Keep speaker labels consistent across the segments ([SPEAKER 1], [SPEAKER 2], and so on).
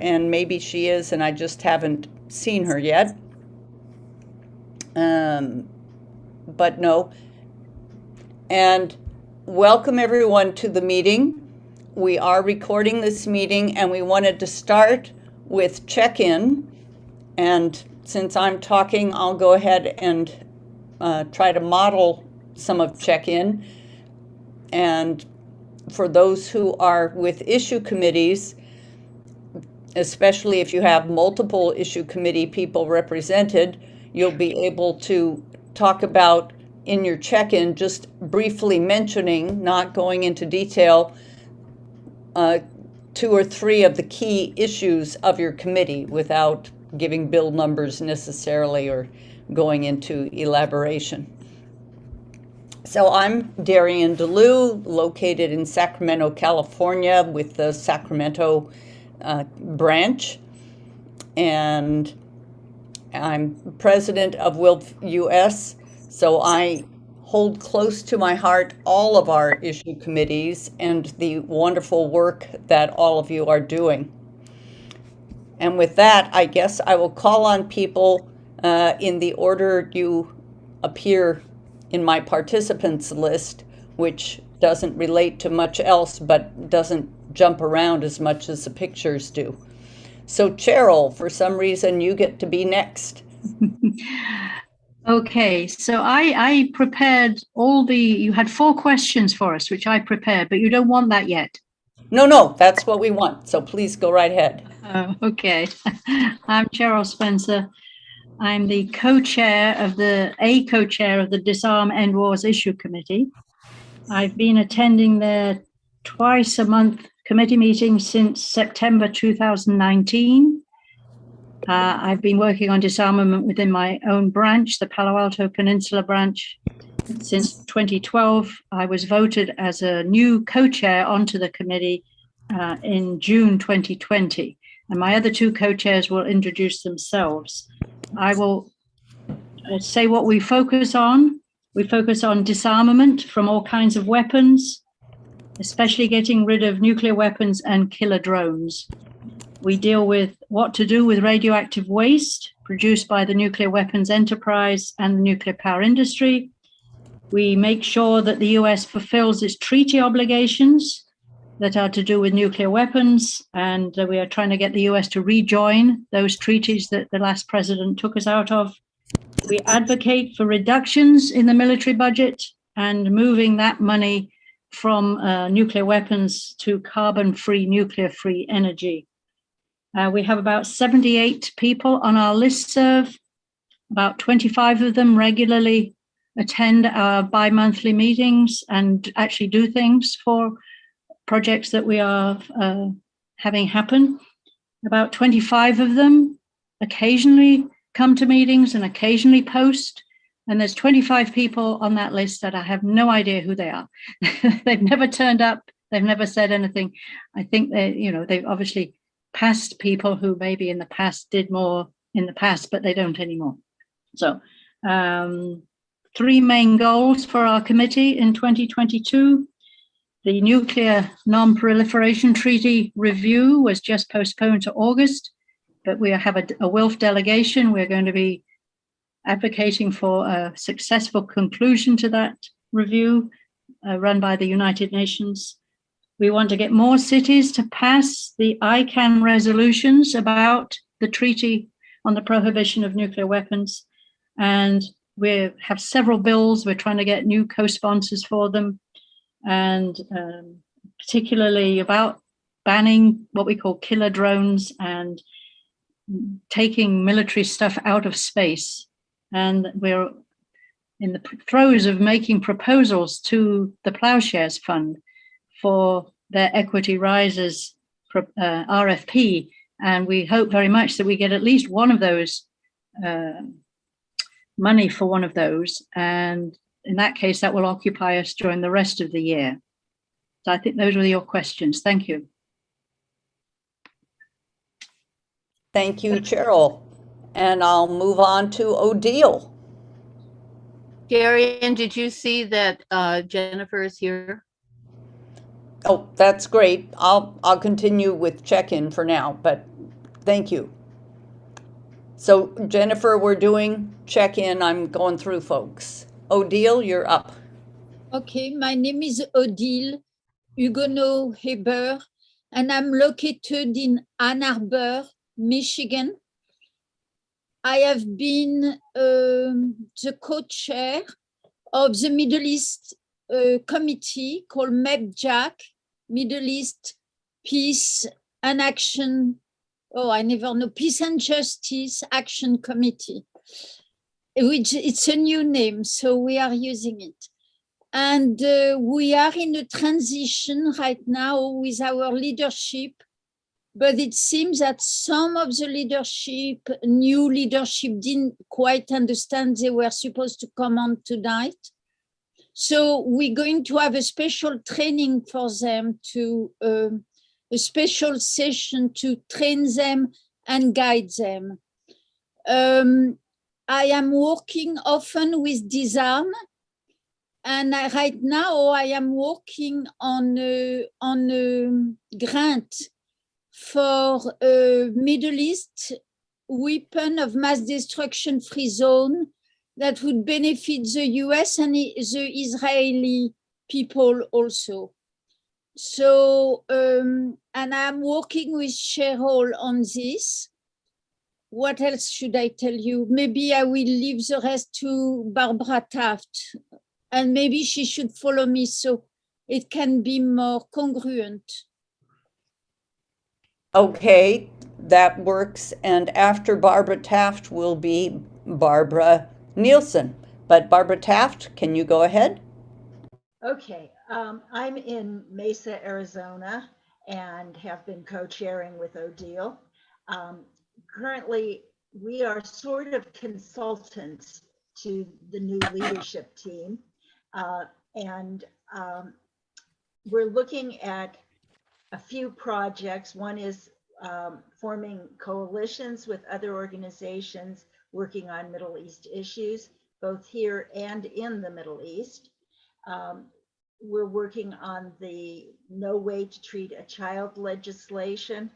[SPEAKER 1] and maybe she is, and I just haven't seen her yet. But no. And welcome everyone to the meeting. We are recording this meeting, and we wanted to start with check-in. And since I'm talking, I'll go ahead and try to model some of check-in. And for those who are with issue committees, especially if you have multiple issue committee people represented, you'll be able to talk about in your check-in, just briefly mentioning, not going into detail, 2 or 3 of the key issues of your committee without giving bill numbers necessarily or going into elaboration. So I'm Darian DeLu, located in Sacramento, California with the Sacramento branch, and I'm president of WILF US, so I hold close to my heart all of our issue committees and the wonderful work that all of you are doing. And with that, I guess I will call on people in the order you appear in my participants list, which doesn't relate to much else, but doesn't jump around as much as the pictures do. So Cheryl, for some reason, you get to be next.
[SPEAKER 2] Okay, so I prepared you had 4 questions for us, which I prepared, but you don't want that yet.
[SPEAKER 1] No, that's what we want. So please go right ahead.
[SPEAKER 2] Okay. I'm Cheryl Spencer. I'm the co-chair of the Disarm End Wars Issue Committee. I've been attending their twice a month committee meetings since September 2019. I've been working on disarmament within my own branch, the Palo Alto Peninsula branch, since 2012. I was voted as a new co-chair onto the committee in June 2020, and my other 2 co-chairs will introduce themselves. I will say what we focus on. We focus on disarmament from all kinds of weapons, especially getting rid of nuclear weapons and killer drones. We deal with what to do with radioactive waste produced by the nuclear weapons enterprise and the nuclear power industry. We make sure that the US fulfills its treaty obligations that are to do with nuclear weapons, and we are trying to get the US to rejoin those treaties that the last president took us out of. We advocate for reductions in the military budget and moving that money from nuclear weapons to carbon-free, nuclear-free energy. We have about 78 people on our listserv. About 25 of them regularly attend our bi-monthly meetings and actually do things for projects that we are having happen. About 25 of them occasionally come to meetings and occasionally post. And there's 25 people on that list that I have no idea who they are. They've never turned up. They've never said anything. I think they've obviously past people who maybe in the past did more in the past, but they don't anymore. So 3 main goals for our committee in 2022. The Nuclear Non-Proliferation Treaty review was just postponed to August, but we have a WILF delegation. We're going to be advocating for a successful conclusion to that review run by the United Nations. We want to get more cities to pass the ICAN resolutions about the treaty on the prohibition of nuclear weapons. And we have several bills. We're trying to get new co-sponsors for them, and particularly about banning what we call killer drones and taking military stuff out of space. And we're in the throes of making proposals to the Plowshares Fund for their Equity Rises RFP. And we hope very much that we get at least one of those, money for one of those. And in that case, that will occupy us during the rest of the year. So I think those were your questions. Thank you.
[SPEAKER 1] Thank you, Cheryl. And I'll move on to Odile.
[SPEAKER 3] Darian, did you see that Jennifer is here?
[SPEAKER 1] Oh, that's great. I'll continue with check-in for now, but Thank you. So Jennifer, we're doing check-in. I'm going through folks. Odile, you're up.
[SPEAKER 4] Okay, my name is Odile Huguenot-Heber, and I'm located in Ann Arbor, Michigan. I have been the co-chair of the Middle East committee called MEPJAC, Middle East Peace and Action, Peace and Justice Action Committee, which it's a new name, so we are using it. And we are in a transition right now with our leadership, but it seems that some of the new leadership didn't quite understand they were supposed to come on tonight. So we're going to have a special training for them a special session to train them and guide them. I am working often with Disarm, and right now I am working on a grant for a Middle East weapon of mass destruction free zone that would benefit the US and the Israeli people also. So, and I'm working with Cheryl on this. What else should I tell you? Maybe I will leave the rest to Barbara Taft, and maybe she should follow me so it can be more congruent.
[SPEAKER 1] Okay, that works. And after Barbara Taft will be Barbara Nielsen. But Barbara Taft, can you go ahead?
[SPEAKER 5] Okay, I'm in Mesa, Arizona, and have been co-chairing with Odile. Currently, we are sort of consultants to the new leadership team, and we're looking at a few projects. One is forming coalitions with other organizations working on Middle East issues, both here and in the Middle East. We're working on the No Way to Treat a Child legislation.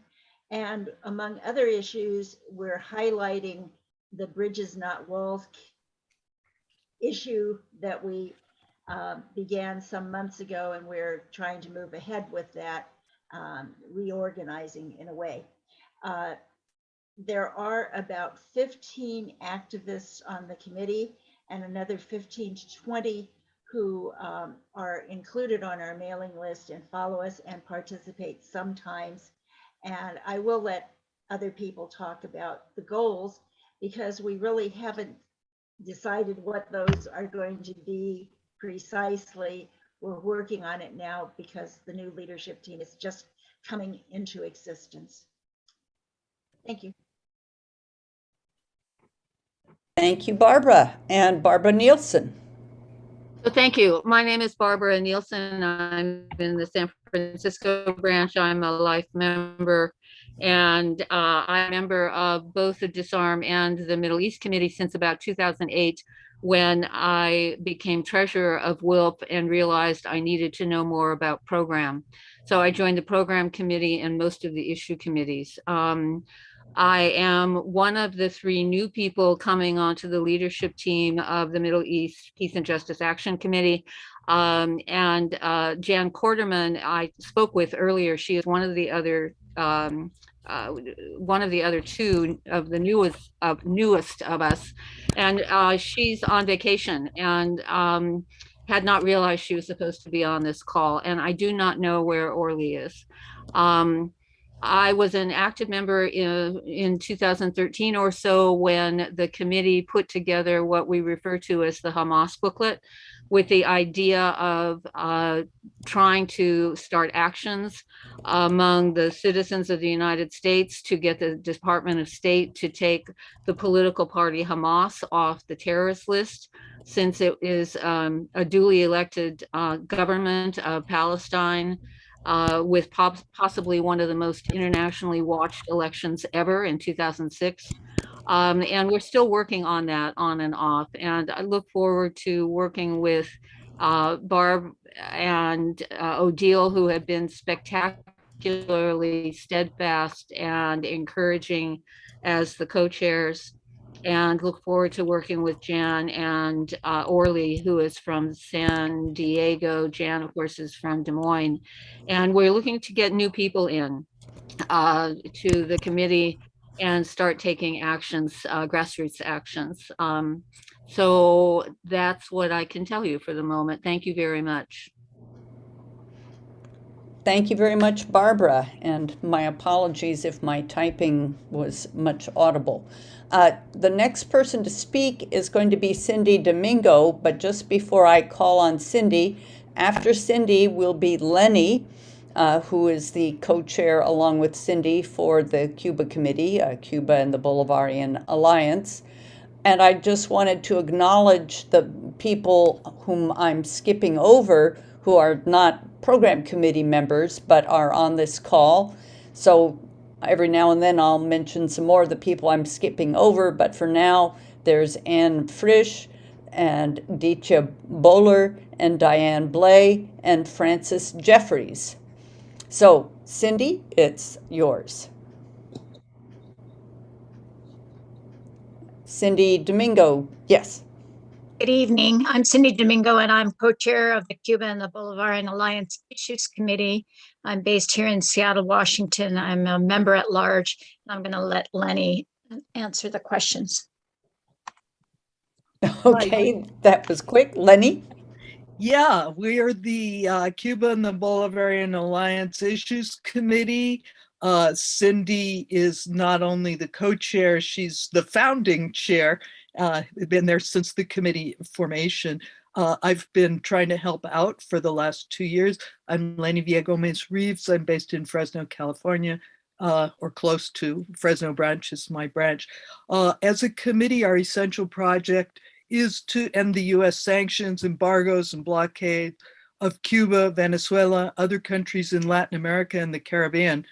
[SPEAKER 5] And among other issues, we're highlighting the Bridges Not Walls issue that we began some months ago, and we're trying to move ahead with that, reorganizing in a way. There are about 15 activists on the committee and another 15 to 20 who are included on our mailing list and follow us and participate sometimes. And I will let other people talk about the goals, because we really haven't decided what those are going to be precisely. We're working on it now because the new leadership team is just coming into existence. Thank you.
[SPEAKER 1] Thank you, Barbara. And Barbara Nielsen.
[SPEAKER 3] So thank you. My name is Barbara Nielsen. I'm in the San Francisco branch. I'm a life member, and I'm a member of both the Disarm and the Middle East Committee since about 2008, when I became treasurer of WILP and realized I needed to know more about program. So I joined the program committee and most of the issue committees. I am one of the 3 new people coming onto the leadership team of the Middle East Peace and Justice Action Committee. Jan Korterman, I spoke with earlier. She is one of the other 2 of the newest of us, and she's on vacation and had not realized she was supposed to be on this call. And I do not know where Orly is. I was an active member in 2013 or so when the committee put together what we refer to as the Hamas booklet, with the idea of trying to start actions among the citizens of the United States to get the Department of State to take the political party Hamas off the terrorist list, since it is a duly elected government of Palestine, with possibly one of the most internationally watched elections ever in 2006. And we're still working on that on and off. And I look forward to working with Barb and Odile, who have been spectacular particularly steadfast and encouraging as the co-chairs, and look forward to working with Jan and Orly, who is from San Diego. Jan, of course, is from Des Moines. And we're looking to get new people in to the committee and start taking actions, grassroots actions. So that's what I can tell you for the moment. Thank you very much.
[SPEAKER 1] Thank you very much, Barbara, and my apologies if my typing was much audible. The next person to speak is going to be Cindy Domingo, but just before I call on Cindy, after Cindy will be Lenny, who is the co-chair along with Cindy for the Cuba Committee, Cuba and the Bolivarian Alliance. And I just wanted to acknowledge the people whom I'm skipping over who are not program committee members but are on this call. So every now and then I'll mention some more of the people I'm skipping over, but for now there's Anne Frisch and Dietja Bowler and Diane Blay and Frances Jeffries. So Cindy, it's yours. Cindy Domingo, yes.
[SPEAKER 6] Good evening. I'm Cindy Domingo, and I'm co-chair of the Cuba and the Bolivarian Alliance Issues Committee. I'm based here in Seattle, Washington. I'm a member at large. I'm going to let Lenny answer the questions.
[SPEAKER 1] Okay, that was quick. Lenny?
[SPEAKER 7] Yeah, we are the Cuba and the Bolivarian Alliance Issues Committee. Cindy is not only the co-chair, she's the founding chair. Been there since the committee formation. I've been trying to help out for the last 2 years. I'm Lenny Villagomez-Reeves. I'm based in Fresno, California, or close to. Fresno branch is my branch. As a committee, our essential project is to end the US sanctions, embargoes, and blockade of Cuba, Venezuela, other countries in Latin America and the Caribbean.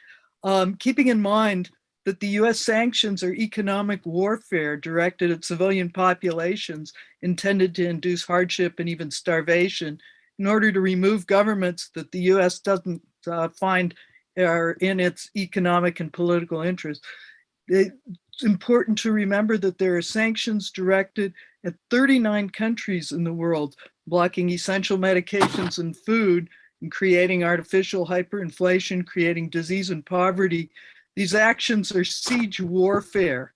[SPEAKER 7] Keeping in mind that the US sanctions are economic warfare directed at civilian populations intended to induce hardship and even starvation in order to remove governments that the US doesn't find are in its economic and political interest. It's important to remember that there are sanctions directed at 39 countries in the world, blocking essential medications and food and creating artificial hyperinflation, creating disease and poverty. These actions are siege warfare,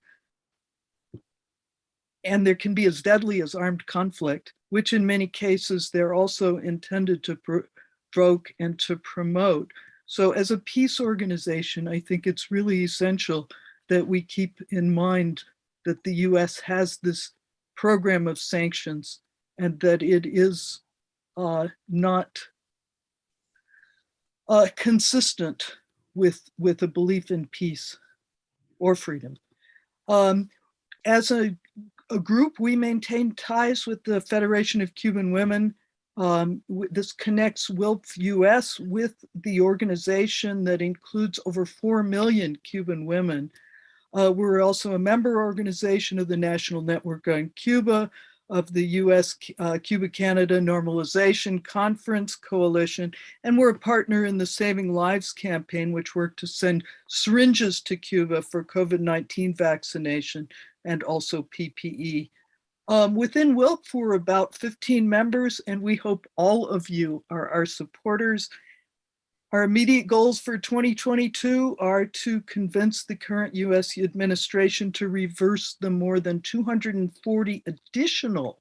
[SPEAKER 7] and there can be as deadly as armed conflict, which in many cases they're also intended to provoke and to promote. So as a peace organization, I think it's really essential that we keep in mind that the US has this program of sanctions and that it is not consistent with a belief in peace or freedom. As a group, we maintain ties with the Federation of Cuban Women. This connects WILPF US with the organization that includes over 4 million Cuban women. We're also a member organization of the National Network on Cuba, of the US Cuba-Canada Normalization Conference Coalition, and we're a partner in the Saving Lives campaign, which worked to send syringes to Cuba for COVID-19 vaccination and also PPE. Within WILP, we're about 15 members, and we hope all of you are our supporters. Our immediate goals for 2022 are to convince the current US administration to reverse the more than 240 additional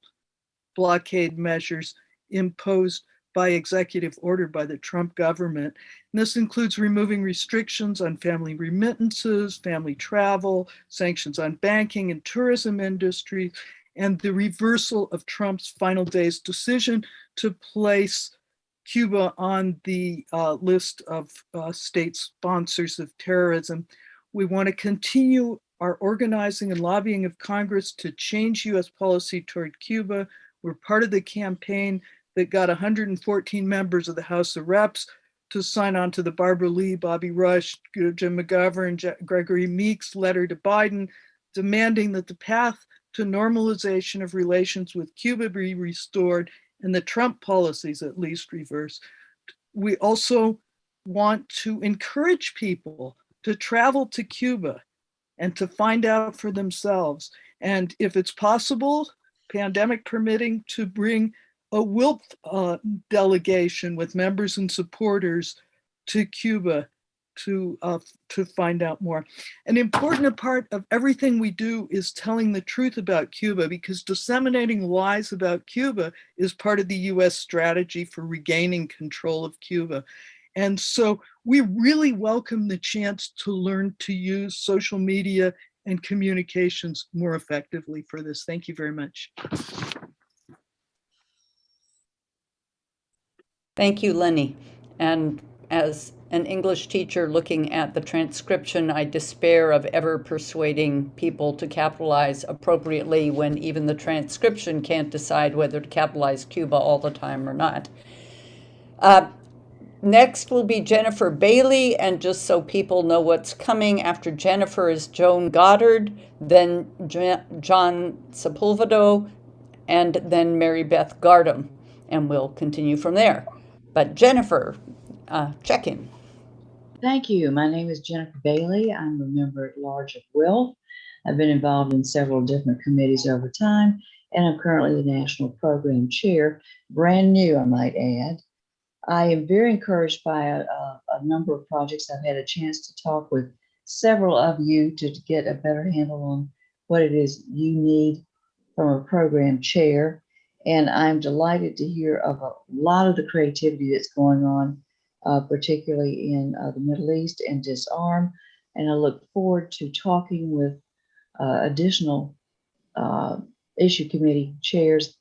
[SPEAKER 7] blockade measures imposed by executive order by the Trump government. And this includes removing restrictions on family remittances, family travel, sanctions on banking and tourism industry, and the reversal of Trump's final day's decision to place Cuba on the list of state sponsors of terrorism. We want to continue our organizing and lobbying of Congress to change US policy toward Cuba. We're part of the campaign that got 114 members of the House of Reps to sign on to the Barbara Lee, Bobby Rush, Jim McGovern, Gregory Meeks letter to Biden, demanding that the path to normalization of relations with Cuba be restored and the Trump policies at least reversed. We also want to encourage people to travel to Cuba and to find out for themselves. And if it's possible, pandemic permitting, to bring a WILP delegation with members and supporters to Cuba to find out more. An important part of everything we do is telling the truth about Cuba, because disseminating lies about Cuba is part of the US strategy for regaining control of Cuba. And so we really welcome the chance to learn to use social media and communications more effectively for this. Thank you very much.
[SPEAKER 1] Thank you, Lenny. And as an English teacher looking at the transcription, I despair of ever persuading people to capitalize appropriately when even the transcription can't decide whether to capitalize Cuba all the time or not. Next will be Jennifer Bailey, and just so people know what's coming, after Jennifer is Joan Goddard, then John Cepuldo, and then Mary Beth Gardam, and we'll continue from there. But Jennifer, check in.
[SPEAKER 8] Thank you. My name is Jennifer Bailey. I'm a member at large of WILP. I've been involved in several different committees over time, and I'm currently the National Program Chair, brand new, I might add. I am very encouraged by a number of projects. I've had a chance to talk with several of you to get a better handle on what it is you need from a program chair. And I'm delighted to hear of a lot of the creativity that's going on, particularly in the Middle East and disarm. And I look forward to talking with additional issue committee chairs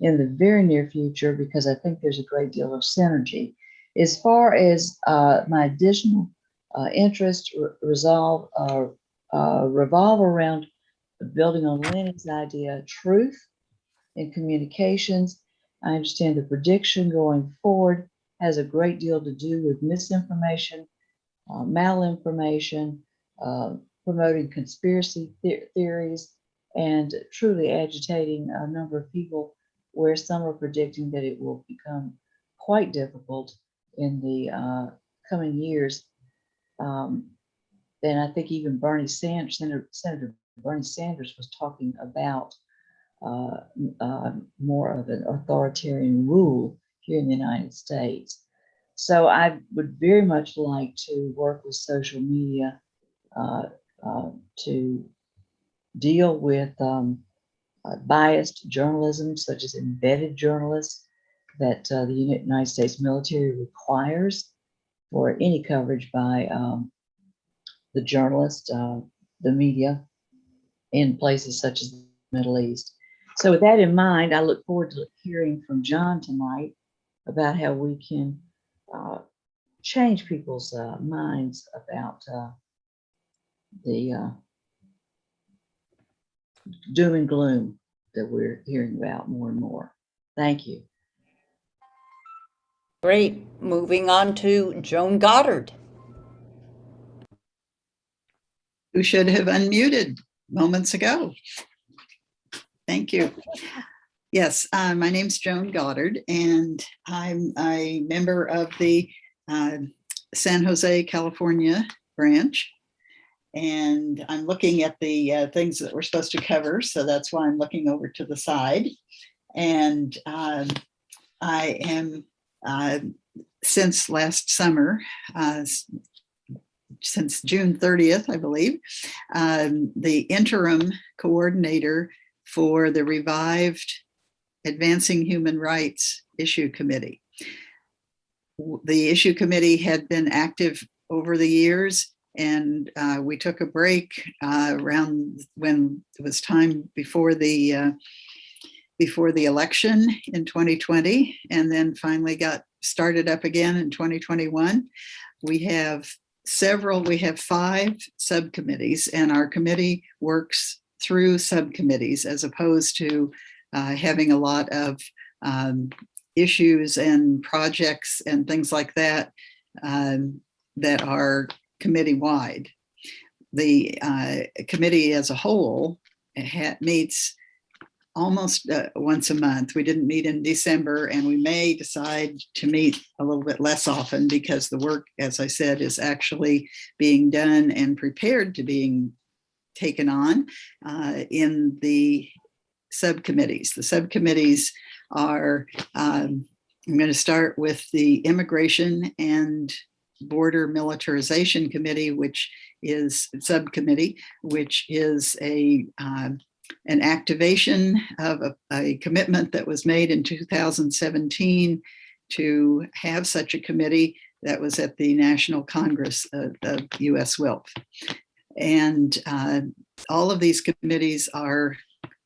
[SPEAKER 8] in the very near future, because I think there's a great deal of synergy. As far as my additional interests revolve around building on Lenny's idea, truth in communications. I understand the prediction going forward has a great deal to do with misinformation, malinformation, promoting conspiracy theories, and truly agitating a number of people, where some are predicting that it will become quite difficult in the coming years. And I think even Senator Bernie Sanders was talking about more of an authoritarian rule here in the United States. So I would very much like to work with social media to deal with biased journalism, such as embedded journalists that the United States military requires for any coverage by the journalists, the media in places such as the Middle East. So with that in mind, I look forward to hearing from John tonight about how we can change people's minds about the doom and gloom that we're hearing about more and more. Thank you.
[SPEAKER 1] Great. Moving on to Joan Goddard.
[SPEAKER 9] Who should have unmuted moments ago. Thank you. Yes, my name's Joan Goddard, and I'm a member of the San Jose, California branch. And I'm looking at the things that we're supposed to cover, so that's why I'm looking over to the side. And I am, since last summer, since June 30th, I believe, the interim coordinator for the revived Advancing Human Rights Issue Committee. The issue committee had been active over the years, and we took a break around when it was time before the election in 2020, and then finally got started up again in 2021. We have 5 subcommittees, and our committee works through subcommittees as opposed to having a lot of issues and projects and things like that that are committee-wide. The committee as a whole meets almost once a month. We didn't meet in December, and we may decide to meet a little bit less often because the work, as I said, is actually being done and prepared to being taken on in the subcommittees. The subcommittees are, I'm going to start with the Immigration and Border Militarization Committee, which is subcommittee, which is an activation of a commitment that was made in 2017 to have such a committee that was at the National Congress of U.S. WILP. And all of these committees are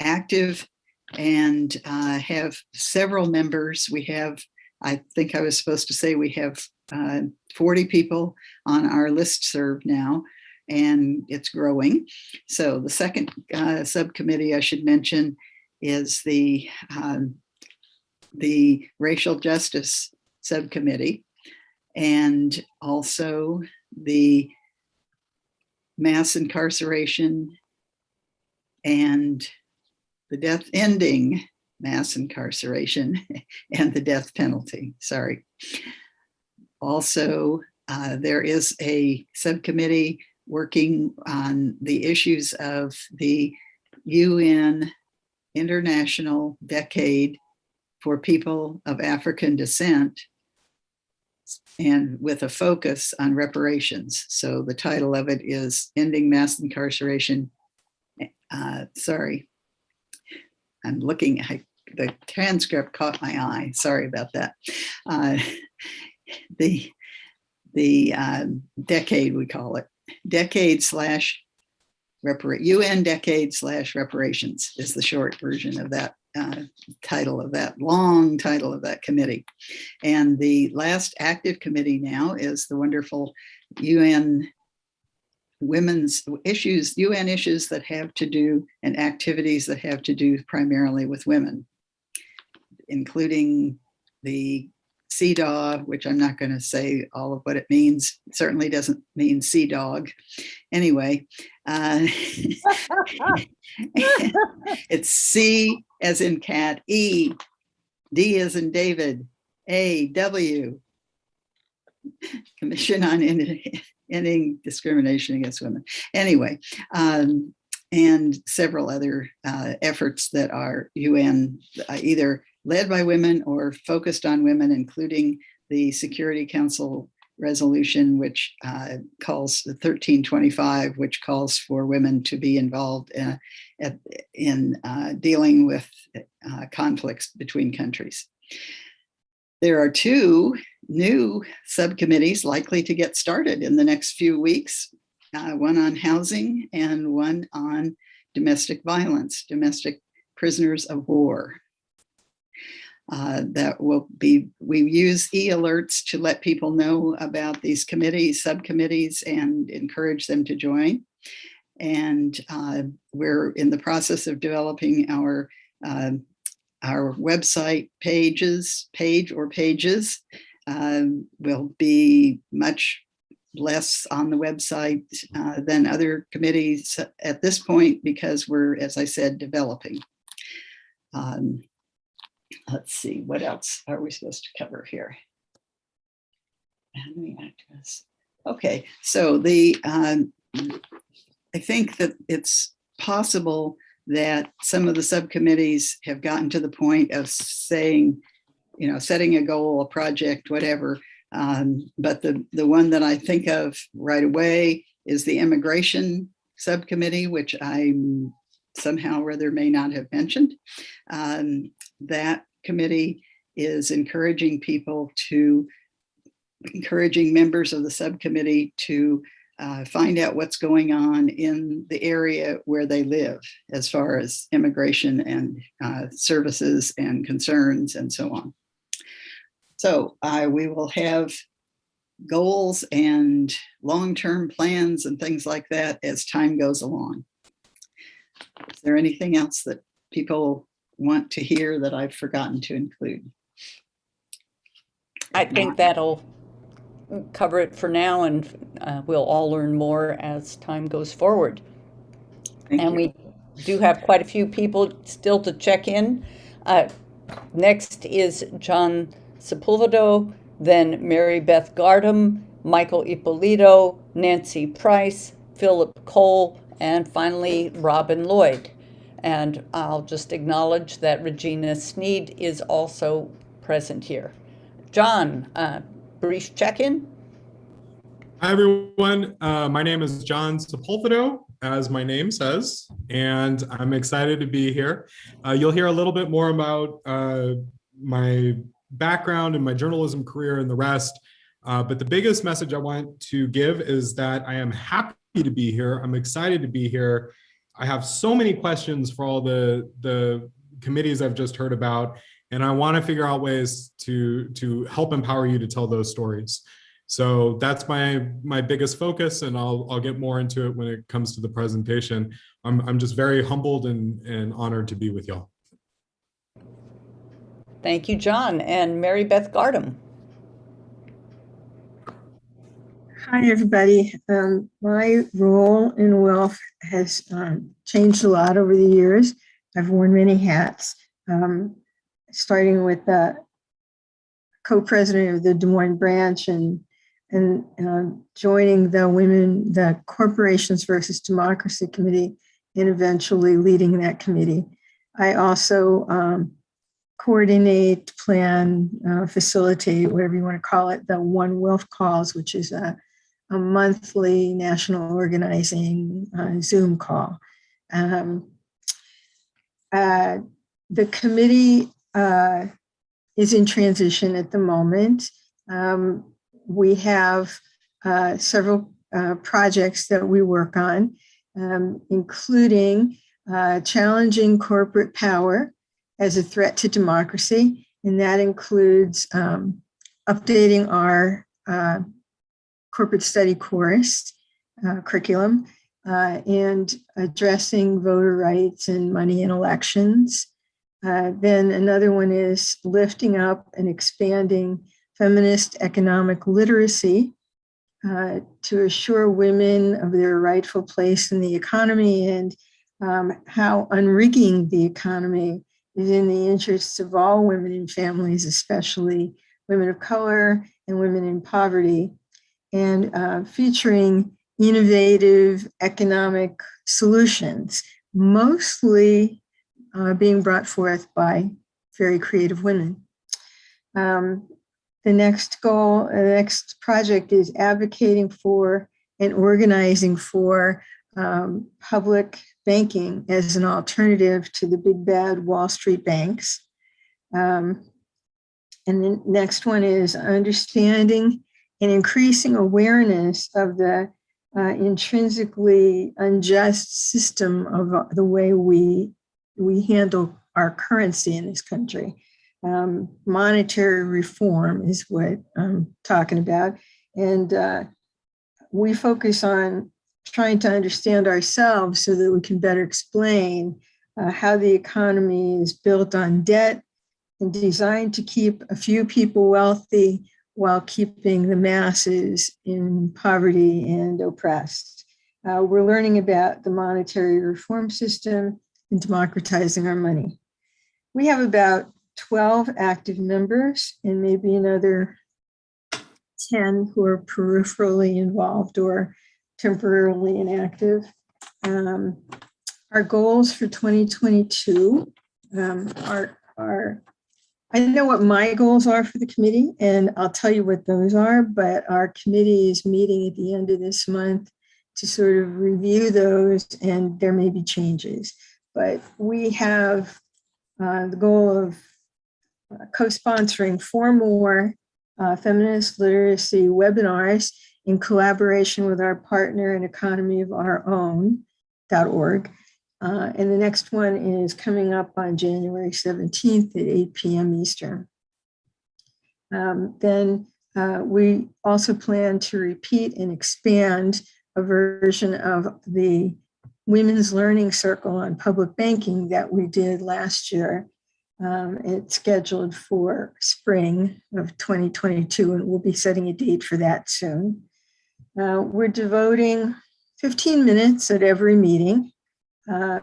[SPEAKER 9] active and have several members. We have, I think I was supposed to say we have 40 people on our listserv now, and it's growing. So the second subcommittee I should mention is the Racial Justice Subcommittee, and also the Mass Incarceration and the Death Ending Mass Incarceration and the Death Penalty. Sorry. Also, there is a subcommittee working on the issues of the UN International Decade for People of African Descent, and with a focus on reparations. So the title of it is Ending Mass Incarceration. Sorry, I'm looking, the transcript caught my eye. Sorry about that. The decade, we call it. Decade slash UN decade slash reparations is the short version of that title of that long title of that committee. And the last active committee now is the wonderful UN women's issues, UN issues that have to do and activities that have to do primarily with women, including the CDAW, which I'm not going to say all of what it means. It certainly doesn't mean sea dog. Anyway, it's C as in cat, E, D as in David, A, W, Commission on Ending Discrimination Against Women. Anyway, and several other efforts that are UN either led by women or focused on women, including the Security Council resolution, which calls 1325, which calls for women to be involved in dealing with conflicts between countries. There are two new subcommittees likely to get started in the next few weeks, one on housing and one on domestic violence, domestic prisoners of war. That will be, we use e-alerts to let people know about these committees, subcommittees, and encourage them to join. And we're in the process of developing our website pages will be much less on the website than other committees at this point, because we're, as I said, developing. Let's see, what else are we supposed to cover here? Okay, so I think that it's possible that some of the subcommittees have gotten to the point of saying, setting a goal, a project, whatever. But the one that I think of right away is the Immigration Subcommittee, which I somehow or other may not have mentioned. That committee is encouraging members of the subcommittee to find out what's going on in the area where they live, as far as immigration and services and concerns and so on. So we will have goals and long-term plans and things like that as time goes along. Is there anything else that people want to hear that I've forgotten to include?
[SPEAKER 1] I think that'll cover it for now, and we'll all learn more as time goes forward.
[SPEAKER 9] Thank you.
[SPEAKER 1] We do have quite a few people still to check in. Next is John Cepuldo, then Mary Beth Gardam, Michael Oppolito, Nancy Price, Philip Cole, and finally Robin Lloyd. And I'll just acknowledge that Regina Sneed is also present here. John, brief check-in.
[SPEAKER 10] Hi, everyone. My name is John Cepuldo, as my name says, and I'm excited to be here. You'll hear a little bit more about my background and my journalism career and the rest, but the biggest message I want to give is that I am happy to be here. I'm excited to be here. I have so many questions for all the committees I've just heard about, and I want to figure out ways to help empower you to tell those stories. So that's my biggest focus, and I'll get more into it when it comes to the presentation. I'm just very humbled and honored to be with y'all.
[SPEAKER 1] Thank you, John. And Mary Beth Gardam.
[SPEAKER 11] Hi, everybody. My role in WILF has changed a lot over the years. I've worn many hats, starting with co-president of the Des Moines branch and joining the Corporations versus Democracy Committee and eventually leading that committee. I also coordinate, plan, facilitate, whatever you want to call it, the One WILF calls, which is a monthly national organizing Zoom call. The committee is in transition at the moment. We have several projects that we work on, including challenging corporate power as a threat to democracy. And that includes updating our corporate study course curriculum and addressing voter rights and money in elections. Then another one is lifting up and expanding feminist economic literacy to assure women of their rightful place in the economy and how unrigging the economy is in the interests of all women and families, especially women of color and women in poverty, and featuring innovative economic solutions, mostly being brought forth by very creative women. The next goal, the next project is advocating for and organizing for public banking as an alternative to the big bad Wall Street banks. And the next one is understanding and increasing awareness of the intrinsically unjust system of the way we handle our currency in this country. Monetary reform is what I'm talking about. And we focus on trying to understand ourselves so that we can better explain how the economy is built on debt and designed to keep a few people wealthy while keeping the masses in poverty and oppressed. We're learning about the monetary reform system and democratizing our money. We have about 12 active members and maybe another 10 who are peripherally involved or temporarily inactive. Our goals for 2022 are, I know what my goals are for the committee, and I'll tell you what those are, but our committee is meeting at the end of this month to sort of review those, and there may be changes. But we have the goal of co-sponsoring 4 more feminist literacy webinars in collaboration with our partner in economyofourOwn.org. And the next one is coming up on January 17th at 8 p.m. Eastern. Then we also plan to repeat and expand a version of the Women's Learning Circle on public banking that we did last year. It's scheduled for spring of 2022, and we'll be setting a date for that soon. We're devoting 15 minutes at every meeting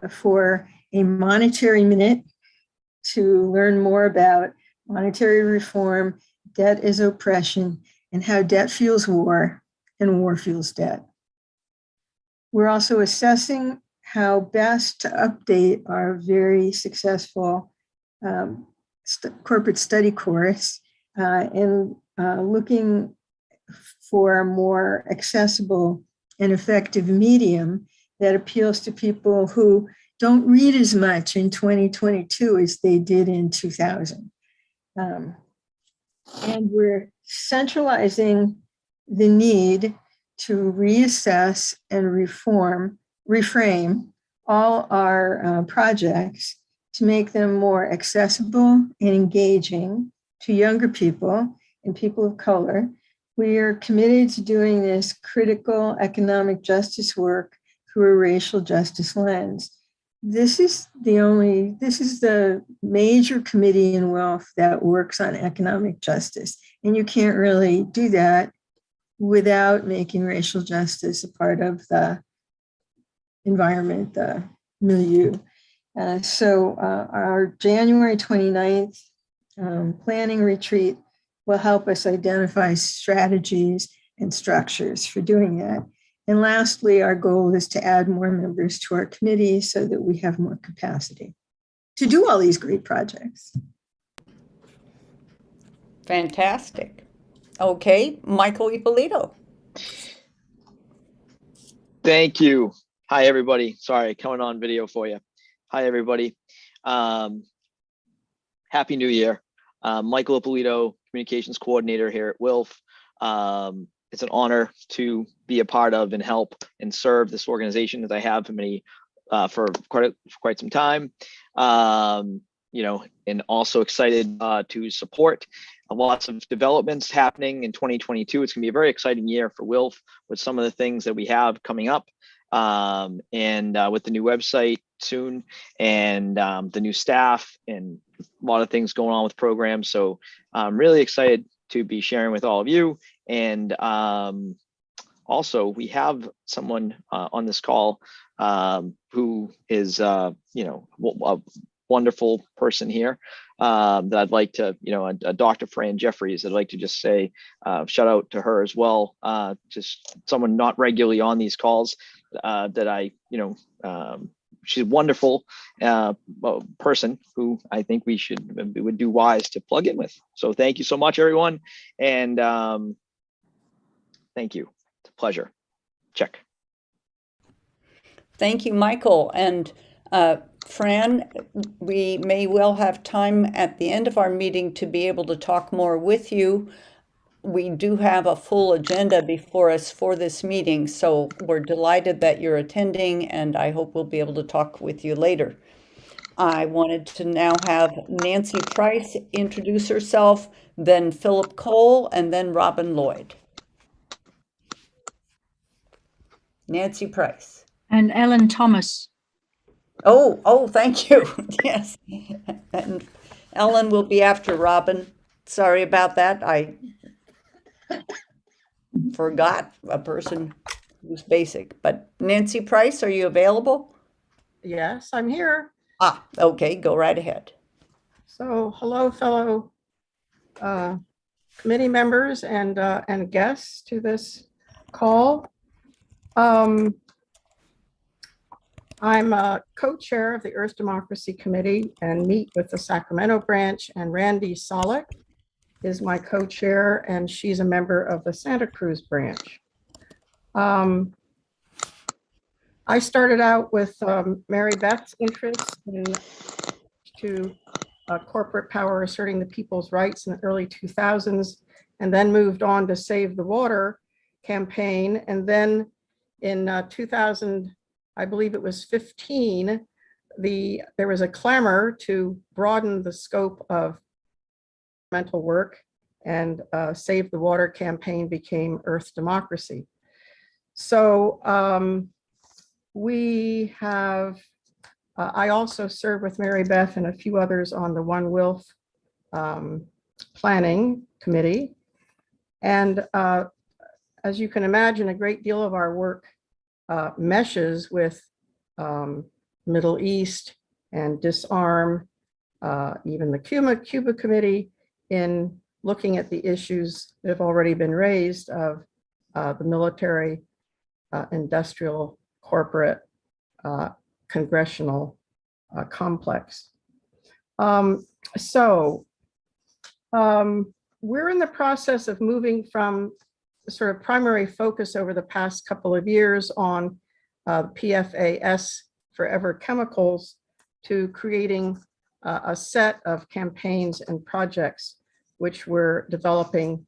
[SPEAKER 11] for a monetary minute to learn more about monetary reform, debt is oppression, and how debt fuels war and war fuels debt. We're also assessing how best to update our very successful corporate study course and looking for a more accessible and effective medium that appeals to people who don't read as much in 2022 as they did in 2000. And we're centralizing the need to reassess and reframe all our projects to make them more accessible and engaging to younger people and people of color. We are committed to doing this critical economic justice work through a racial justice lens. This is the major committee in Wealth that works on economic justice. And you can't really do that without making racial justice a part of the environment, the milieu. So our January 29th planning retreat will help us identify strategies and structures for doing that. And lastly, our goal is to add more members to our committee so that we have more capacity to do all these great projects.
[SPEAKER 1] Fantastic. Okay, Michael Oppolito.
[SPEAKER 12] Thank you. Hi, everybody. Sorry, coming on video for you. Hi, everybody. Happy New Year. Michael Oppolito, Communications Coordinator here at WILF. It's an honor to be a part of and help and serve this organization as I have for quite some time. And also excited to support lots of developments happening in 2022. It's gonna be a very exciting year for WILF with some of the things that we have coming up, and with the new website soon, and the new staff and a lot of things going on with programs. So I'm really excited to be sharing with all of you. And also we have someone on this call who is a wonderful person here that I'd like to, a Dr. Fran Jeffries. I'd like to just say shout out to her as well. Just someone not regularly on these calls that I, she's a wonderful person who I think we would do wise to plug in with. So thank you so much, everyone. And thank you. It's a pleasure. Check.
[SPEAKER 1] Thank you, Michael. And Fran, we may well have time at the end of our meeting to be able to talk more with you. We do have a full agenda before us for this meeting, so we're delighted that you're attending, and I hope we'll be able to talk with you later. I wanted to now have Nancy Price introduce herself, then Philip Cole, and then Robin Lloyd. Nancy Price.
[SPEAKER 2] And Ellen Thomas.
[SPEAKER 1] Oh, thank you. Yes. And Ellen will be after Robin. Sorry about that. I forgot a person who's basic. But Nancy Price, are you available?
[SPEAKER 13] Yes, I'm here.
[SPEAKER 1] Okay, go right ahead.
[SPEAKER 13] So hello, fellow committee members and guests to this call. I'm a co-chair of the Earth Democracy Committee and meet with the Sacramento branch, and Randy Salick is my co-chair, and she's a member of the Santa Cruz branch. I started out with Mary Beth's interest to corporate power asserting the people's rights in the early 2000s, and then moved on to Save the Water campaign. And then in 2000, I believe it was 15, there was a clamor to broaden the scope of mental work, and Save the Water campaign became Earth Democracy. So we have, I also serve with Mary Beth and a few others on the One WILF planning committee. And as you can imagine, a great deal of our work meshes with Middle East, and disarm even the Cuba Committee in looking at the issues that have already been raised of the military, industrial, corporate, congressional complex. We're in the process of moving from sort of primary focus over the past couple of years on PFAS forever chemicals to creating a set of campaigns and projects which we're developing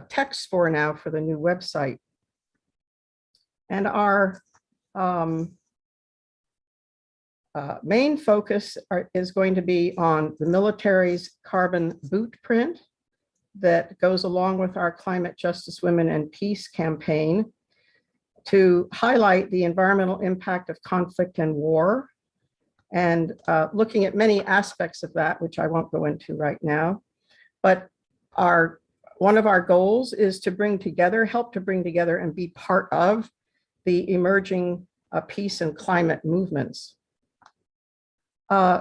[SPEAKER 13] text for now for the new website. And our main focus is going to be on the military's carbon boot print that goes along with our Climate Justice, Women and Peace campaign to highlight the environmental impact of conflict and war, and looking at many aspects of that, which I won't go into right now. But one of our goals is to help to bring together and be part of the emerging peace and climate movements.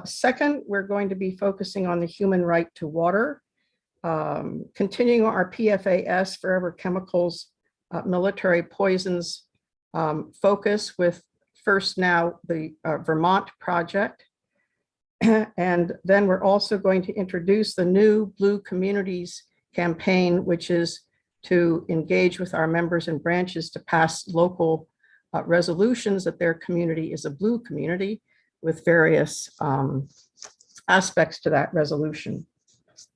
[SPEAKER 13] Second, we're going to be focusing on the human right to water, continuing our PFAS, forever chemicals, military poisons focus with first now the Vermont project. And then we're also going to introduce the new Blue Communities campaign, which is to engage with our members and branches to pass local resolutions that their community is a blue community, with various aspects to that resolution,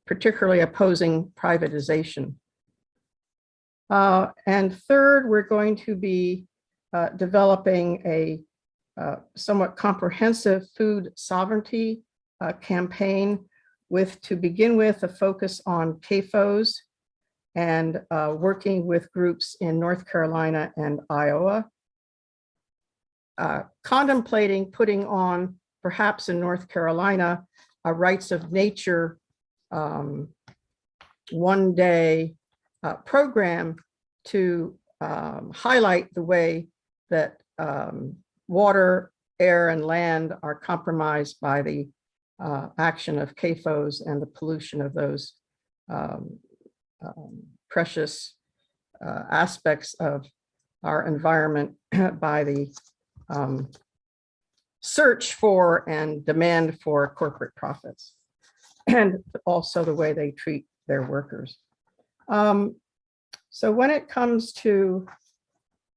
[SPEAKER 13] particularly opposing privatization. And third, we're going to be developing a somewhat comprehensive food sovereignty campaign to begin with a focus on CAFOs and working with groups in North Carolina and Iowa. Contemplating putting on, perhaps in North Carolina, a rights of nature one-day program to highlight the way that water, air, and land are compromised by the action of CAFOs and the pollution of those precious aspects of our environment by the search for and demand for corporate profits, and also the way they treat their workers. So when it comes to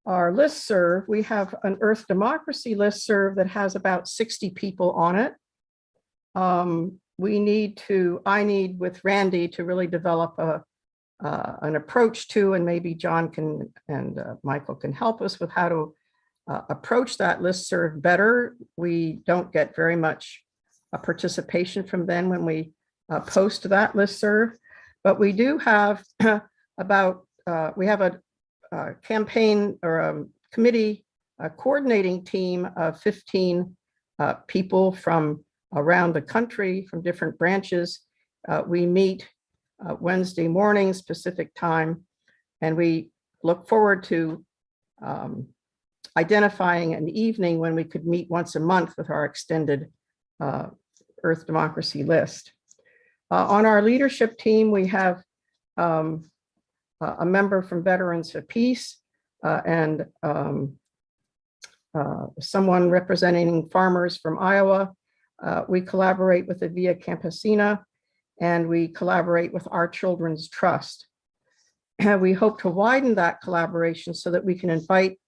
[SPEAKER 13] our listserv, we have an Earth Democracy listserv that has about 60 people on it. I need with Randy to really develop an approach to, and maybe John and Michael can help us with how to approach that listserv better. We don't get very much participation from them when we post that listserv, but we do have we have a campaign or a committee, a coordinating team of 15 people from around the country, from different branches. We meet Wednesday mornings Pacific time, and we look forward to identifying an evening when we could meet once a month with our extended Earth Democracy list. On our leadership team, we have a member from Veterans for Peace and someone representing farmers from Iowa. We collaborate with the Via Campesina, and we collaborate with Our Children's Trust. And we hope to widen that collaboration so that we can invite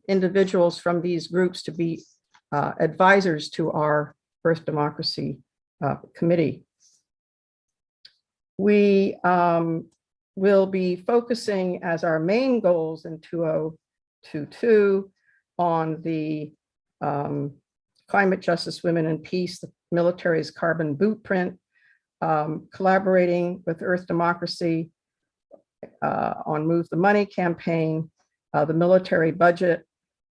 [SPEAKER 13] individuals from these groups to be advisors to our Earth Democracy Committee. We will be focusing as our main goals in 2022 on the Climate Justice, Women and Peace, the military's carbon boot print, collaborating with Earth Democracy on Move the Money campaign, the military budget,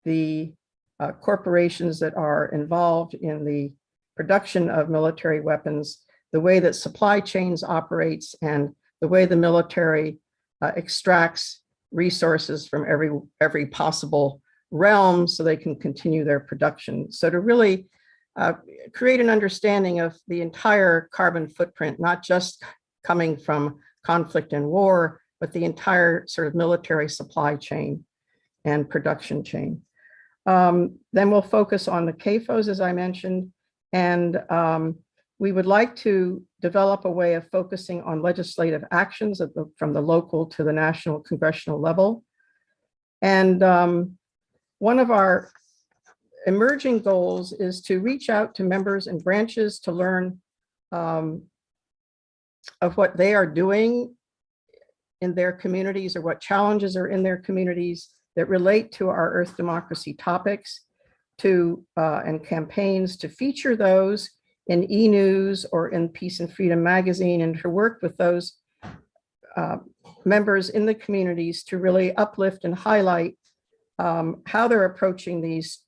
[SPEAKER 13] the corporations that are involved in the production of military weapons, the way that supply chains operates, and the way the military extracts resources from every possible realm so they can continue their production. So to really create an understanding of the entire carbon footprint, not just coming from conflict and war, but the entire sort of military supply chain and production chain. Then we'll focus on the CAFOs, as I mentioned, and we would like to develop a way of focusing on legislative actions from the local to the national congressional level. And one of our emerging goals is to reach out to members and branches to learn of what they are doing in their communities or what challenges are in their communities that relate to our Earth democracy topics and campaigns, to feature those in e-news or in Peace and Freedom magazine, and to work with those members in the communities to really uplift and highlight how they're approaching these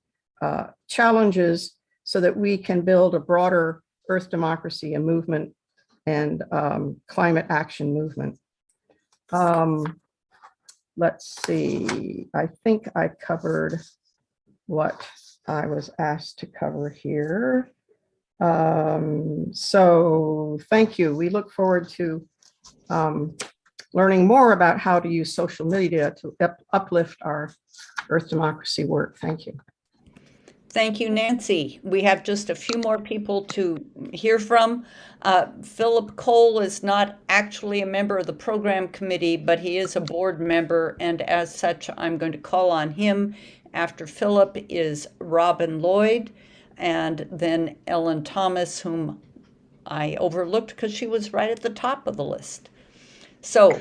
[SPEAKER 13] challenges so that we can build a broader Earth democracy, a movement, and climate action movement. Let's see, I think I covered what I was asked to cover here. So thank you. We look forward to learning more about how to use social media to uplift our Earth democracy work. Thank you.
[SPEAKER 1] Thank you, Nancy. We have just a few more people to hear from. Philip Cole is not actually a member of the program committee, but he is a board member, and as such, I'm going to call on him. After Philip is Robin Lloyd, and then Ellen Thomas, whom I overlooked because she was right at the top of the list. So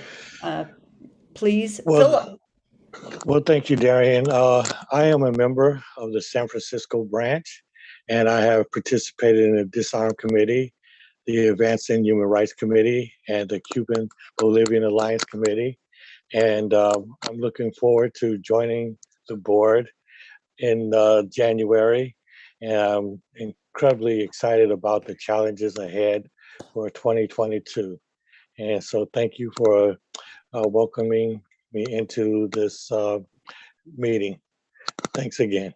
[SPEAKER 1] please, Philip.
[SPEAKER 14] Well, thank you, Darian. I am a member of the San Francisco branch, and I have participated in the Disarm Committee, the Advancing Human Rights Committee, and the Cuban-Bolivian Alliance Committee. And I'm looking forward to joining the board in January. And I'm incredibly excited about the challenges ahead for 2022. And so thank you for welcoming me into this meeting. Thanks again.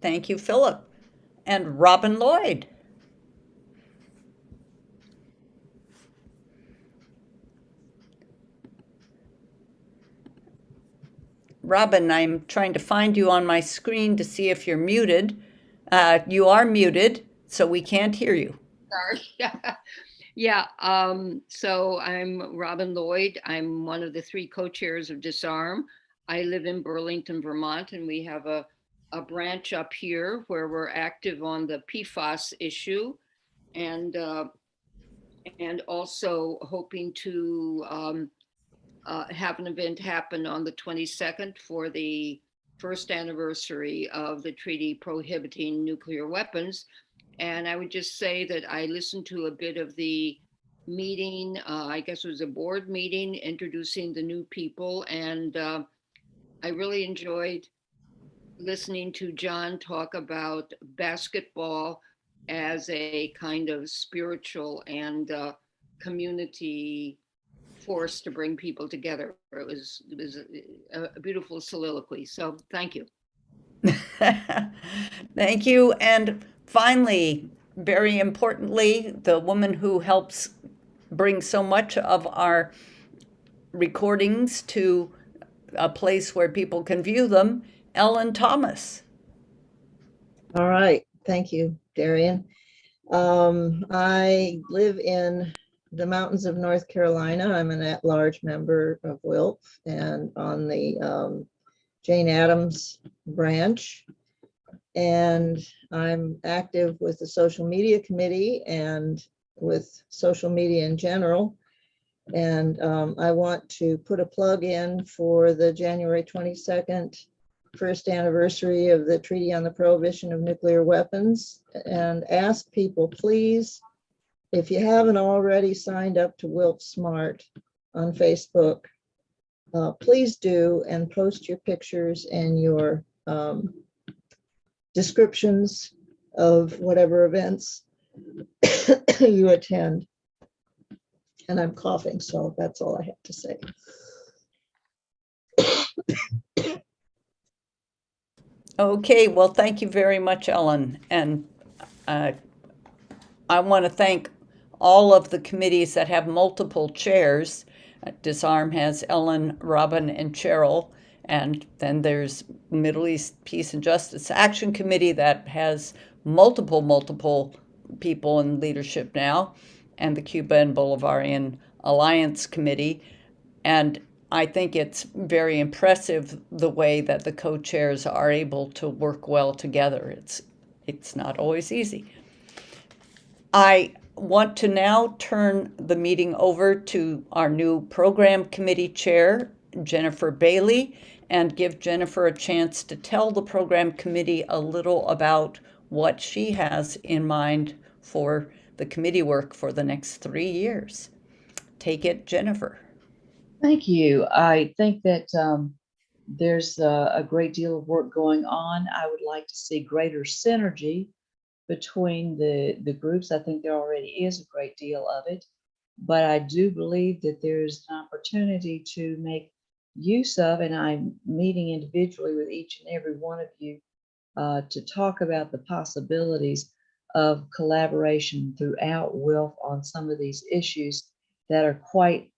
[SPEAKER 1] Thank you, Philip. And Robin Lloyd. Robin, I'm trying to find you on my screen to see if you're muted. You are muted, so we can't hear you.
[SPEAKER 3] Sorry. Yeah, so I'm Robin Lloyd. I'm one of the 3 co-chairs of Disarm. I live in Burlington, Vermont, and we have a branch up here where we're active on the PFAS issue, and also hoping to have an event happen on the 22nd for the first anniversary of the treaty prohibiting nuclear weapons. And I would just say that I listened to a bit of the meeting, I guess it was a board meeting introducing the new people. And I really enjoyed listening to John talk about basketball as a kind of spiritual and community force to bring people together. It was a beautiful soliloquy. So thank you.
[SPEAKER 1] Thank you. And finally, very importantly, the woman who helps bring so much of our recordings to a place where people can view them, Ellen Thomas.
[SPEAKER 15] All right. Thank you, Darian. I live in the mountains of North Carolina. I'm an at-large member of WILF and on the Jane Addams branch. And I'm active with the social media committee and with social media in general. And I want to put a plug in for the January 22nd first anniversary of the Treaty on the Prohibition of Nuclear Weapons, and ask people, please, if you haven't already signed up to WILF Smart on Facebook, please do, and post your pictures and your descriptions of whatever events you attend. And I'm coughing, so that's all I have to say.
[SPEAKER 1] Okay, well, thank you very much, Ellen. And uh, I want to thank all of the committees that have multiple chairs. Disarm has Ellen, Robin, and Cheryl. And then there's Middle East Peace and Justice Action Committee that has multiple people in leadership now, and the Cuba and Bolivarian Alliance Committee. And I think it's very impressive the way that the co-chairs are able to work well together. It's not always easy. I want to now turn the meeting over to our new program committee chair, Jennifer Bailey, and give Jennifer a chance to tell the program committee a little about what she has in mind for the committee work for the next 3 years. Take it, Jennifer.
[SPEAKER 8] Thank you. I think that there's a great deal of work going on. I would like to see greater synergy between the groups. I think there already is a great deal of it, but I do believe that there's an opportunity to make use of, and I'm meeting individually with each and every one of you to talk about the possibilities of collaboration throughout WILF on some of these issues that are quite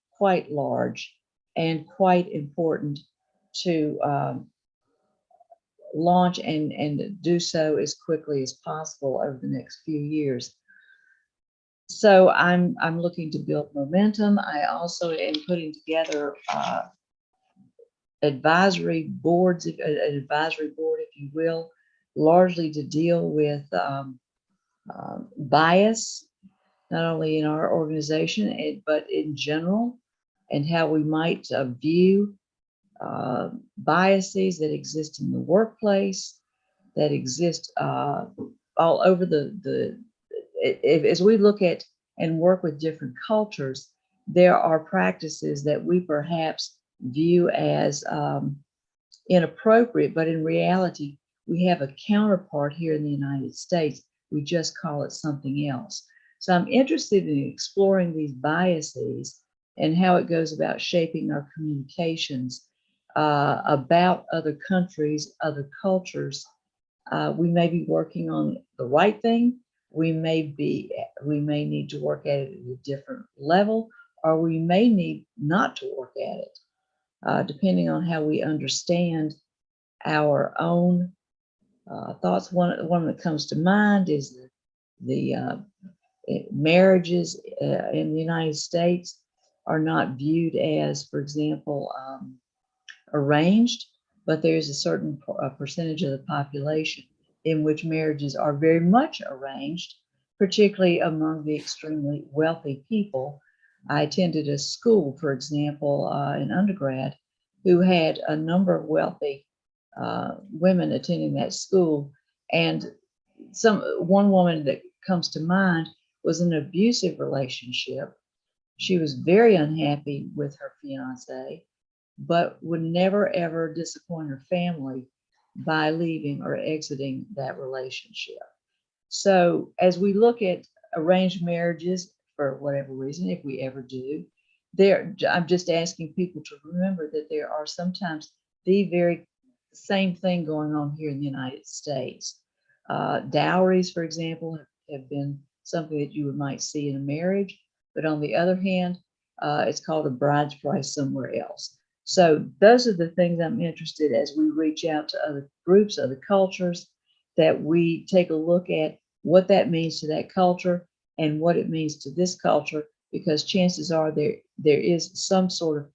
[SPEAKER 8] large and quite important to launch and do so as quickly as possible over the next few years. So I'm looking to build momentum. I also am putting together advisory boards, an advisory board, if you will, largely to deal with bias, not only in our organization, but in general, and how we might view biases that exist in the workplace, that exist all over as we look at and work with different cultures, there are practices that we perhaps view as inappropriate, but in reality, we have a counterpart here in the United States. We just call it something else. So I'm interested in exploring these biases and how it goes about shaping our communications about other countries, other cultures. We may be working on the right thing. We may need to work at it at a different level, or we may need not to work at it, depending on how we understand our own thoughts. One that comes to mind is the marriages in the United States are not viewed as, for example, arranged, but there's a certain percentage of the population in which marriages are very much arranged, particularly among the extremely wealthy people. I attended a school, for example, in undergrad, who had a number of wealthy women attending that school, and one woman that comes to mind was an abusive relationship. She was very unhappy with her fiance, but would never ever disappoint her family by leaving or exiting that relationship. So as we look at arranged marriages, for whatever reason, if we ever do, I'm just asking people to remember that there are sometimes the very same thing going on here in the United States. Dowries, for example, have been something that you might see in a marriage, but on the other hand, it's called a bride's price somewhere else. So those are the things I'm interested as we reach out to other groups, other cultures, that we take a look at what that means to that culture and what it means to this culture, because chances are there is some sort of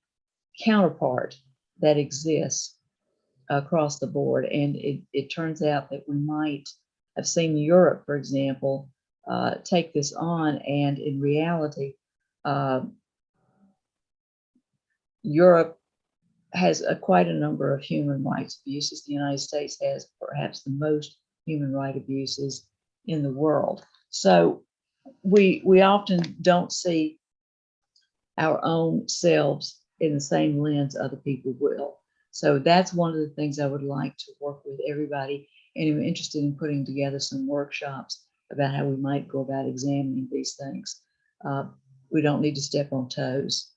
[SPEAKER 8] counterpart that exists across the board. And it turns out that we might have seen Europe, for example, take this on, and in reality, Europe has quite a number of human rights abuses. The United States has perhaps the most human rights abuses in the world. So we often don't see our own selves in the same lens other people will. So that's one of the things I would like to work with everybody, and I'm interested in putting together some workshops about how we might go about examining these things. We don't need to step on toes.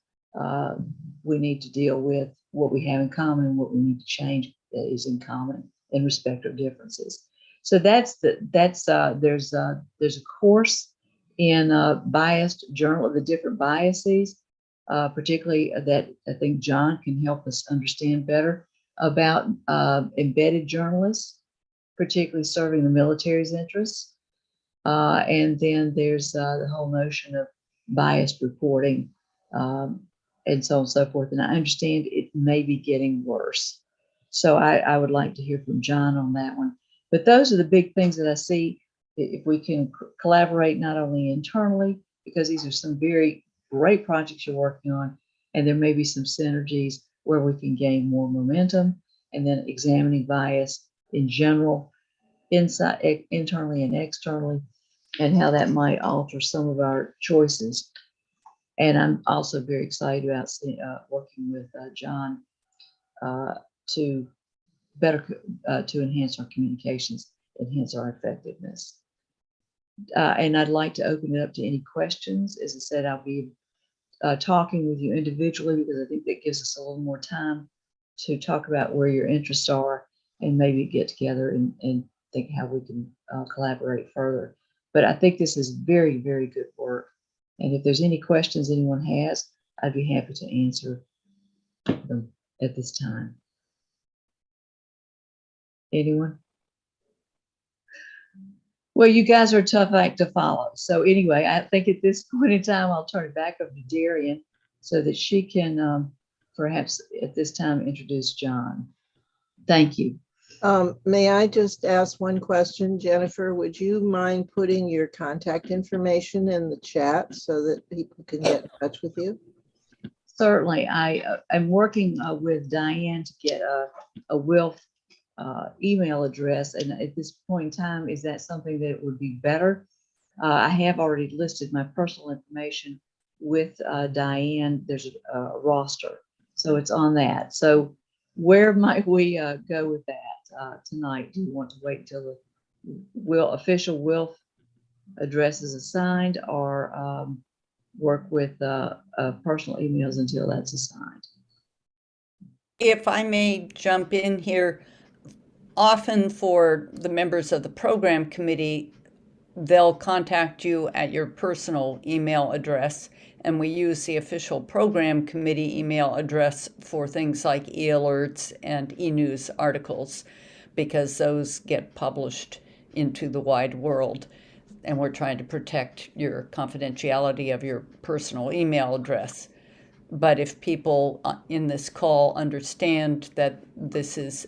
[SPEAKER 8] We need to deal with what we have in common and what we need to change that is in common. and respect our differences. So there's a course in biased journal, the different biases, particularly that I think John can help us understand better about embedded journalists, particularly serving the military's interests. And then there's the whole notion of biased reporting, and so on and so forth. And I understand it may be getting worse. So I would like to hear from John on that one. But those are the big things that I see. If we can collaborate not only internally, because these are some very great projects you're working on, and there may be some synergies where we can gain more momentum, and then examining bias in general, inside, internally and externally, and how that might alter some of our choices. And I'm also very excited about working with John to better to enhance our communications, enhance our effectiveness. And I'd like to open it up to any questions. As I said, I'll be talking with you individually because I think that gives us a little more time to talk about where your interests are and maybe get together and think how we can collaborate further. But I think this is very, very good work. And if there's any questions anyone has, I'd be happy to answer them at this time. Anyone? Well, you guys are a tough act to follow. So anyway, I think at this point in time, I'll turn it back over to Darian so that she can perhaps at this time introduce John. Thank you.
[SPEAKER 15] May I just ask one question, Jennifer? Would you mind putting your contact information in the chat so that people can get in touch with you?
[SPEAKER 8] Certainly. I'm working with Diane to get a Wilf email address, and at this point in time, is that something that would be better? I have already listed my personal information with Diane. There's a roster, so it's on that. So where might we go with that tonight? Do you want to wait until the official Wilf address is assigned, or work with personal emails until that's assigned?
[SPEAKER 1] If I may jump in here, often for the members of the program committee, they'll contact you at your personal email address, and we use the official program committee email address for things like e-alerts and e-news articles, because those get published into the wide world, and we're trying to protect your confidentiality of your personal email address. But if people in this call understand that this is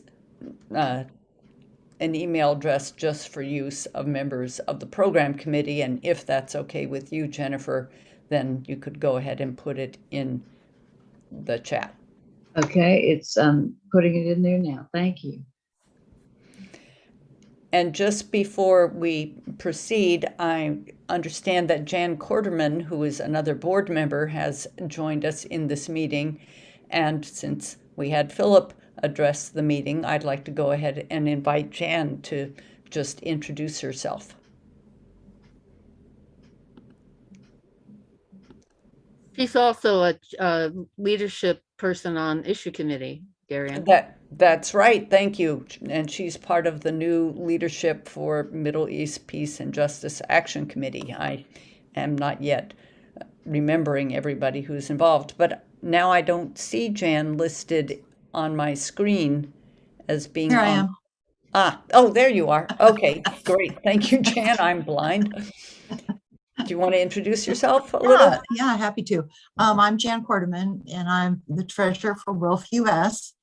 [SPEAKER 1] an email address just for use of members of the program committee, and if that's okay with you, Jennifer, then you could go ahead and put it in the chat.
[SPEAKER 8] Okay, it's putting it in there now. Thank you.
[SPEAKER 1] And just before we proceed, I understand that Jan Korterman, who is another board member, has joined us in this meeting. And since we had Philip address the meeting, I'd like to go ahead and invite Jan to just introduce herself.
[SPEAKER 3] She's also a leadership person on issue committee, Darian.
[SPEAKER 1] That's right. Thank you. And she's part of the new leadership for Middle East Peace and Justice Action Committee. I am not yet remembering everybody who's involved, but now I don't see Jan listed on my screen as being
[SPEAKER 16] Here I am.
[SPEAKER 1] Oh, there you are. Okay, great. Thank you, Jan. I'm blind. Do you want to introduce yourself a little?
[SPEAKER 16] Yeah, happy to. I'm Jan Korterman, and I'm the treasurer for Wilf US.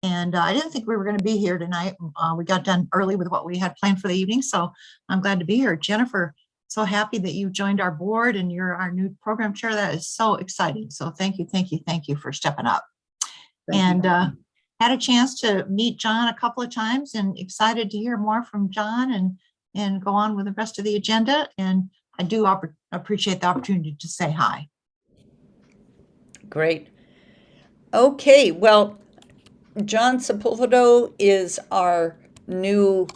[SPEAKER 16] And I didn't think we were going to be here tonight. We got done early with what we had planned for the evening, so I'm glad to be here. Jennifer, so happy that you joined our board and you're our new program chair. That is so exciting. So thank you for stepping up. And had a chance to meet John a couple of times, and excited to hear more from John and go on with the rest of the agenda. And I do appreciate the opportunity to say hi.
[SPEAKER 1] Great. Okay, well, John Cepuldo is our new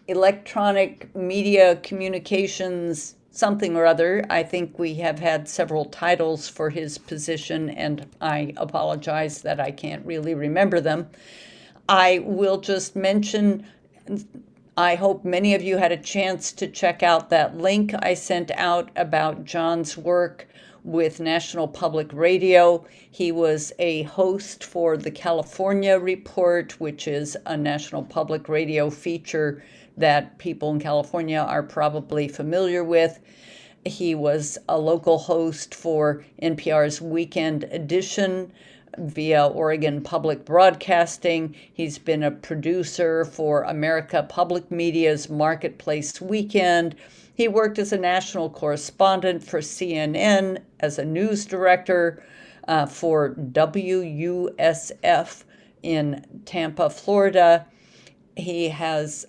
[SPEAKER 1] electronic media communications something or other. I think we have had several titles for his position, and I apologize that I can't really remember them. I will just mention I hope many of you had a chance to check out that link I sent out about John's work with National Public Radio. He was a host for the California Report, which is a National Public Radio feature that people in California are probably familiar with. He was a local host for NPR's Weekend Edition via Oregon Public Broadcasting. He's been a producer for America Public Media's Marketplace Weekend. He worked as a national correspondent for CNN, as a news director for WUSF in Tampa, Florida. He has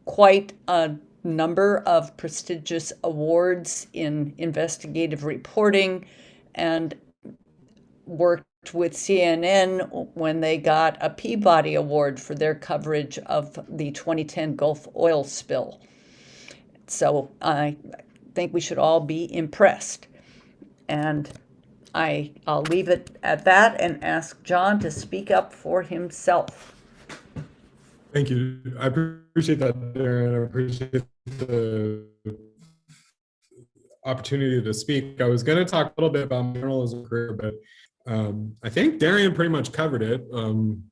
[SPEAKER 1] quite a number of prestigious awards in investigative reporting and worked with CNN when they got a Peabody Award for their coverage of the 2010 Gulf oil spill. So I think we should all be impressed. And I'll leave it at that and ask John to speak up for himself.
[SPEAKER 10] Thank you. I appreciate that, Darren. I appreciate the opportunity to speak. I was going to talk a little bit about my journalism career, but I think Darian pretty much covered it.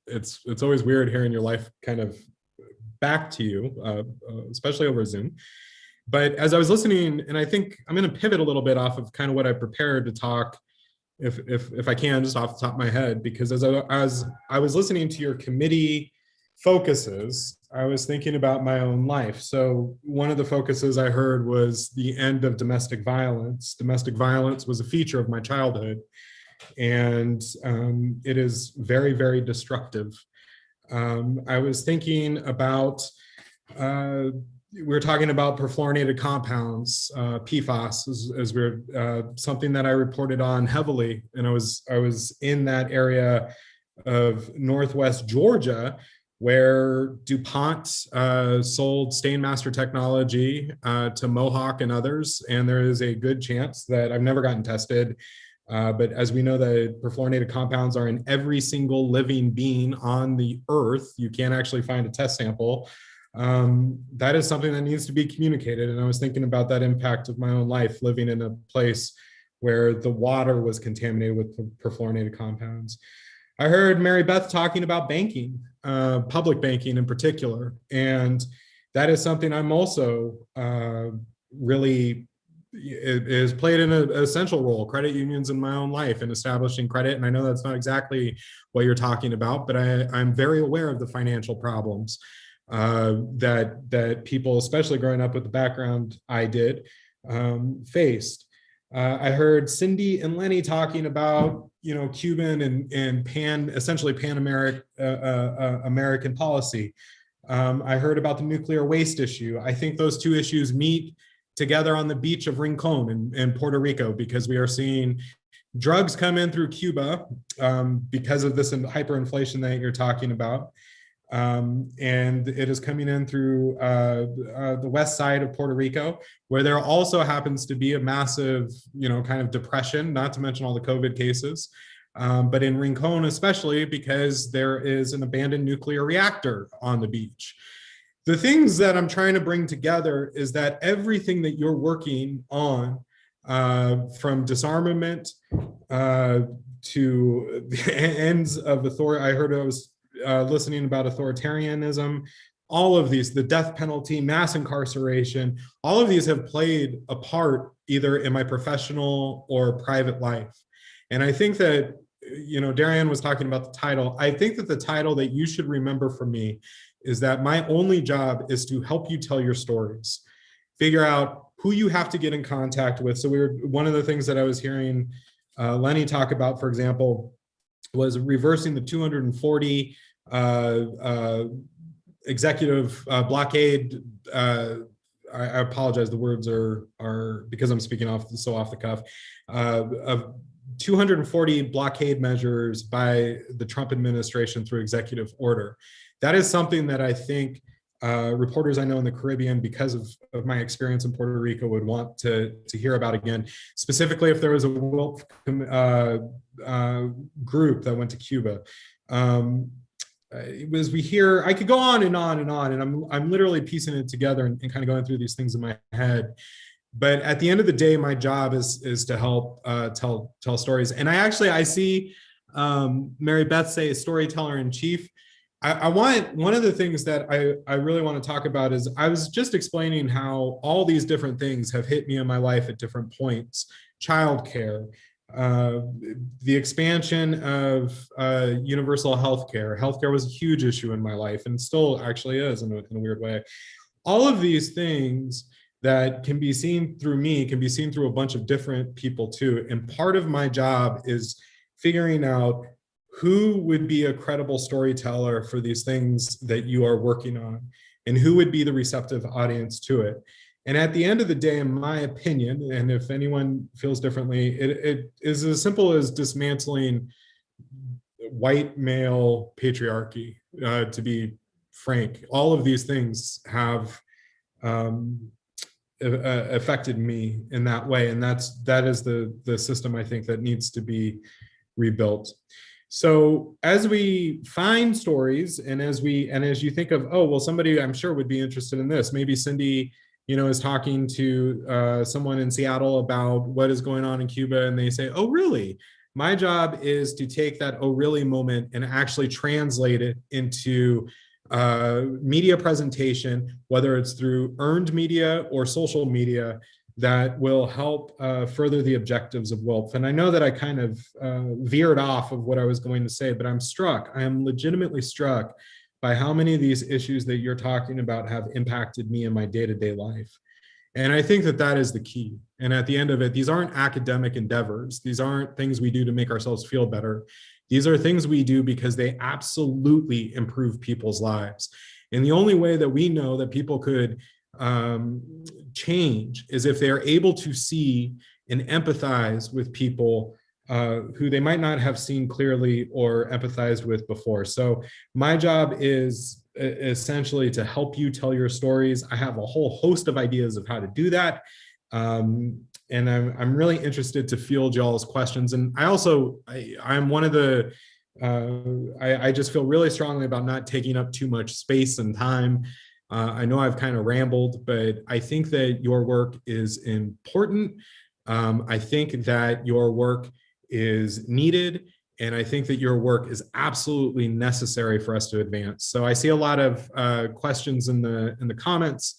[SPEAKER 10] It's always weird hearing your life kind of back to you, especially over Zoom. But as I was listening, and I think I'm going to pivot a little bit off of kind of what I prepared to talk, if I can, just off the top of my head, because as I was listening to your committee focuses, I was thinking about my own life. So one of the focuses I heard was the end of domestic violence. Domestic violence was a feature of my childhood, and it is very, very destructive. I was thinking about, we were talking about perfluorinated compounds, PFAS, as we're something that I reported on heavily, and I was in that area of Northwest Georgia, where DuPont sold Stainmaster technology to Mohawk and others, and there is a good chance that I've never gotten tested, but as we know, the perfluorinated compounds are in every single living being on the earth. You can't actually find a test sample. That is something that needs to be communicated, and I was thinking about that impact of my own life, living in a place where the water was contaminated with perfluorinated compounds. I heard Mary Beth talking about banking, public banking in particular, and that is something I'm also really, it has played an essential role, credit unions in my own life in establishing credit. And I know that's not exactly what you're talking about, but I'm very aware of the financial problems that people, especially growing up with the background I did, faced. I heard Cindy and Lenny talking about, Cuban and essentially American policy. I heard about the nuclear waste issue. I think those two issues meet together on the beach of Rincon in Puerto Rico, because we are seeing drugs come in through Cuba because of this hyperinflation that you're talking about. And it is coming in through the west side of Puerto Rico, where there also happens to be a massive, kind of depression, not to mention all the COVID cases, but in Rincon especially, because there is an abandoned nuclear reactor on the beach. The things that I'm trying to bring together is that everything that you're working on, from disarmament to the ends of authority, I heard I was listening about authoritarianism, all of these, the death penalty, mass incarceration, all of these have played a part either in my professional or private life. And I think that, Darian was talking about the title. I think that the title that you should remember from me is that my only job is to help you tell your stories, figure out who you have to get in contact with. So one of the things that I was hearing Lenny talk about, for example, was reversing the 240 executive blockade. I apologize, the words are because I'm speaking off the cuff, of 240 blockade measures by the Trump administration through executive order. That is something that I think reporters I know in the Caribbean, because of my experience in Puerto Rico, would want to hear about again, specifically if there was a WILF group that went to Cuba. as we hear, I could go on and on and on, and I'm literally piecing it together and kind of going through these things in my head. But at the end of the day, my job is to help tell stories. And I see Mary Beth say storyteller in chief. I want, one of the things that I really want to talk about is, I was just explaining how all these different things have hit me in my life at different points. Childcare, the expansion of universal healthcare. Healthcare was a huge issue in my life, and still actually is in a weird way. All of these things that can be seen through me can be seen through a bunch of different people too. And part of my job is figuring out who would be a credible storyteller for these things that you are working on, and who would be the receptive audience to it. And at the end of the day, in my opinion, and if anyone feels differently, it is as simple as dismantling white male patriarchy. To be frank, all of these things have affected me in that way, and that is the system I think that needs to be rebuilt. So as we find stories, and as you think of, oh, well, somebody I'm sure would be interested in this, maybe Cindy, is talking to someone in Seattle about what is going on in Cuba, and they say, oh, really? My job is to take that oh, really moment and actually translate it into media presentation, whether it's through earned media or social media, that will help further the objectives of WILF. And I know that I kind of veered off of what I was going to say, but I am legitimately struck by how many of these issues that you're talking about have impacted me in my day-to-day life. And I think that is the key. And at the end of it, these aren't academic endeavors. These aren't things we do to make ourselves feel better. These are things we do because they absolutely improve people's lives. And the only way that we know that people could change is if they are able to see and empathize with people who they might not have seen clearly or empathized with before. So my job is essentially to help you tell your stories. I have a whole host of ideas of how to do that. And I'm really interested to field y'all's questions. And I'm one of the, I just feel really strongly about not taking up too much space and time. I know I've kind of rambled, but I think that your work is important. I think that your work is needed, and I think that your work is absolutely necessary for us to advance. So I see a lot of questions in the comments.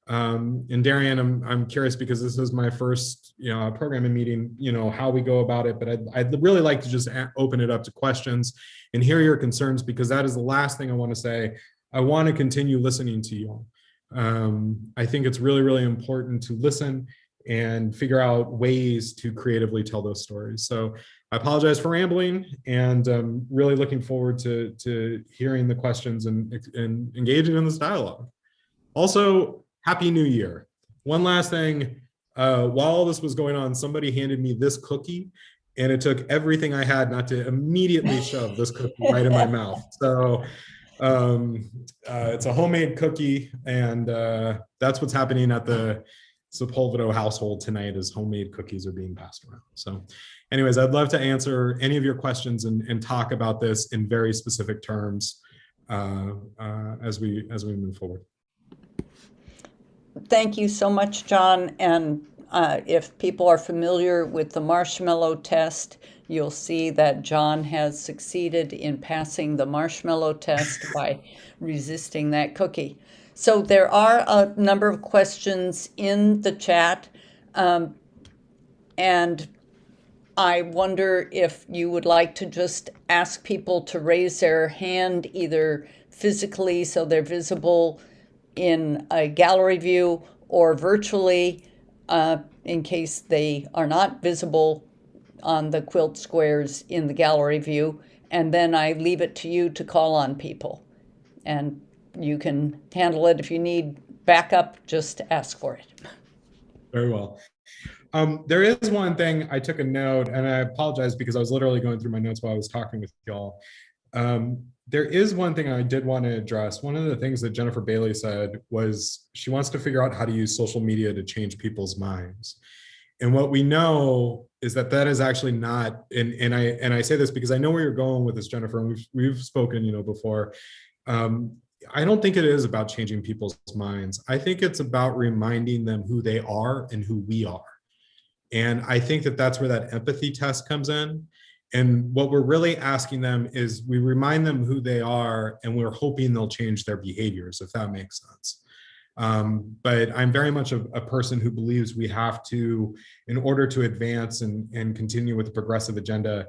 [SPEAKER 10] And Darian, I'm curious, because this is my first programming meeting, how we go about it, but I'd really like to just open it up to questions and hear your concerns, because that is the last thing I want to say. I want to continue listening to you all. I think it's really, really important to listen and figure out ways to creatively tell those stories. So I apologize for rambling, and I'm really looking forward to hearing the questions and engaging in this dialogue. Also, Happy New Year. One last thing, while all this was going on, somebody handed me this cookie, and it took everything I had not to immediately shove this cookie right in my mouth. So it's a homemade cookie, and that's what's happening at the Cepuldo household tonight, is homemade cookies are being passed around. So anyways, I'd love to answer any of your questions and talk about this in very specific terms as we move forward.
[SPEAKER 1] Thank you so much, John. And if people are familiar with the marshmallow test, you'll see that John has succeeded in passing the marshmallow test by resisting that cookie. So there are a number of questions in the chat, and I wonder if you would like to just ask people to raise their hand, either physically so they're visible in a gallery view, or virtually in case they are not visible on the quilt squares in the gallery view. And then I leave it to you to call on people. And you can handle it. If you need backup, just ask for it.
[SPEAKER 10] Very well. There is one thing I took a note, and I apologize because I was literally going through my notes while I was talking with y'all. There is one thing I did want to address. One of the things that Jennifer Bailey said was she wants to figure out how to use social media to change people's minds. And what we know is that is actually not, and I say this because I know where you're going with this, Jennifer, and we've spoken, before. I don't think it is about changing people's minds. I think it's about reminding them who they are and who we are. And I think that that's where that empathy test comes in. And what we're really asking them is we remind them who they are, and we're hoping they'll change their behaviors, if that makes sense. But I'm very much a person who believes we have to, in order to advance and continue with the progressive agenda,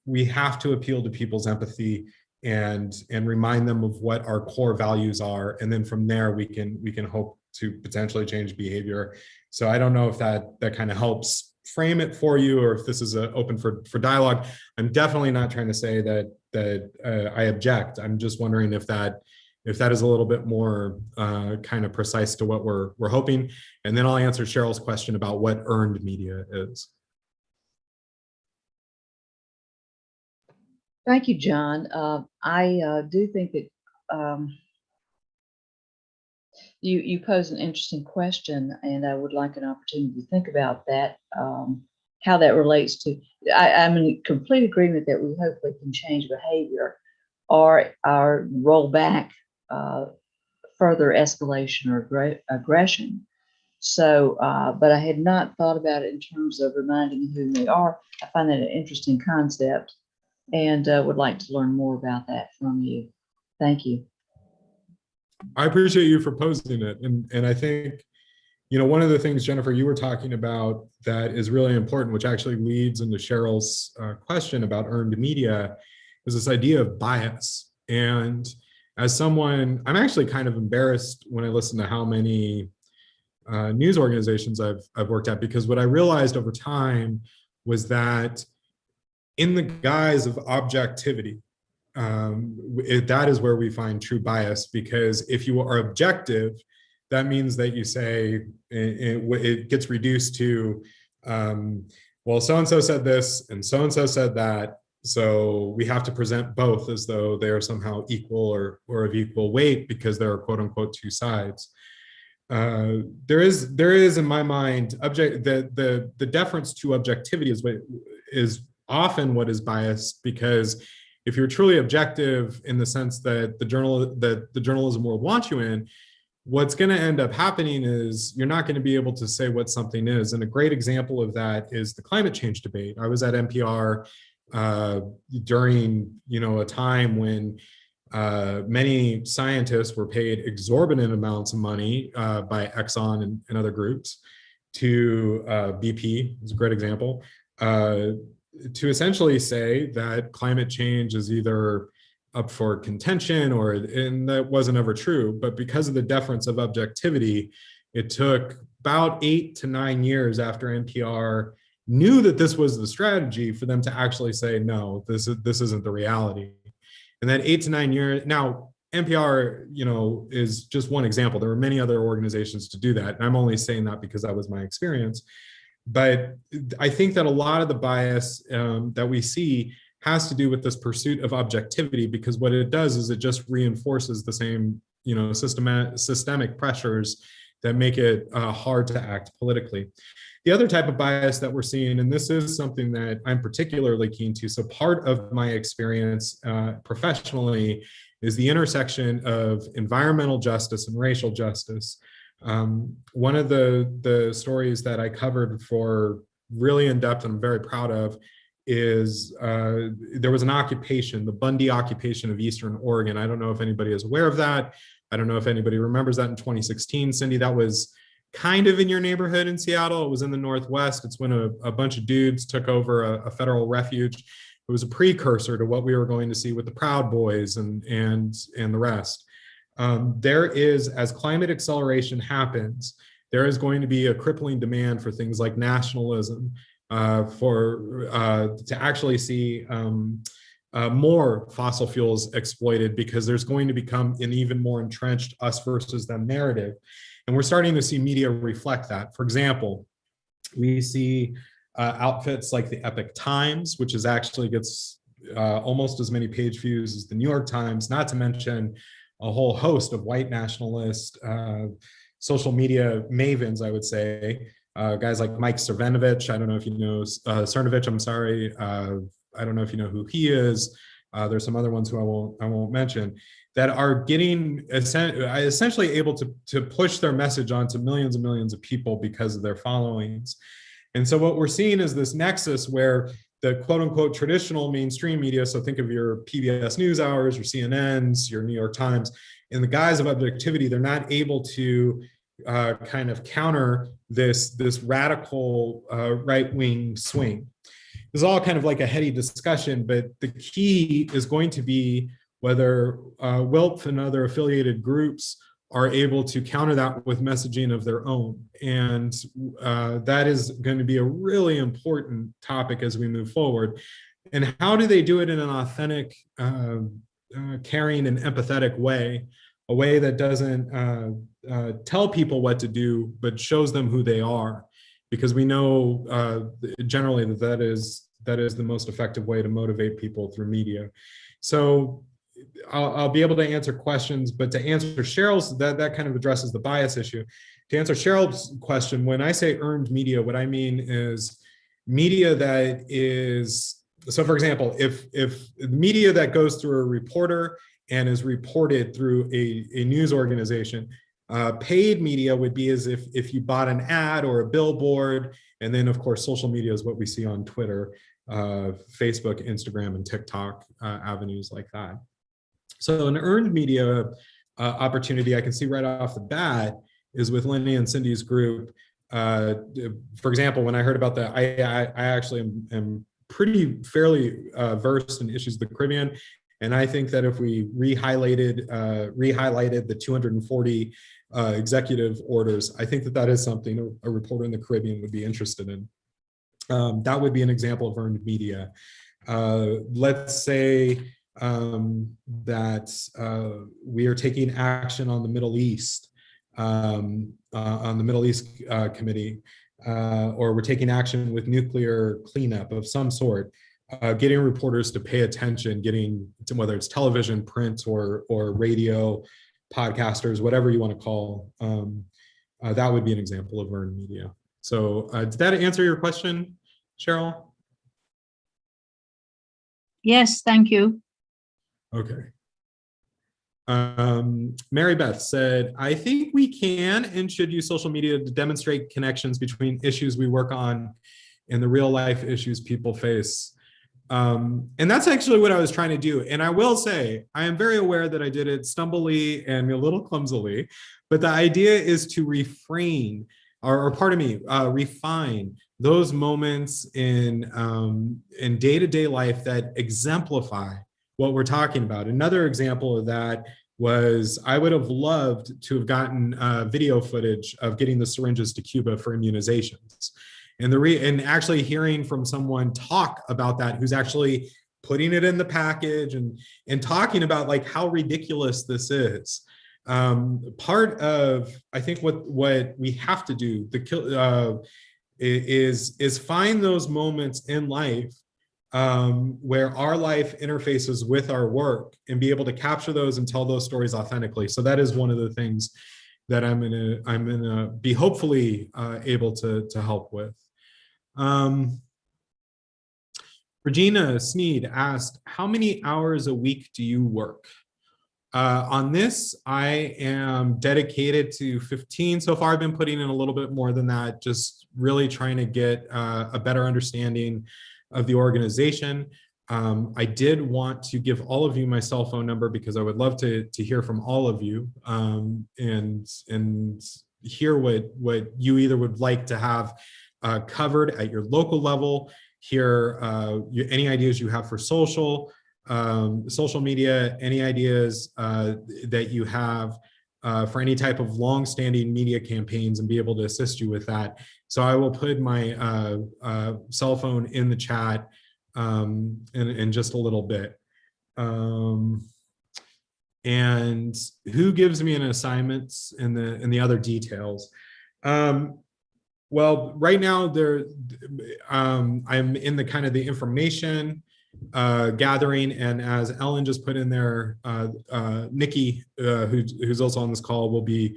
[SPEAKER 10] we have to appeal to people's empathy and remind them of what our core values are. And then from there, we can hope to potentially change behavior. So I don't know if that kind of helps frame it for you, or if this is open for dialogue. I'm definitely not trying to say that I object. I'm just wondering if that is a little bit more kind of precise to what we're hoping. And then I'll answer Cheryl's question about what earned media is.
[SPEAKER 8] Thank you, John. I do think that you pose an interesting question, and I would like an opportunity to think about that, how that relates to, I'm in complete agreement that we hopefully can change behavior or roll back further escalation or aggression. So, but I had not thought about it in terms of reminding who they are. I find that an interesting concept, and would like to learn more about that from you. Thank you.
[SPEAKER 10] I appreciate you for posing it. And I think, one of the things, Jennifer, you were talking about that is really important, which actually leads into Cheryl's question about earned media, is this idea of bias. And as someone, I'm actually kind of embarrassed when I listen to how many news organizations I've worked at, because what I realized over time was that in the guise of objectivity, that is where we find true bias, because if you are objective, that means that you say it gets reduced to, well, so-and-so said this and so-and-so said that, so we have to present both as though they are somehow equal or of equal weight because there are quote unquote two sides. There is in my mind, the deference to objectivity is often what is biased, because if you're truly objective in the sense that the journalism world wants you in, what's going to end up happening is you're not going to be able to say what something is. And a great example of that is the climate change debate. I was at NPR during a time when many scientists were paid exorbitant amounts of money by Exxon and other groups to BP is a great example, to essentially say that climate change is either up for contention and that wasn't ever true. But because of the deference of objectivity, it took about 8 to 9 years after NPR knew that this was the strategy for them to actually say, no, this isn't the reality. And that 8 to 9 years, now NPR, is just one example. There were many other organizations to do that. And I'm only saying that because that was my experience. But I think that a lot of the bias that we see has to do with this pursuit of objectivity, because what it does is it just reinforces the same, systemic pressures that make it hard to act politically. The other type of bias that we're seeing, and this is something that I'm particularly keen to, so part of my experience professionally is the intersection of environmental justice and racial justice. One of the stories that I covered for really in depth and I'm very proud of is there was an occupation, the Bundy occupation of Eastern Oregon. I don't know if anybody is aware of that. I don't know if anybody remembers that in 2016. Cindy, that was kind of in your neighborhood in Seattle. It was in the Northwest. It's when a bunch of dudes took over a federal refuge. It was a precursor to what we were going to see with the Proud Boys and the rest. There is, as climate acceleration happens, there is going to be a crippling demand for things like nationalism, to actually see more fossil fuels exploited, because there's going to become an even more entrenched us versus them narrative. And we're starting to see media reflect that. For example, we see outfits like the Epoch Times, which actually gets almost as many page views as the New York Times, not to mention a whole host of white nationalist social media mavens, I would say, guys like Mike Cernovich. I don't know if you know Cernovich. I'm sorry. I don't know if you know who he is. There's some other ones who I won't mention, that are getting essentially able to push their message onto millions and millions of people because of their followings. And so what we're seeing is this nexus where the quote unquote traditional mainstream media, so think of your PBS NewsHours, your CNNs, your New York Times, in the guise of objectivity, they're not able to kind of counter this radical right-wing swing. This is all kind of like a heady discussion, but the key is going to be whether WILF and other affiliated groups are able to counter that with messaging of their own. And that is going to be a really important topic as we move forward. And how do they do it in an authentic, caring and empathetic way, a way that doesn't tell people what to do, but shows them who they are? Because we know generally that is the most effective way to motivate people through media. So I'll be able to answer questions, but to answer Cheryl's, that kind of addresses the bias issue. To answer Cheryl's question, when I say earned media, what I mean is media that is, so for example, if media that goes through a reporter and is reported through a news organization, paid media would be as if you bought an ad or a billboard, and then of course social media is what we see on Twitter, Facebook, Instagram, and TikTok, avenues like that. So an earned media opportunity I can see right off the bat is with Lenny and Cindy's group. For example, when I heard about that, I actually am pretty fairly versed in issues of the Caribbean. And I think that if we re-highlighted the 240 executive orders, I think that is something a reporter in the Caribbean would be interested in. That would be an example of earned media. Let's say that we are taking action on the Middle East, on the Middle East Committee, or we're taking action with nuclear cleanup of some sort. Getting reporters to pay attention, getting to whether it's television, print, or radio, podcasters, whatever you want to call, that would be an example of earned media. So did that answer your question, Cheryl?
[SPEAKER 2] Yes, thank you.
[SPEAKER 10] Okay. Mary Beth said, I think we can and should use social media to demonstrate connections between issues we work on and the real life issues people face. And that's actually what I was trying to do. And I will say, I am very aware that I did it stumbly and a little clumsily, but the idea is to refrain, or pardon me, refine those moments in day-to-day life that exemplify what we're talking about. Another example of that was I would have loved to have gotten video footage of getting the syringes to Cuba for immunizations. And actually hearing from someone talk about that, who's actually putting it in the package and talking about like how ridiculous this is. Part of, I think what we have to do is find those moments in life where our life interfaces with our work and be able to capture those and tell those stories authentically. So that is one of the things that I'm gonna be hopefully able to help with. Regina Sneed asked, how many hours a week do you work? On this, I am dedicated to 15. So far, I've been putting in a little bit more than that, just really trying to get a better understanding of the organization. I did want to give all of you my cell phone number because I would love to hear from all of you and hear what you either would like to have covered at your local level, hear any ideas you have for social media, any ideas that you have for any type of long-standing media campaigns, and be able to assist you with that. So I will put my cell phone in the chat in just a little bit. And who gives me an assignment in the other details? Well, right now I'm in the kind of the information gathering, and as Ellen just put in there, Nikki, who's also on this call, will be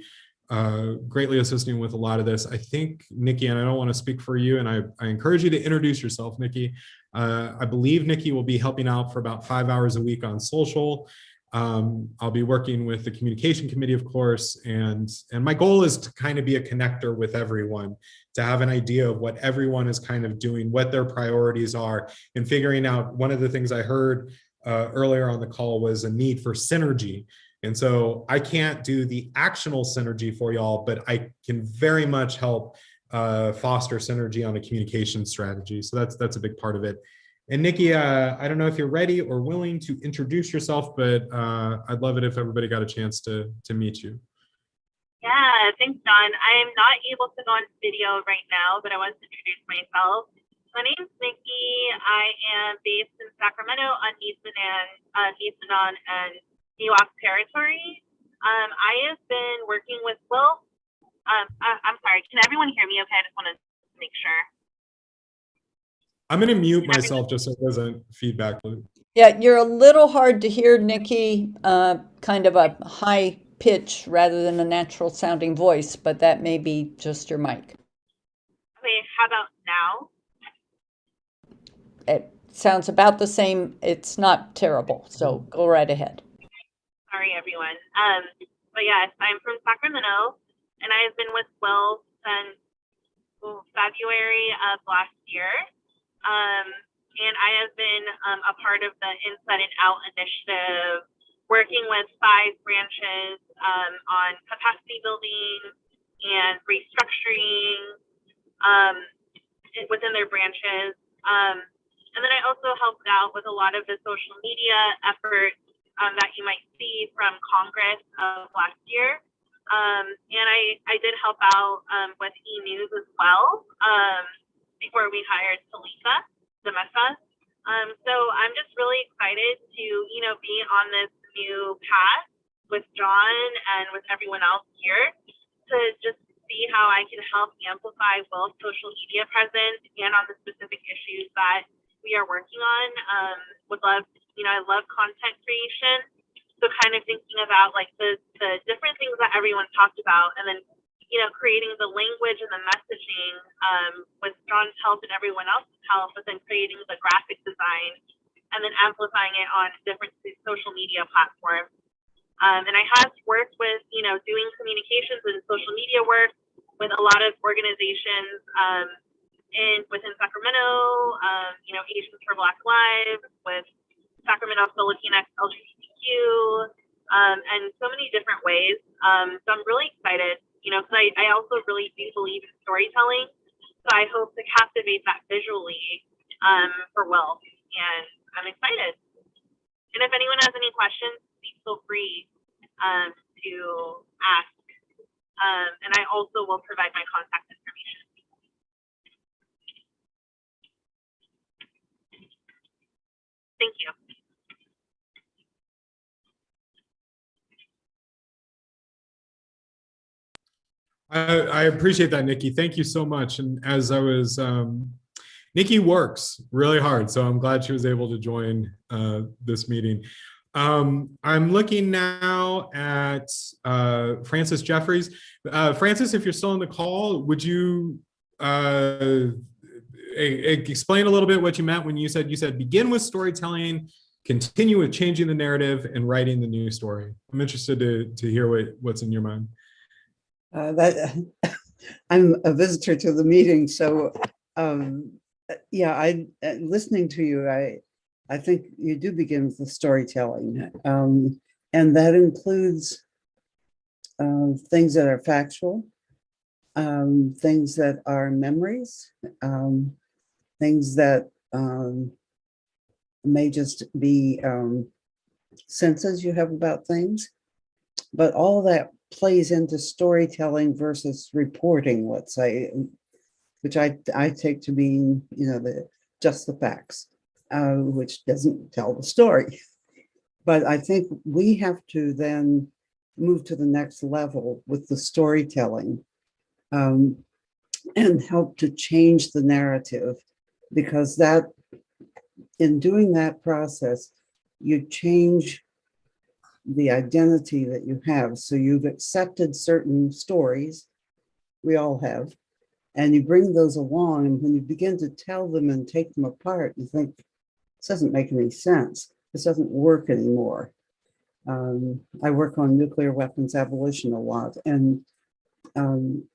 [SPEAKER 10] greatly assisting with a lot of this. I think, Nikki, and I don't want to speak for you, and I encourage you to introduce yourself, Nikki. I believe Nikki will be helping out for about 5 hours a week on social. I'll be working with the communication committee, of course, and my goal is to kind of be a connector with everyone, to have an idea of what everyone is kind of doing, what their priorities are, and figuring out. One of the things I heard earlier on the call was a need for synergy. And so I can't do the actional synergy for y'all, but I can very much help foster synergy on the communication strategy. So that's a big part of it. And Nikki, I don't know if you're ready or willing to introduce yourself, but I'd love it if everybody got a chance to meet you.
[SPEAKER 17] Yeah, thanks, John. I am not able to go on video right now, but I want to introduce myself. My name's Nikki. I am based in Sacramento on Nielsen and Miwok territory. I have been working with Will. I'm sorry, can everyone hear me okay? I just want to make sure.
[SPEAKER 10] I'm going to mute myself just so it doesn't feedback loop.
[SPEAKER 1] Yeah, you're a little hard to hear, Nikki, kind of a high pitch rather than a natural sounding voice, but that may be just your mic.
[SPEAKER 17] Okay, how about now?
[SPEAKER 1] It sounds about the same. It's not terrible, so go right ahead.
[SPEAKER 17] Sorry, everyone. But yes, I'm from Sacramento, and I have been with Will since February of last year. And I have been a part of the Inside and Out initiative, working with 5 branches on capacity building and restructuring within their branches. And then I also helped out with a lot of the social media efforts that you might see from Congress of last year. And I did help out with e-news as well before we hired Salika Demessa. So I'm just really excited to, be on this new path with John and with everyone else here to just see how I can help amplify Will's social media presence and on the specific issues that we are working on. Would love, I love content creation. So kind of thinking about like the different things that everyone talked about, and then, creating the language and the messaging with John's help and everyone else's help, but then creating the graphic design and then amplifying it on different social media platforms. And I have worked with, doing communications and social media work with a lot of organizations within Sacramento, Asians for Black Lives, with Sacramento Latinx LGBTQ, and so many different ways. So I'm really excited, because I also really do believe in storytelling. So I hope to captivate that visually for Will, and I'm excited. And if anyone has any questions, please feel free to ask. And I also will provide my contact information. Thank you.
[SPEAKER 10] I appreciate that, Nikki. Thank you so much. And as I was, Nikki works really hard, so I'm glad she was able to join this meeting. I'm looking now at Francis Jeffries. Francis, if you're still on the call, would you explain a little bit what you meant when you said begin with storytelling, continue with changing the narrative, and writing the new story? I'm interested to hear what's in your mind.
[SPEAKER 18] I'm a visitor to the meeting, so listening to you, I think you do begin with the storytelling, and that includes things that are factual, things that are memories, things that may just be senses you have about things, but all that plays into storytelling versus reporting, let's say, which I take to mean, just the facts, which doesn't tell the story. But I think we have to then move to the next level with the storytelling, and help to change the narrative, because that, in doing that process, you change the identity that you have. So you've accepted certain stories, we all have, and you bring those along. And when you begin to tell them and take them apart, you think, this doesn't make any sense. This doesn't work anymore. I work on nuclear weapons abolition a lot, and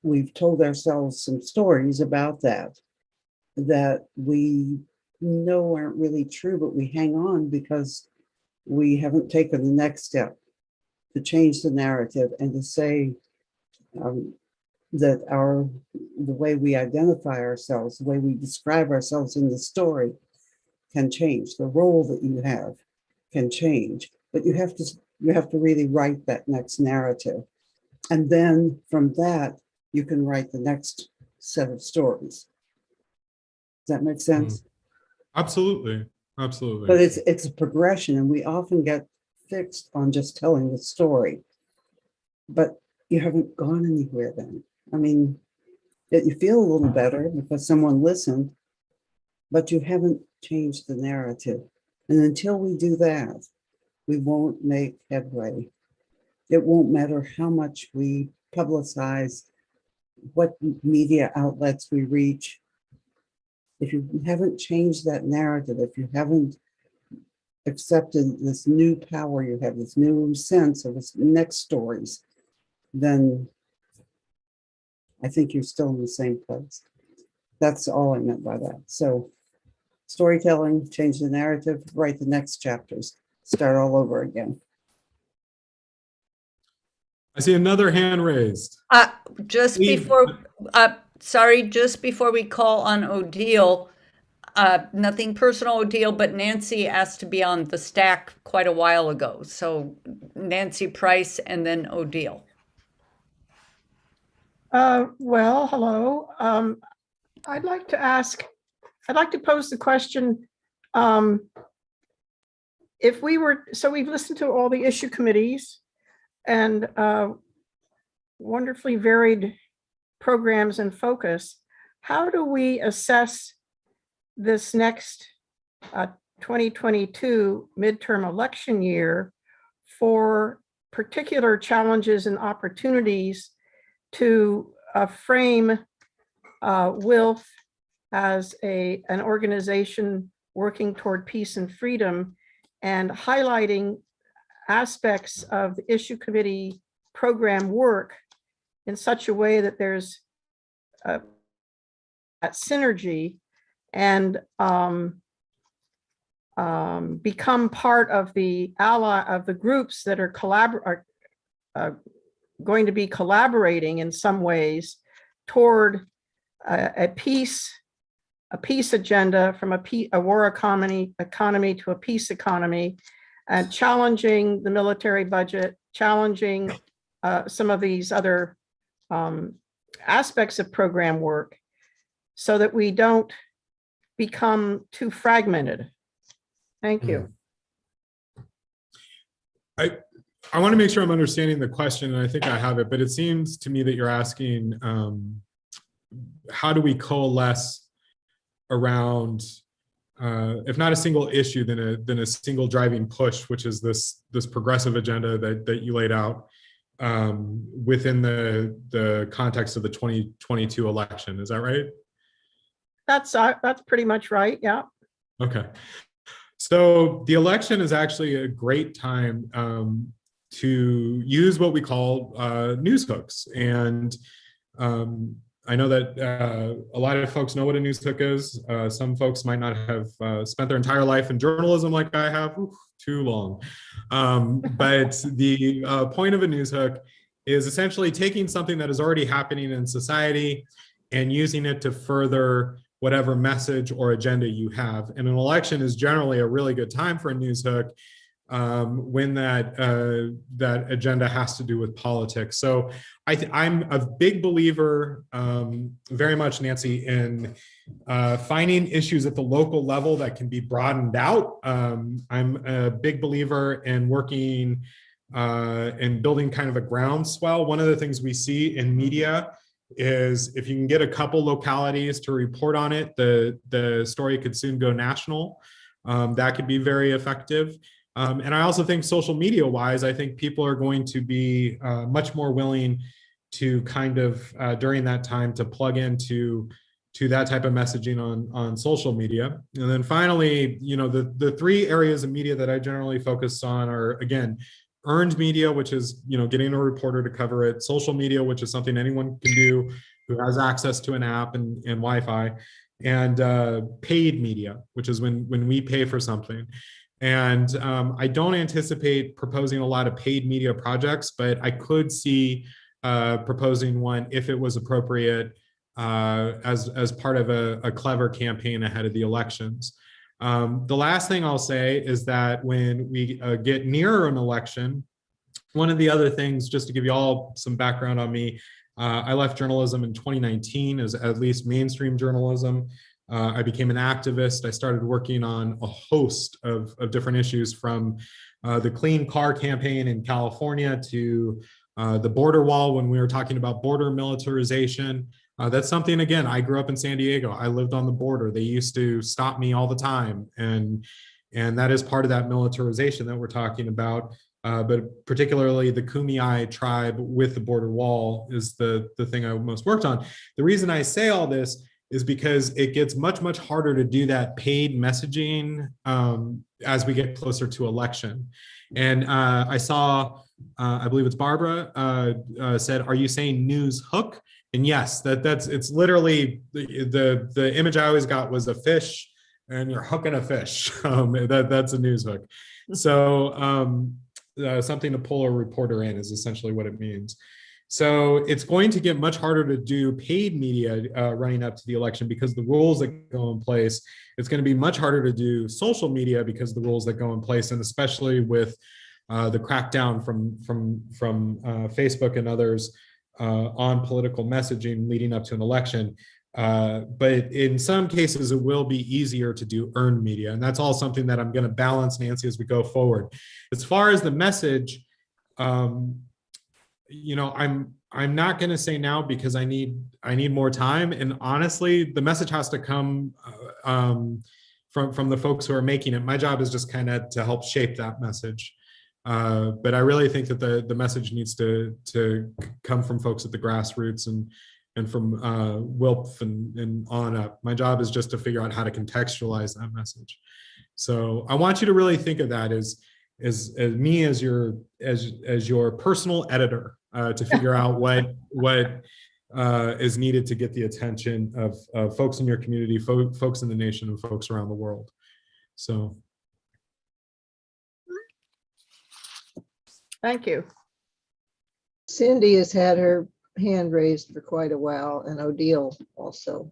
[SPEAKER 18] we've told ourselves some stories about that we know aren't really true, but we hang on because we haven't taken the next step to change the narrative and to say that the way we identify ourselves, the way we describe ourselves in the story can change. The role that you have can change, but you have to really write that next narrative. And then from that, you can write the next set of stories. Does that make sense?
[SPEAKER 10] Absolutely. Absolutely.
[SPEAKER 18] But it's a progression, and we often get fixed on just telling the story. But you haven't gone anywhere then. I mean, you feel a little better because someone listened, but you haven't changed the narrative. And until we do that, we won't make headway. It won't matter how much we publicize, what media outlets we reach. If you haven't changed that narrative, if you haven't accepted this new power you have, this new sense of this next stories, then I think you're still in the same place. That's all I meant by that. So storytelling, change the narrative, write the next chapters, start all over again.
[SPEAKER 10] I see another hand raised.
[SPEAKER 1] Just
[SPEAKER 10] Please.
[SPEAKER 1] before, sorry, just before we call on Odile, nothing personal, Odile, but Nancy asked to be on the stack quite a while ago. So Nancy Price and then Odile.
[SPEAKER 13] Well, hello. I'd like to pose the question, if we were, so we've listened to all the issue committees and wonderfully varied programs and focus. How do we assess this next 2022 midterm election year for particular challenges and opportunities to frame WILF as an organization working toward peace and freedom, and highlighting aspects of the issue committee program work in such a way that there's that synergy and become part of the groups that are going to be collaborating in some ways toward a peace agenda, from a war economy to a peace economy, and challenging the military budget, challenging some of these other aspects of program work, so that we don't become too fragmented. Thank you.
[SPEAKER 10] I want to make sure I'm understanding the question, and I think I have it, but it seems to me that you're asking, how do we coalesce around, if not a single issue, then a single driving push, which is this progressive agenda that you laid out within the context of the 2022 election. Is that right?
[SPEAKER 13] That's pretty much right. Yeah. Okay.
[SPEAKER 10] So the election is actually a great time to use what we call news hooks. And I know that a lot of folks know what a news hook is. Some folks might not have spent their entire life in journalism like I have. Oof, too long. But the point of a news hook is essentially taking something that is already happening in society and using it to further whatever message or agenda you have. And an election is generally a really good time for a news hook when that agenda has to do with politics. So I'm a big believer, very much, Nancy, in finding issues at the local level that can be broadened out. I'm a big believer in working and building kind of a groundswell. One of the things we see in media is if you can get a couple localities to report on it, the story could soon go national. That could be very effective. And I also think social media wise, I think people are going to be much more willing to kind of during that time to plug into that type of messaging on social media. And then finally, you know, the three areas of media that I generally focus on are, again, earned media, which is, you know, getting a reporter to cover it, social media, which is something anyone can do who has access to an app and Wi-Fi, and paid media, which is when we pay for something. And I don't anticipate proposing a lot of paid media projects, but I could see proposing one if it was appropriate as part of a clever campaign ahead of the elections. The last thing I'll say is that when we get nearer an election, one of the other things, just to give you all some background on me, I left journalism in 2019 as at least mainstream journalism. I became an activist. I started working on a host of different issues, from the Clean Car campaign in California to the border wall when we were talking about border militarization. That's something, again, I grew up in San Diego. I lived on the border. They used to stop me all the time. And that is part of that militarization that we're talking about. But particularly the Kumeyaay tribe with the border wall is the thing I most worked on. The reason I say all this is because it gets much, much harder to do that paid messaging as we get closer to election. And I saw, I believe it's Barbara, said, "Are you saying news hook?" And yes, it's literally the image I always got was a fish, and you're hooking a fish. That's a news hook. So something to pull a reporter in is essentially what it means. So it's going to get much harder to do paid media running up to the election because the rules that go in place. It's going to be much harder to do social media because the rules that go in place, and especially with the crackdown from Facebook and others on political messaging leading up to an election. But in some cases, it will be easier to do earned media. And that's all something that I'm going to balance, Nancy, as we go forward. As far as the message, you know, I'm not going to say now because I need more time. And honestly, the message has to come from the folks who are making it. My job is just kind of to help shape that message. But I really think that the message needs to come from folks at the grassroots and from WILF and on up. My job is just to figure out how to contextualize that message. So I want you to really think of that as me as your personal editor to figure out what is needed to get the attention of folks in your community, folks in the nation, and folks around the world. So.
[SPEAKER 13] Thank you.
[SPEAKER 15] Cindy has had her hand raised for quite a while, and Odile also.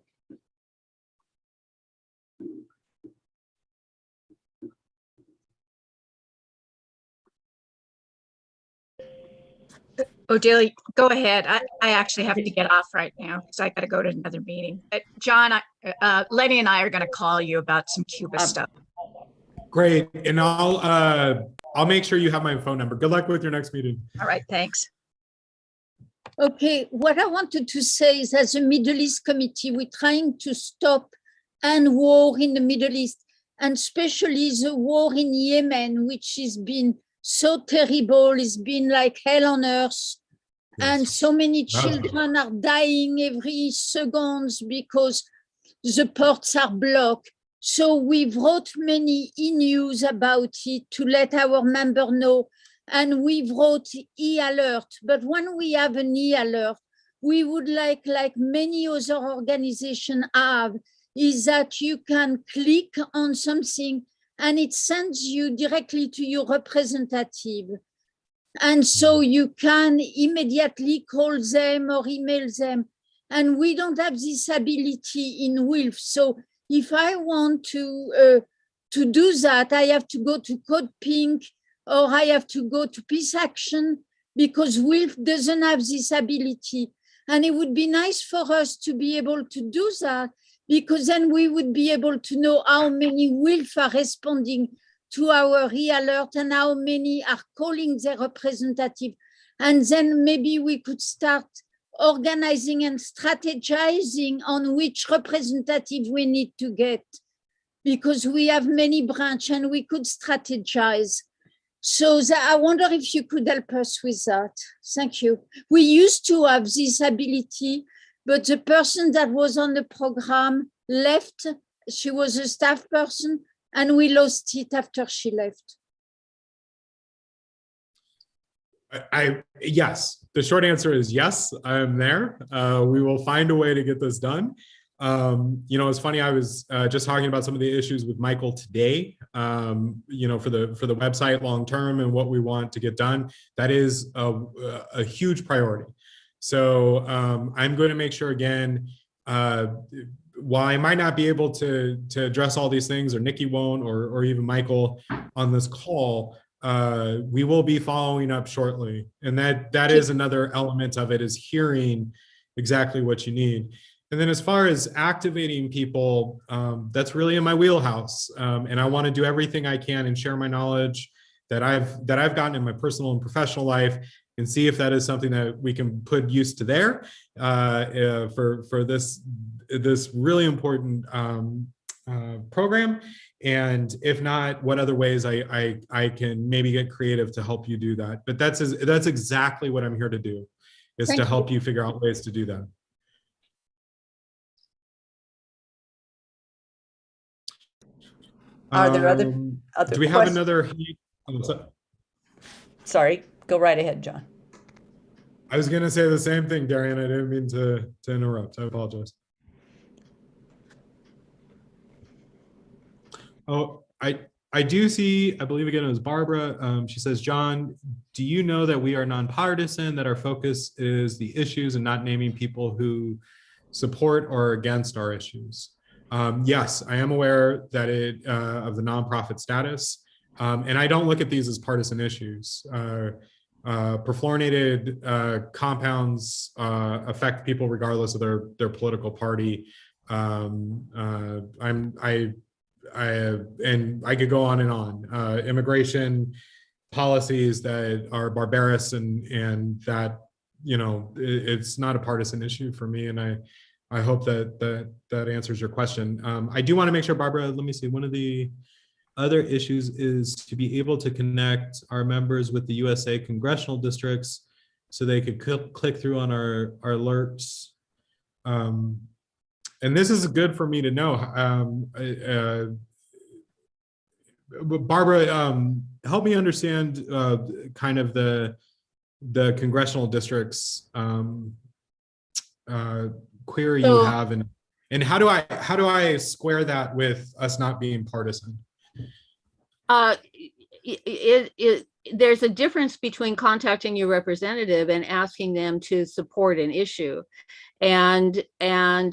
[SPEAKER 6] Odile, go ahead. I actually have to get off right now because I got to go to another meeting. But John, Lenny and I are going to call you about some Cuba stuff.
[SPEAKER 10] Great, and I'll make sure you have my phone number. Good luck with your next meeting.
[SPEAKER 6] All right, thanks.
[SPEAKER 4] Okay, what I wanted to say is, as a Middle East committee, we're trying to stop any war in the Middle East, and especially the war in Yemen, which has been so terrible. It's been like hell on earth. And so many children are dying every second because the ports are blocked. So we wrote many e-news about it to let our members know. And we wrote e-alert. But when we have an e-alert, we would like many other organizations have, is that you can click on something and it sends you directly to your representative. And so you can immediately call them or email them. And we don't have this ability in WILF. So if I want to do that, I have to go to Code Pink, or I have to go to Peace Action, because WILF doesn't have this ability. And it would be nice for us to be able to do that, because then we would be able to know how many WILF are responding to our re-alert and how many are calling their representative. And then maybe we could start organizing and strategizing on which representative we need to get, because we have many branches and we could strategize. So I wonder if you could help us with that. Thank you. We used to have this ability, but the person that was on the program left. She was a staff person, and we lost it after she left.
[SPEAKER 10] Yes, the short answer is yes, I'm there. We will find a way to get this done. It's funny, I was just talking about some of the issues with Michael today, for the website long-term and what we want to get done. That is a huge priority. So I'm going to make sure, again, while I might not be able to address all these things, or Nikki won't, or even Michael on this call, we will be following up shortly. And that is another element of it, is hearing exactly what you need. And then as far as activating people, that's really in my wheelhouse. And I want to do everything I can and share my knowledge that I've gotten in my personal and professional life, and see if that is something that we can put use to there for this really important program. And if not, what other ways I can maybe get creative to help you do that. But that's exactly what I'm here to do, is to help you figure out ways to do that.
[SPEAKER 1] Are there other
[SPEAKER 10] do we have another?
[SPEAKER 1] Sorry, go right ahead, John.
[SPEAKER 10] I was going to say the same thing, Darian. I didn't mean to interrupt. I apologize. Oh, I do see, I believe again it was Barbara. She says, John, do you know that we are nonpartisan, that our focus is the issues and not naming people who support or are against our issues? Yes, I am aware that of the nonprofit status. And I don't look at these as partisan issues. Perfluorinated compounds affect people regardless of their political party. And I could go on and on. Immigration policies that are barbarous, and that, it's not a partisan issue for me. And I hope that answers your question. I do want to make sure, Barbara, let me see, one of the other issues is to be able to connect our members with the USA congressional districts so they could click through on our alerts. And this is good for me to know. Barbara, help me understand kind of the congressional districts query you have, and how do I square that with us not being partisan?
[SPEAKER 3] There's a difference between contacting your representative and asking them to support an issue, and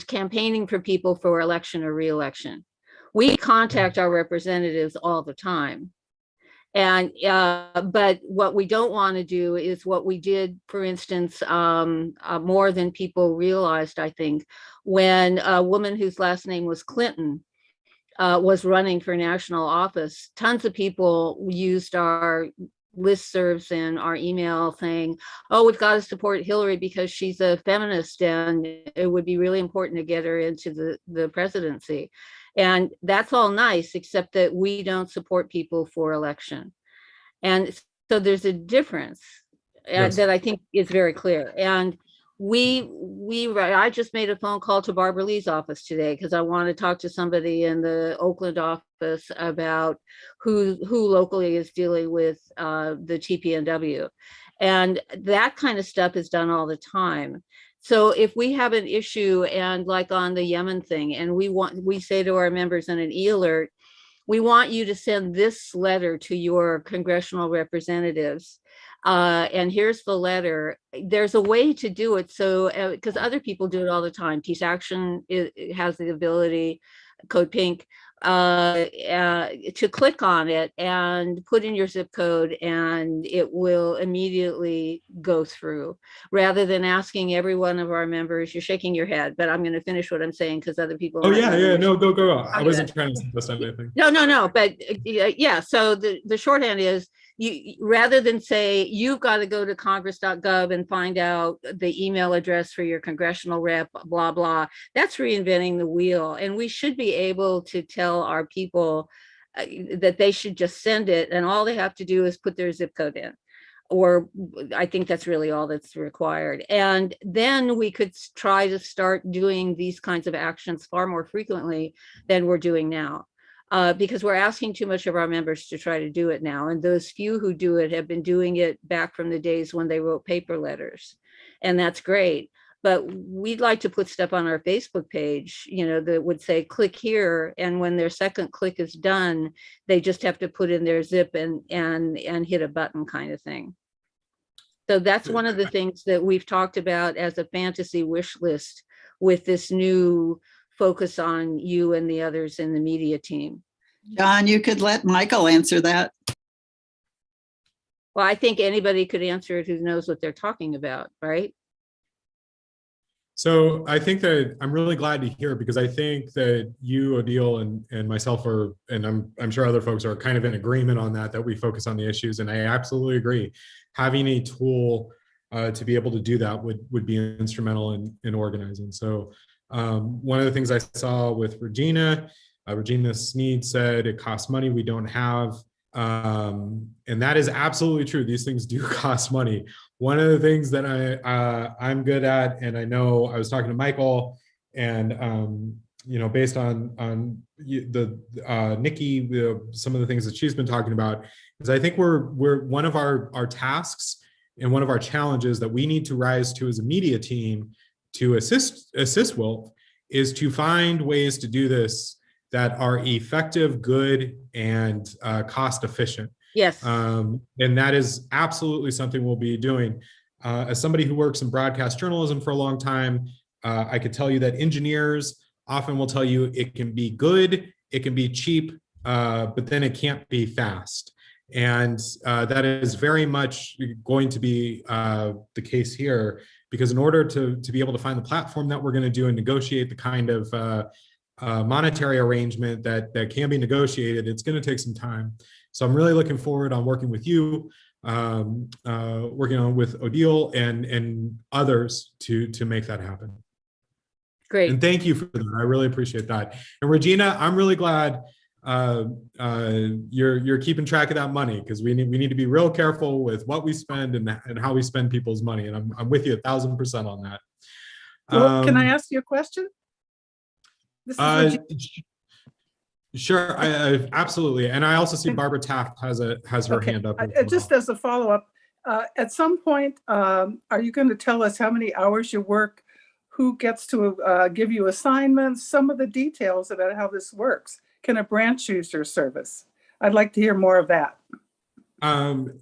[SPEAKER 3] campaigning for people for election or re-election. We contact our representatives all the time. And but what we don't want to do is what we did, for instance, more than people realized, I think, when a woman whose last name was Clinton was running for national office. Tons of people used our listservs and our email saying, oh, we've got to support Hillary because she's a feminist and it would be really important to get her into the presidency. And that's all nice, except that we don't support people for election. And so there's a difference that I think is very clear. And I just made a phone call to Barbara Lee's office today because I want to talk to somebody in the Oakland office about who locally is dealing with the TPNW. And that kind of stuff is done all the time. So if we have an issue, and like on the Yemen thing, and we say to our members in an e-alert, we want you to send this letter to your congressional representatives. And here's the letter. There's a way to do it. So, because other people do it all the time. Peace Action has the ability, Code Pink, to click on it and put in your zip code, and it will immediately go through, rather than asking every one of our members. You're shaking your head, but I'm going to finish what I'm saying because other people.
[SPEAKER 10] Oh yeah, no, go. I wasn't trying to suggest anything.
[SPEAKER 3] No, but yeah. So the shorthand is, you, rather than say you've got to go to congress.gov and find out the email address for your congressional rep, blah blah. That's reinventing the wheel, and we should be able to tell our people that they should just send it, and all they have to do is put their zip code in. Or I think that's really all that's required. And then we could try to start doing these kinds of actions far more frequently than we're doing now. Because we're asking too much of our members to try to do it now. And those few who do it have been doing it back from the days when they wrote paper letters. And that's great. But we'd like to put stuff on our Facebook page, that would say, click here. And when their second click is done, they just have to put in their zip and hit a button kind of thing. So that's one of the things that we've talked about as a fantasy wish list with this new focus on you and the others in the media team.
[SPEAKER 9] John, you could let Michael answer that.
[SPEAKER 3] Well, I think anybody could answer it who knows what they're talking about, right?
[SPEAKER 10] So I think that I'm really glad to hear, because I think that you, Odile, and myself are, and I'm sure other folks are kind of in agreement on that we focus on the issues. And I absolutely agree. Having a tool to be able to do that would be instrumental in organizing. So one of the things I saw with Regina Sneed said it costs money we don't have. And that is absolutely true. These things do cost money. One of the things that I'm good at, and I know I was talking to Michael, and based on the Nikki, some of the things that she's been talking about, is I think we're one of our tasks and one of our challenges that we need to rise to as a media team to assist Wilf is to find ways to do this that are effective, good, and cost efficient.
[SPEAKER 3] Yes.
[SPEAKER 10] And that is absolutely something we'll be doing. As somebody who works in broadcast journalism for a long time, I could tell you that engineers often will tell you it can be good, it can be cheap, but then it can't be fast. And that is very much going to be the case here, because in order to be able to find the platform that we're going to do and negotiate the kind of monetary arrangement that can be negotiated, it's going to take some time. So I'm really looking forward on working with you, working on with Odile and others to make that happen.
[SPEAKER 3] Great.
[SPEAKER 10] And thank you for that. I really appreciate that. And Regina, I'm really glad you're keeping track of that money, because we need to be real careful with what we spend and how we spend people's money. And I'm with you 1,000% on that.
[SPEAKER 13] Well, can I ask you a question? This is
[SPEAKER 10] sure, I absolutely. And I also see Barbara Taft has her hand up.
[SPEAKER 13] Just as a follow-up, at some point, are you going to tell us how many hours you work, who gets to give you assignments, some of the details about how this works? Can a branch use your service? I'd like to hear more of that.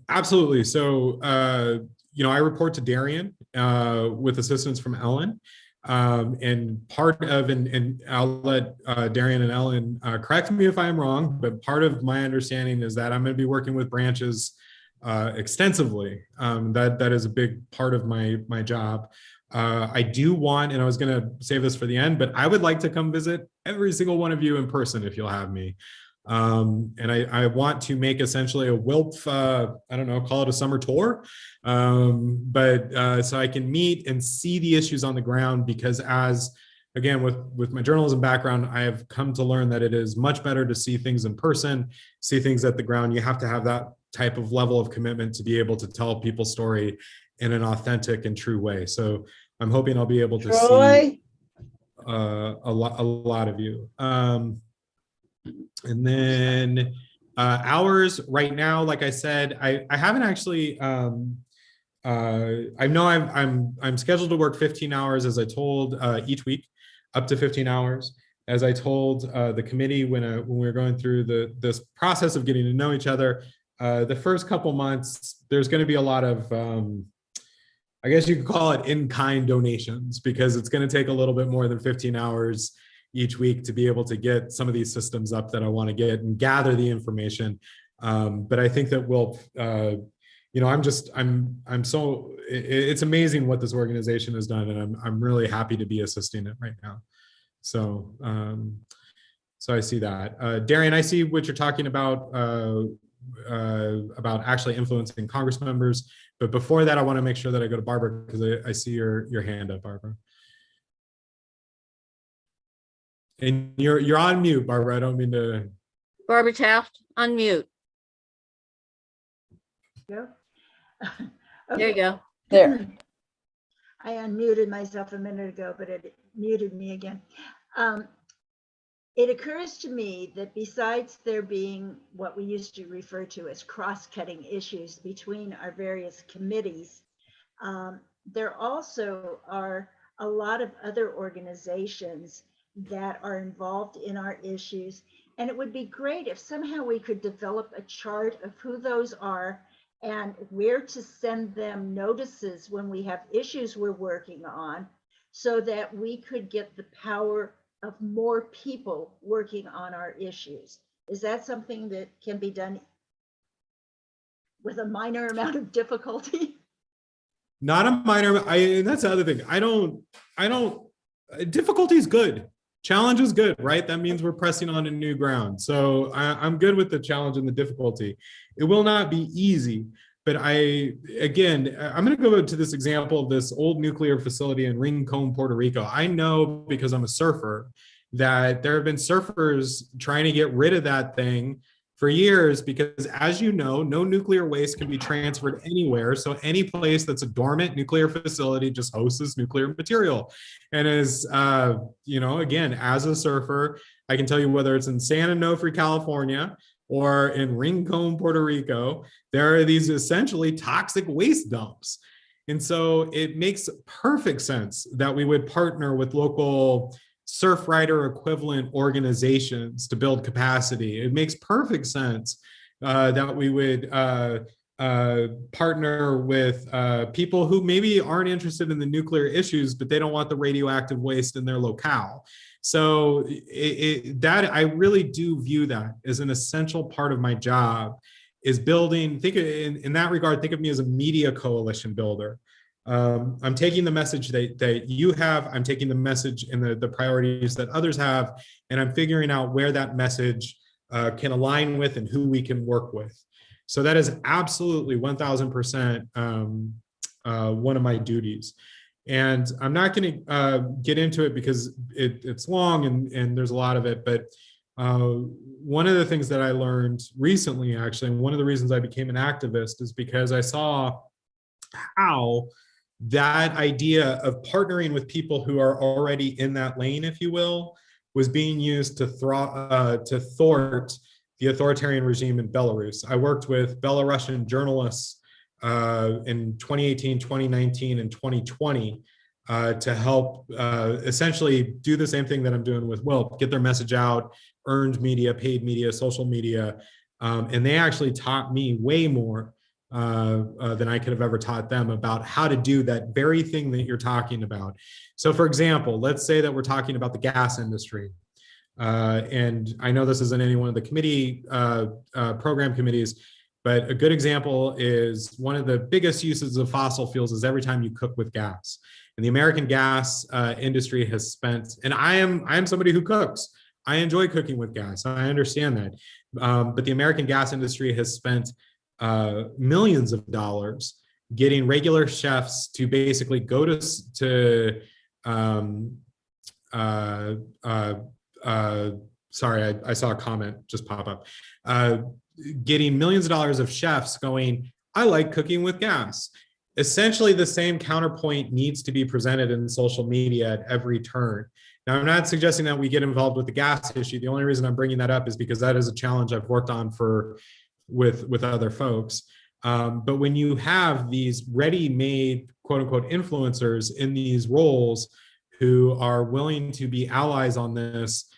[SPEAKER 10] Absolutely. So, I report to Darian with assistance from Ellen. And part of, and I'll let Darian and Ellen correct me if I'm wrong, but part of my understanding is that I'm going to be working with branches extensively. That is a big part of my job. I do want, and I was going to save this for the end, but I would like to come visit every single one of you in person if you'll have me. And I want to make essentially a WILF, I don't know, call it a summer tour, but so I can meet and see the issues on the ground, because again, with my journalism background, I have come to learn that it is much better to see things in person, see things at the ground. You have to have that type of level of commitment to be able to tell people's story in an authentic and true way. So I'm hoping I'll be able to see a lot of you. And then hours right now, like I said, I haven't actually, I know I'm scheduled to work 15 hours, as I told, each week, up to 15 hours. As I told the committee when we were going through this process of getting to know each other, the first couple months, there's going to be a lot of, I guess you could call it in-kind donations, because it's going to take a little bit more than 15 hours each week to be able to get some of these systems up that I want to get and gather the information. But I think that it's amazing what this organization has done, and I'm really happy to be assisting it right now. So, so I see that. Darian, I see what you're talking about actually influencing Congress members. But before that, I want to make sure that I go to Barbara, because I see your hand up, Barbara. And you're on mute, Barbara. I don't mean to
[SPEAKER 3] Barbara Taft, unmute.
[SPEAKER 5] Go.
[SPEAKER 3] There you go.
[SPEAKER 1] There.
[SPEAKER 5] I unmuted myself a minute ago, but it muted me again. It occurs to me that besides there being what we used to refer to as cross-cutting issues between our various committees, there also are a lot of other organizations that are involved in our issues. And it would be great if somehow we could develop a chart of who those are and where to send them notices when we have issues we're working on, so that we could get the power of more people working on our issues. Is that something that can be done with a minor amount of difficulty?
[SPEAKER 10] Not a minor, and that's the other thing. Difficulty is good. Challenge is good, right? That means we're pressing on a new ground. So I'm good with the challenge and the difficulty. It will not be easy, but I'm going to go to this example of this old nuclear facility in Rincon, Puerto Rico. I know because I'm a surfer that there have been surfers trying to get rid of that thing for years, because as you know, no nuclear waste can be transferred anywhere. So any place that's a dormant nuclear facility just hosts nuclear material. And as, again, as a surfer, I can tell you whether it's in San Onofre, California, or in Rincon, Puerto Rico, there are these essentially toxic waste dumps. And so it makes perfect sense that we would partner with local Surfrider equivalent organizations to build capacity. It makes perfect sense that we would partner with people who maybe aren't interested in the nuclear issues, but they don't want the radioactive waste in their locale. So that I really do view that as an essential part of my job, is building, in that regard, think of me as a media coalition builder. I'm taking the message that you have, I'm taking the message and the priorities that others have, and I'm figuring out where that message can align with and who we can work with. So that is absolutely 1000% one of my duties. And I'm not going to get into it because it's long and there's a lot of it, but one of the things that I learned recently, actually, and one of the reasons I became an activist, is because I saw how that idea of partnering with people who are already in that lane, if you will, was being used to thwart the authoritarian regime in Belarus. I worked with Belarusian journalists in 2018, 2019, and 2020 to help essentially do the same thing that I'm doing with Will, get their message out, earned media, paid media, social media, and they actually taught me way more than I could have ever taught them about how to do that very thing that you're talking about. So for example, let's say that we're talking about the gas industry. And I know this isn't any one of the committee program committees, but a good example is one of the biggest uses of fossil fuels is every time you cook with gas. And the American gas industry has spent, and I am somebody who cooks. I enjoy cooking with gas. I understand that. But the American gas industry has spent millions of dollars getting regular chefs to basically go to sorry, I saw a comment just pop up. Getting millions of dollars of chefs going, I like cooking with gas. Essentially, the same counterpoint needs to be presented in social media at every turn. Now, I'm not suggesting that we get involved with the gas issue. The only reason I'm bringing that up is because that is a challenge I've worked on with other folks. But when you have these ready-made, quote unquote, influencers in these roles who are willing to be allies on this,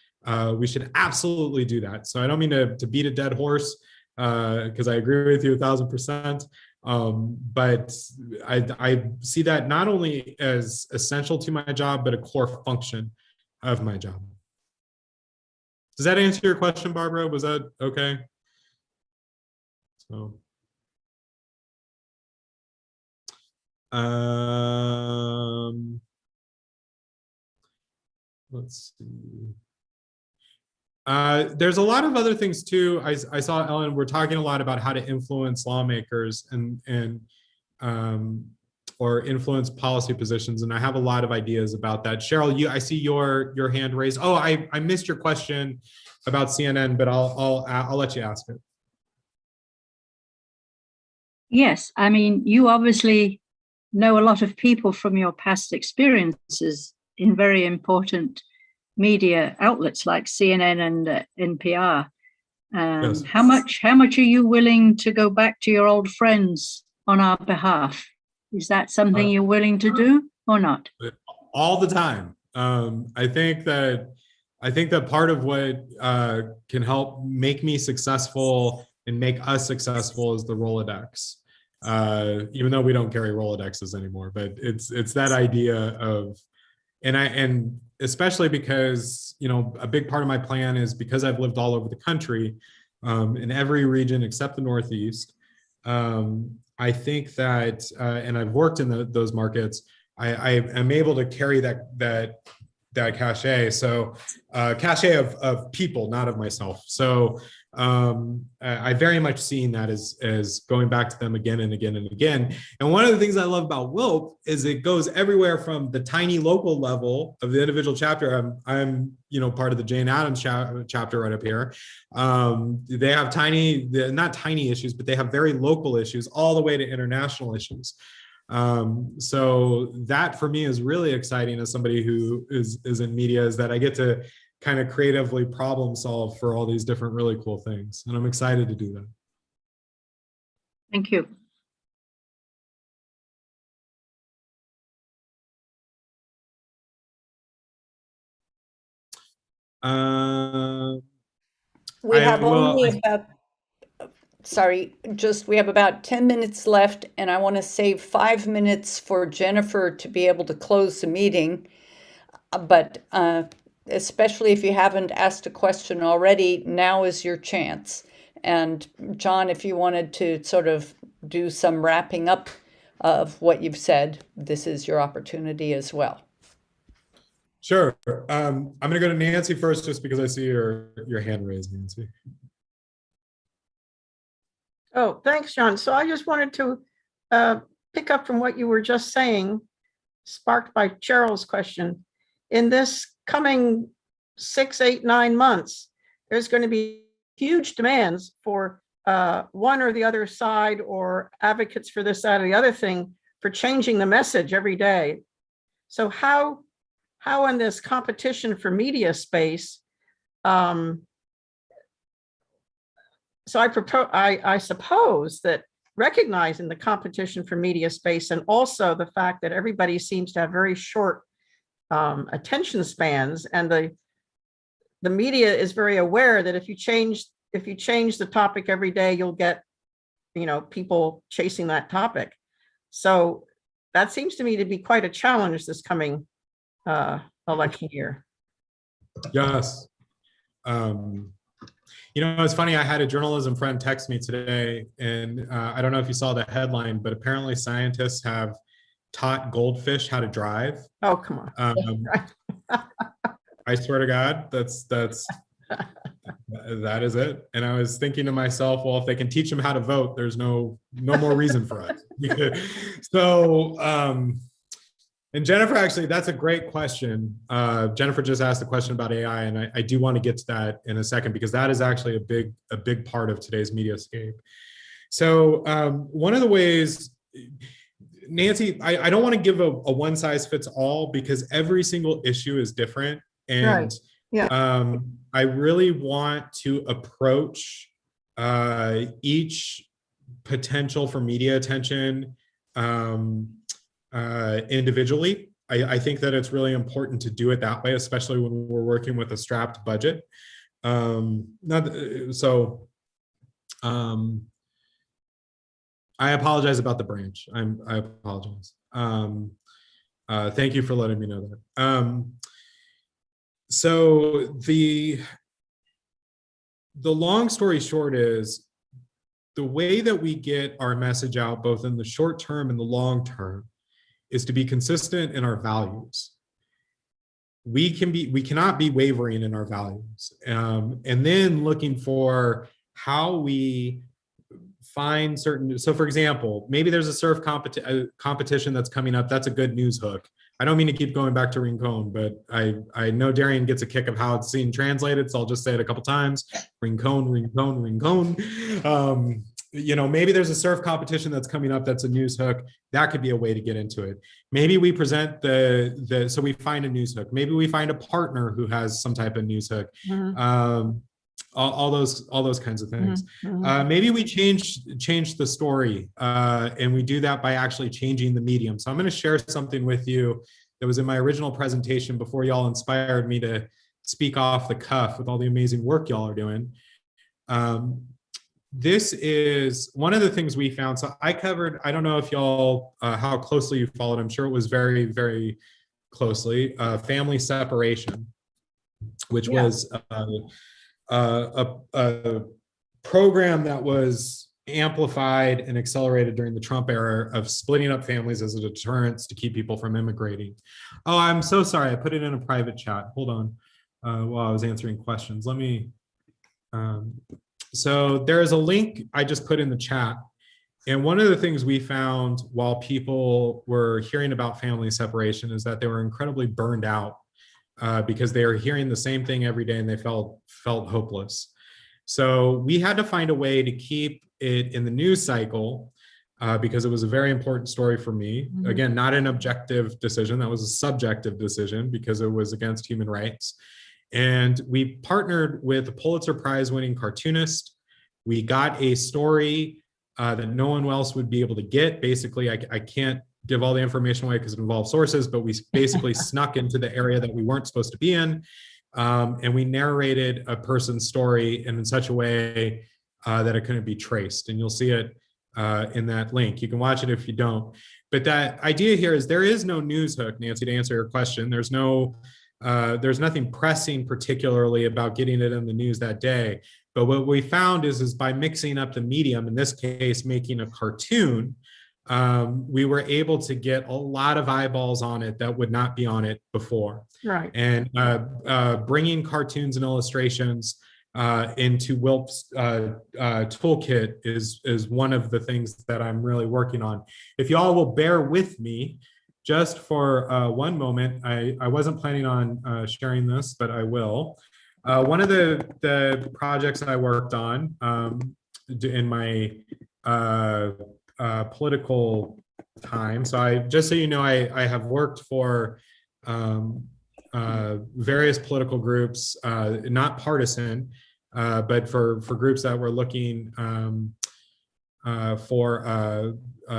[SPEAKER 10] we should absolutely do that. So I don't mean to beat a dead horse, because I agree with you 1000%. But I see that not only as essential to my job, but a core function of my job. Does that answer your question, Barbara? Was that okay? So, let's see. There's a lot of other things too. I saw, Ellen, we're talking a lot about how to influence lawmakers, and or influence policy positions. And I have a lot of ideas about that. Cheryl, I see your hand raised. Oh, I missed your question about CNN, but I'll let you ask it.
[SPEAKER 2] Yes, I mean, you obviously know a lot of people from your past experiences in very important media outlets like CNN and NPR.
[SPEAKER 10] Yes.
[SPEAKER 2] How much are you willing to go back to your old friends on our behalf? Is that something you're willing to do or not?
[SPEAKER 10] All the time. I think that part of what can help make me successful and make us successful is the Rolodex. Even though we don't carry Rolodexes anymore, but it's that idea of, and especially because, you know, a big part of my plan is because I've lived all over the country, in every region except the Northeast. I think that, and I've worked in those markets, I am able to carry that cachet. So cachet of people, not of myself. So I very much seen that as going back to them again and again and again. And one of the things I love about WILP is it goes everywhere from the tiny local level of the individual chapter. I'm part of the Jane Addams chapter right up here. They have not tiny issues, but they have very local issues all the way to international issues. So that for me is really exciting as somebody who is in media, is that I get to kind of creatively problem solve for all these different really cool things. And I'm excited to do that.
[SPEAKER 2] Thank you.
[SPEAKER 1] We have about 10 minutes left, and I want to save 5 minutes for Jennifer to be able to close the meeting. But especially if you haven't asked a question already, now is your chance. And John, if you wanted to sort of do some wrapping up of what you've said, this is your opportunity as well.
[SPEAKER 10] Sure. I'm going to go to Nancy first, just because I see your hand raised, Nancy.
[SPEAKER 13] Oh, thanks, John. So I just wanted to pick up from what you were just saying, sparked by Cheryl's question. In this coming 6, 8, 9 months, there's going to be huge demands for one or the other side, or advocates for this, that, or the other thing, for changing the message every day. So how in this competition for media space, so I suppose that recognizing the competition for media space, and also the fact that everybody seems to have very short attention spans, and the media is very aware that if you change the topic every day, you'll get, people chasing that topic. So that seems to me to be quite a challenge this coming election year.
[SPEAKER 10] Yes. It's funny, I had a journalism friend text me today, and I don't know if you saw the headline, but apparently scientists have taught goldfish how to drive.
[SPEAKER 13] Oh, come on.
[SPEAKER 10] I swear to God, that is it. And I was thinking to myself, well, if they can teach them how to vote, there's no more reason for us. So, and Jennifer, actually, that's a great question. Jennifer just asked a question about AI, and I do want to get to that in a second, because that is actually a big part of today's mediascape. So one of the ways, Nancy, I don't want to give a one size fits all, because every single issue is different. And
[SPEAKER 13] right. Yeah.
[SPEAKER 10] I really want to approach each potential for media attention individually. I think that it's really important to do it that way, especially when we're working with a strapped budget. I apologize about the branch. I apologize. Thank you for letting me know that. So the long story short is, the way that we get our message out, both in the short term and the long term, is to be consistent in our values. We cannot be wavering in our values, and then looking for how we find certain, so for example, maybe there's a surf competition that's coming up. That's a good news hook. I don't mean to keep going back to Rincon, but I know Darian gets a kick of how it's seen translated, so I'll just say it a couple times. Rincon, Rincon, Rincon. You know, maybe there's a surf competition that's coming up that's a news hook. That could be a way to get into it. Maybe we present so we find a news hook. Maybe we find a partner who has some type of news hook. All those kinds of things. Maybe we change the story, and we do that by actually changing the medium. So I'm going to share something with you that was in my original presentation before y'all inspired me to speak off the cuff with all the amazing work y'all are doing. This is one of the things we found. So I covered, I don't know if y'all, how closely you followed, I'm sure it was very, very closely, family separation, which was a program that was amplified and accelerated during the Trump era of splitting up families as a deterrence to keep people from immigrating. Oh, I'm so sorry. I put it in a private chat. Hold on. While I was answering questions. Let me, so there is a link I just put in the chat. And one of the things we found while people were hearing about family separation is that they were incredibly burned out because they were hearing the same thing every day and they felt hopeless. So we had to find a way to keep it in the news cycle because it was a very important story for me. Again, not an objective decision. That was a subjective decision because it was against human rights. And we partnered with a Pulitzer Prize winning cartoonist. We got a story that no one else would be able to get. Basically, I can't give all the information away because it involves sources, but we basically snuck into the area that we weren't supposed to be in. And we narrated a person's story in such a way that it couldn't be traced. And you'll see it in that link. You can watch it if you don't. But that idea here is there is no news hook, Nancy, to answer your question. There's nothing pressing particularly about getting it in the news that day. But what we found is by mixing up the medium, in this case, making a cartoon, we were able to get a lot of eyeballs on it that would not be on it before.
[SPEAKER 13] Right.
[SPEAKER 10] And bringing cartoons and illustrations into WILP's toolkit is one of the things that I'm really working on. If y'all will bear with me, just for one moment, I wasn't planning on sharing this, but I will. One of the projects I worked on in my political time, so just so you know, I have worked for various political groups, not partisan, but for groups that were looking for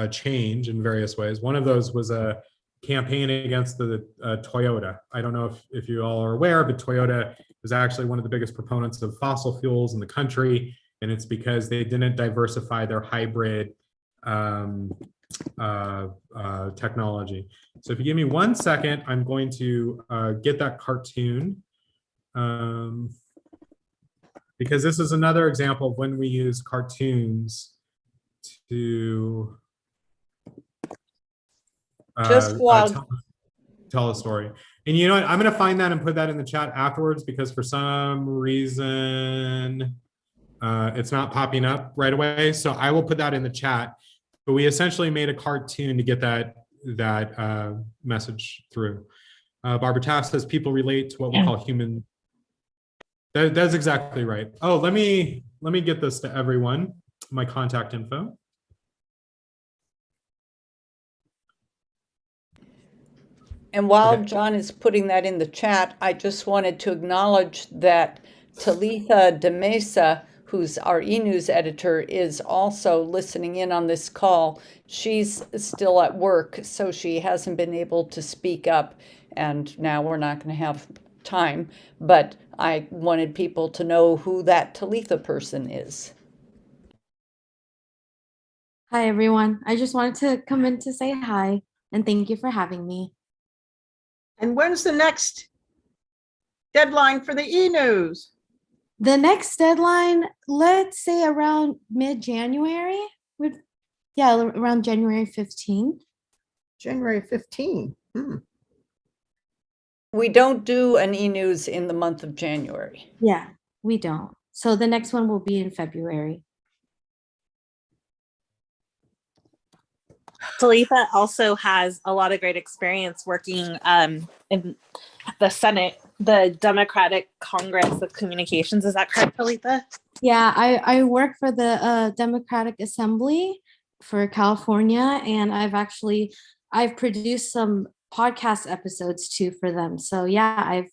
[SPEAKER 10] change in various ways. One of those was a campaign against the Toyota. I don't know if you all are aware, but Toyota is actually one of the biggest proponents of fossil fuels in the country, and it's because they didn't diversify their hybrid technology. So if you give me 1 second, I'm going to get that cartoon because this is another example of when we use cartoons to tell a story. And you know what? I'm going to find that and put that in the chat afterwards because for some reason it's not popping up right away. So I will put that in the chat. But we essentially made a cartoon to get that message through. Barbara Taft says people relate to what we call human. That's exactly right. Oh, let me get this to everyone. My contact info.
[SPEAKER 1] And while John is putting that in the chat, I just wanted to acknowledge that Talitha de Mesa, who's our e-news editor, is also listening in on this call. She's still at work, so she hasn't been able to speak up, and now we're not going to have time. But I wanted people to know who that Talitha person is.
[SPEAKER 19] Hi, everyone. I just wanted to come in to say hi, and thank you for having me.
[SPEAKER 13] And when's the next deadline for the e-news?
[SPEAKER 19] The next deadline, let's say around mid-January. Around January 15.
[SPEAKER 13] January 15.
[SPEAKER 1] We don't do an e-news in the month of January.
[SPEAKER 19] Yeah, we don't. So the next one will be in February.
[SPEAKER 20] Talitha also has a lot of great experience working in the Senate, the Democratic Congress of Communications. Is that correct, Talitha?
[SPEAKER 19] Yeah, I work for the Democratic Assembly for California, and I've produced some podcast episodes too for them. So yeah,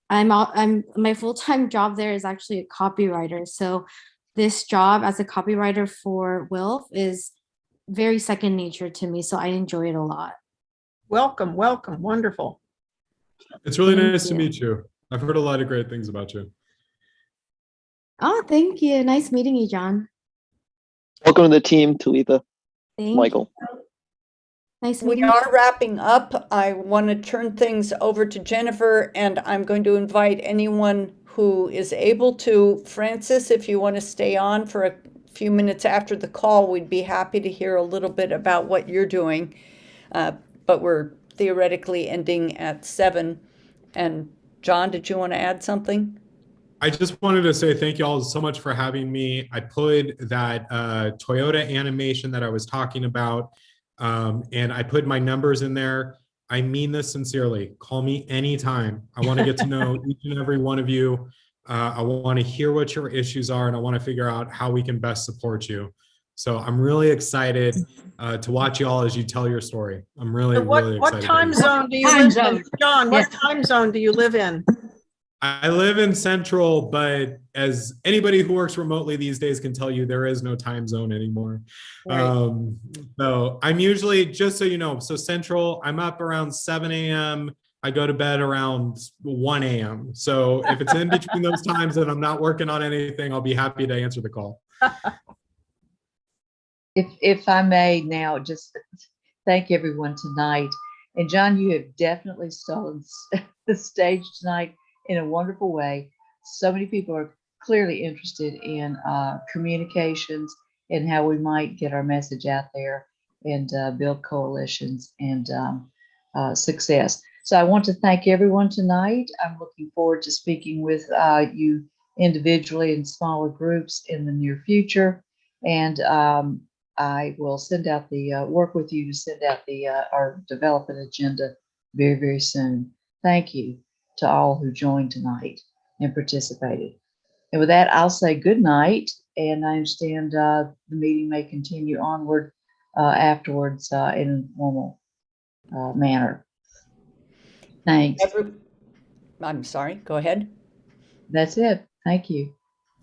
[SPEAKER 19] I'm my full-time job there is actually a copywriter. So this job as a copywriter for Wilf is very second nature to me. So I enjoy it a lot.
[SPEAKER 13] Welcome, welcome. Wonderful.
[SPEAKER 10] It's really
[SPEAKER 19] Thank
[SPEAKER 10] nice to
[SPEAKER 19] you.
[SPEAKER 10] meet you. I've heard a lot of great things about you.
[SPEAKER 19] Oh, thank you. Nice meeting you, John.
[SPEAKER 12] Welcome to the team, Talitha.
[SPEAKER 19] Thank
[SPEAKER 12] Michael.
[SPEAKER 19] you. Nice
[SPEAKER 1] We
[SPEAKER 19] meeting you.
[SPEAKER 1] are wrapping up. I want to turn things over to Jennifer, and I'm going to invite anyone who is able to. Francis, if you want to stay on for a few minutes after the call, we'd be happy to hear a little bit about what you're doing. But we're theoretically ending at 7. And John, did you want to add something?
[SPEAKER 10] I just wanted to say thank you all so much for having me. I put that Toyota animation that I was talking about, and I put my numbers in there. I mean this sincerely. Call me anytime. I want to get to know each and every one of you. I want to hear what your issues are, and I want to figure out how we can best support you. So I'm really excited to watch you all as you tell your story. I'm really,
[SPEAKER 13] So
[SPEAKER 10] really excited.
[SPEAKER 13] what time zone do you
[SPEAKER 2] Time
[SPEAKER 13] live
[SPEAKER 2] zone.
[SPEAKER 13] in? John, what time zone do you live in?
[SPEAKER 10] I live in Central, but as anybody who works remotely these days can tell you, there is no time zone anymore.
[SPEAKER 13] Right.
[SPEAKER 10] So I'm usually, just so you know, so Central, I'm up around 7 a.m. I go to bed around 1 a.m. So if it's in between those times and I'm not working on anything, I'll be happy to answer the call.
[SPEAKER 8] If I may now, just thank everyone tonight. And John, you have definitely stolen the stage tonight in a wonderful way. So many people are clearly interested in communications and how we might get our message out there and build coalitions and success. So I want to thank everyone tonight. I'm looking forward to speaking with you individually in smaller groups in the near future. And I will send out the work with you to send out our development agenda very, very soon. Thank you to all who joined tonight and participated. And with that, I'll say good night. And I understand the meeting may continue onward afterwards in a normal manner. Thanks.
[SPEAKER 1] I'm sorry, go ahead.
[SPEAKER 8] That's it. Thank you.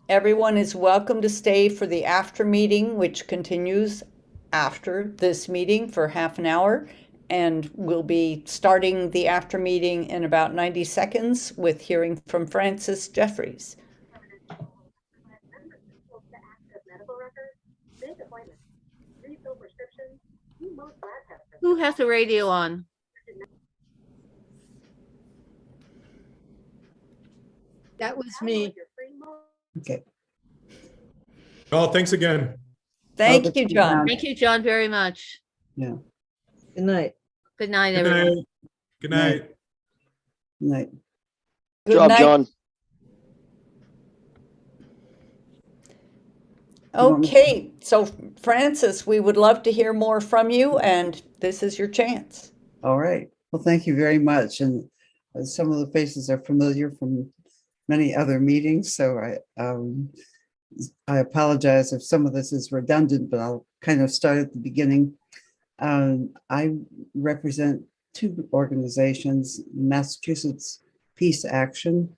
[SPEAKER 1] Everyone is welcome to stay for the after meeting, which continues after this meeting for half an hour. And we'll be starting the after meeting in about 90 seconds with hearing from Francis Jeffries.
[SPEAKER 3] Who has the radio on?
[SPEAKER 4] That was me.
[SPEAKER 18] Okay.
[SPEAKER 10] Oh, thanks again.
[SPEAKER 1] Thank you, John.
[SPEAKER 3] Thank you, John, very much.
[SPEAKER 18] Yeah. Good night.
[SPEAKER 3] Good night,
[SPEAKER 10] Good
[SPEAKER 3] everyone.
[SPEAKER 10] night. Good night.
[SPEAKER 18] Good night.
[SPEAKER 12] Good job,
[SPEAKER 1] night.
[SPEAKER 12] John.
[SPEAKER 1] Okay, so Francis, we would love to hear more from you, and this is your chance.
[SPEAKER 18] All right. Well, thank you very much. And some of the faces are familiar from many other meetings, so I apologize if some of this is redundant, but I'll kind of start at the beginning. I represent 2 organizations, Massachusetts Peace Action,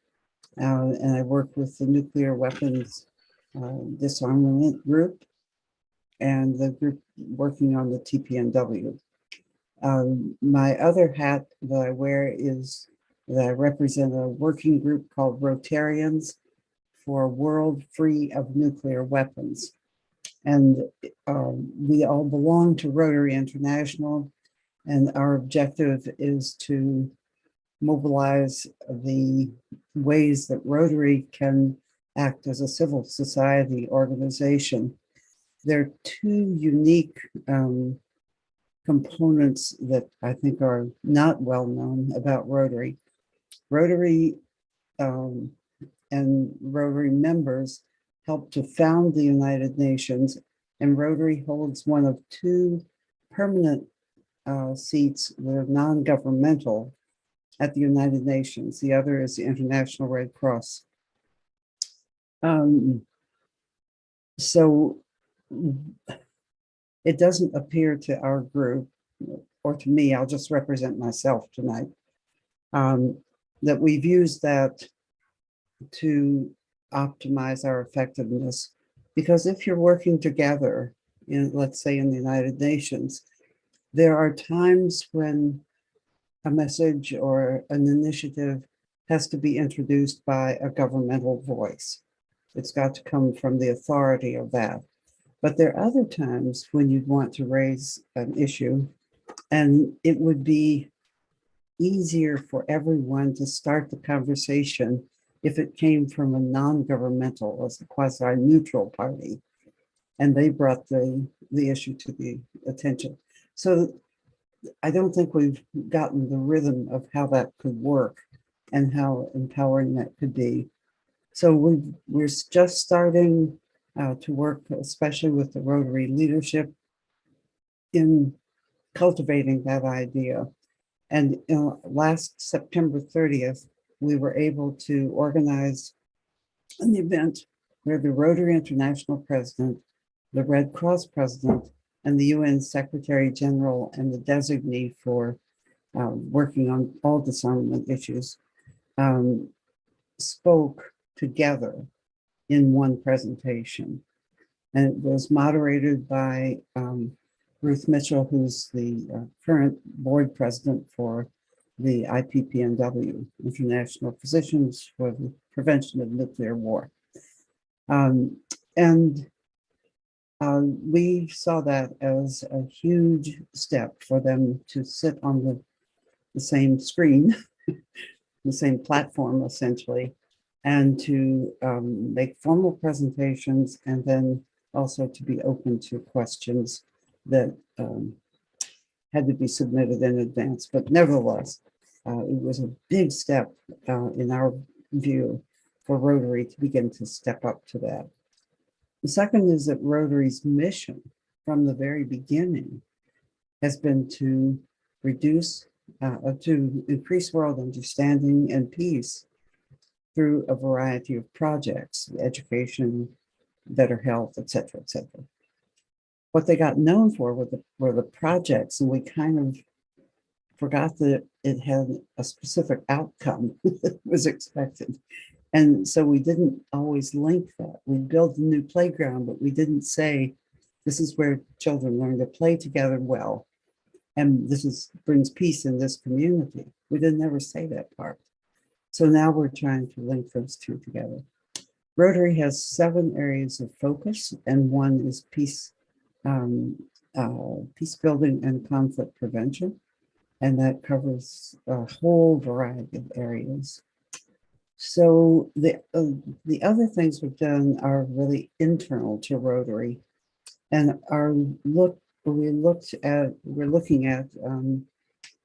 [SPEAKER 18] and I work with the Nuclear Weapons Disarmament Group and the group working on the TPNW. My other hat that I wear is that I represent a working group called Rotarians for a World Free of Nuclear Weapons. And we all belong to Rotary International, and our objective is to mobilize the ways that Rotary can act as a civil society organization. There are 2 unique components that I think are not well known about Rotary. Rotary and Rotary members helped to found the United Nations, and Rotary holds one of 2 permanent seats were non-governmental at the United Nations. The other is the International Red Cross. So it doesn't appear to our group, or to me, I'll just represent myself tonight, that we've used that to optimize our effectiveness. Because if you're working together, let's say in the United Nations, there are times when a message or an initiative has to be introduced by a governmental voice. It's got to come from the authority of that. But there are other times when you'd want to raise an issue, and it would be easier for everyone to start the conversation if it came from a non-governmental, as a quasi-neutral party, and they brought the issue to the attention. So I don't think we've gotten the rhythm of how that could work and how empowering that could be. So we're just starting to work, especially with the Rotary leadership, in cultivating that idea. And last September 30th, we were able to organize an event where the Rotary International president, the Red Cross president, and the UN Secretary General and the designee for working on all disarmament issues spoke together in one presentation. And it was moderated by Ruth Mitchell, who's the current board president for the IPPNW, International Physicians for the Prevention of Nuclear War. We saw that as a huge step for them to sit on the same screen, the same platform essentially, and to make formal presentations, and then also to be open to questions that had to be submitted in advance. But nevertheless, it was a big step in our view for Rotary to begin to step up to that. The second is that Rotary's mission from the very beginning has been to increase world understanding and peace through a variety of projects, education, better health, et cetera, et cetera. What they got known for were the projects, and we kind of forgot that it had a specific outcome that was expected. And so we didn't always link that. We built a new playground, but we didn't say, this is where children learn to play together well, and this brings peace in this community. We didn't ever say that part. So now we're trying to link those two together. Rotary has 7 areas of focus, and one is peace building and conflict prevention. And that covers a whole variety of areas. So the other things we've done are really internal to Rotary, and we're looking at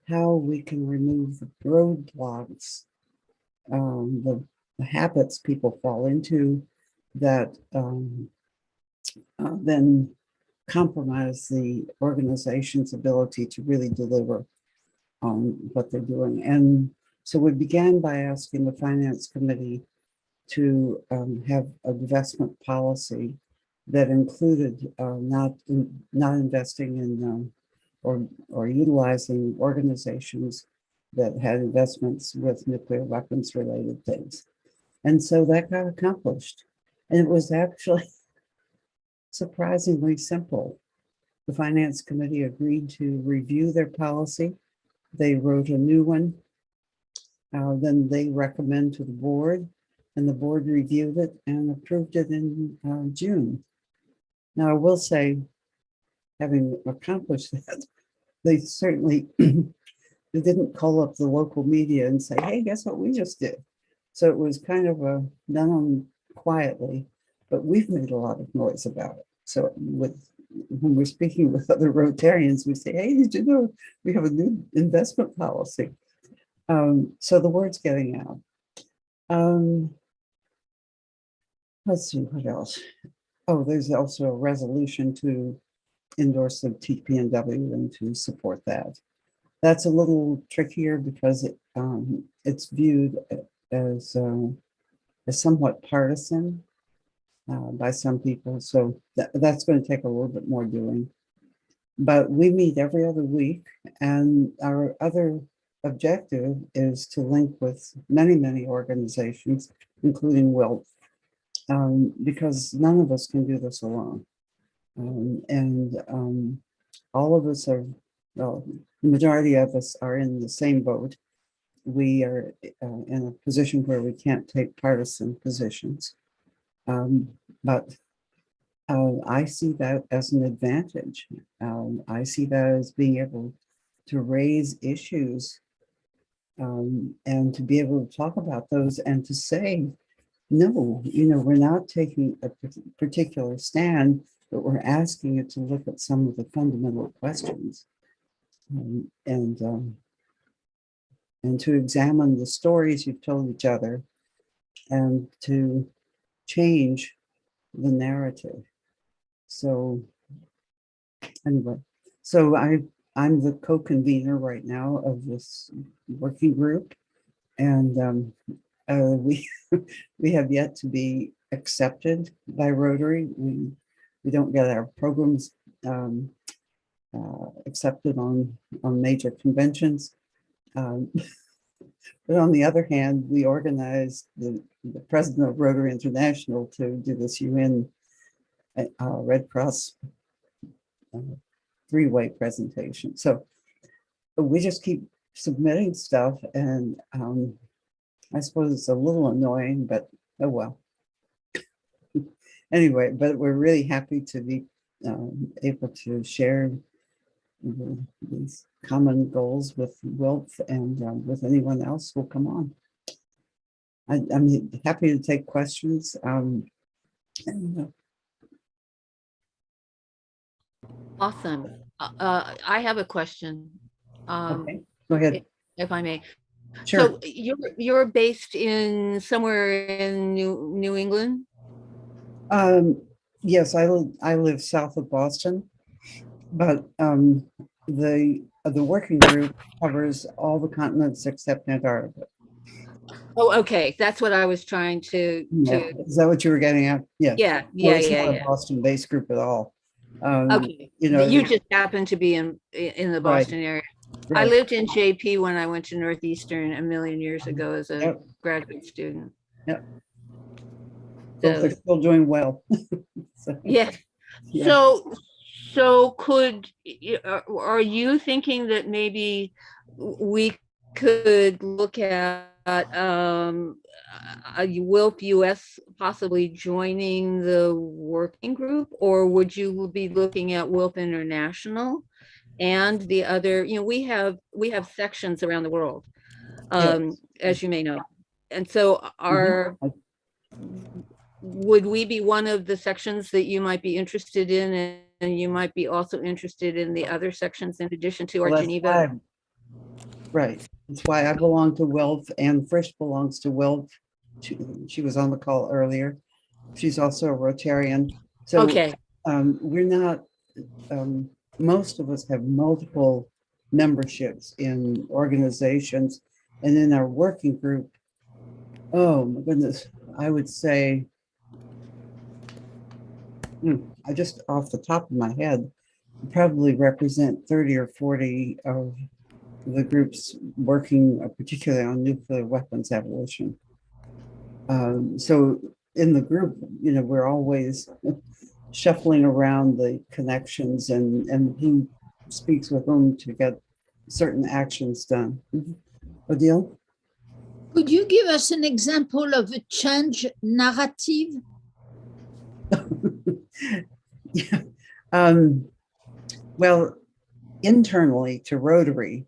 [SPEAKER 18] how we can remove the roadblocks, the habits people fall into that then compromise the organization's ability to really deliver on what they're doing. And so we began by asking the Finance Committee to have an investment policy that included not investing in or utilizing organizations that had investments with nuclear weapons related things. And so that got accomplished. And it was actually surprisingly simple. The Finance Committee agreed to review their policy. They wrote a new one. Then they recommend to the board, and the board reviewed it and approved it in June. Now, I will say, having accomplished that, they certainly they didn't call up the local media and say, hey, guess what we just did? So it was kind of done on quietly, but we've made a lot of noise about it. So when we're speaking with other Rotarians, we say, hey, did you know we have a new investment policy? So the word's getting out. Let's see, what else? Oh, there's also a resolution to endorse the TPNW and to support that. That's a little trickier because it's viewed as somewhat partisan by some people. So that's going to take a little bit more doing. But we meet every other week, and our other objective is to link with many, many organizations, including WILF, because none of us can do this alone. All of us are, well, the majority of us are in the same boat. We are in a position where we can't take partisan positions. But I see that as an advantage. I see that as being able to raise issues and to be able to talk about those and to say, no, we're not taking a particular stand, but we're asking it to look at some of the fundamental questions and to examine the stories you've told each other and to change the narrative. So anyway, so I'm the co-convener right now of this working group, and we we have yet to be accepted by Rotary. We don't get our programs accepted on major conventions. But on the other hand, we organized the president of Rotary International to do this UN Red Cross three-way presentation. So we just keep submitting stuff, and I suppose it's a little annoying, but oh well. Anyway, but we're really happy to be able to share these common goals with WILF and with anyone else who'll come on. I'm happy to take questions.
[SPEAKER 3] Awesome. I have a question.
[SPEAKER 18] Okay, go ahead.
[SPEAKER 3] If I may.
[SPEAKER 18] Sure.
[SPEAKER 3] So you're based in somewhere in New England?
[SPEAKER 18] Yes, I live south of Boston, but the working group covers all the continents except Antarctica.
[SPEAKER 3] Oh, okay. That's what I was trying to.
[SPEAKER 18] Yeah. Is that what you were getting at? Yeah.
[SPEAKER 3] Yeah.
[SPEAKER 18] Well, it's not a Boston-based group at all.
[SPEAKER 3] Okay. You just happen to be in the Boston area. I lived in JP when I went to Northeastern a million years ago as a graduate student.
[SPEAKER 18] Yep. So they're still doing well.
[SPEAKER 3] Yeah. So are you thinking that maybe we could look at WILF US possibly joining the working group, or would you be looking at WILF International and the other? We have sections around the world, as you may know, and so would we be one of the sections that you might be interested in, and you might be also interested in the other sections in addition to our Geneva?
[SPEAKER 18] Right. That's why I belong to WILF, and Frisch belongs to WILF. She was on the call earlier. She's also a Rotarian. So
[SPEAKER 3] okay.
[SPEAKER 18] We're not, most of us have multiple memberships in organizations, and in our working group, oh my goodness, I would say, I just off the top of my head, probably represent 30 or 40 of the groups working particularly on nuclear weapons abolition. So in the group, we're always shuffling around the connections and who speaks with whom to get certain actions done. Odile?
[SPEAKER 4] Could you give us an example of a change narrative?
[SPEAKER 18] Yeah. Well, internally to Rotary,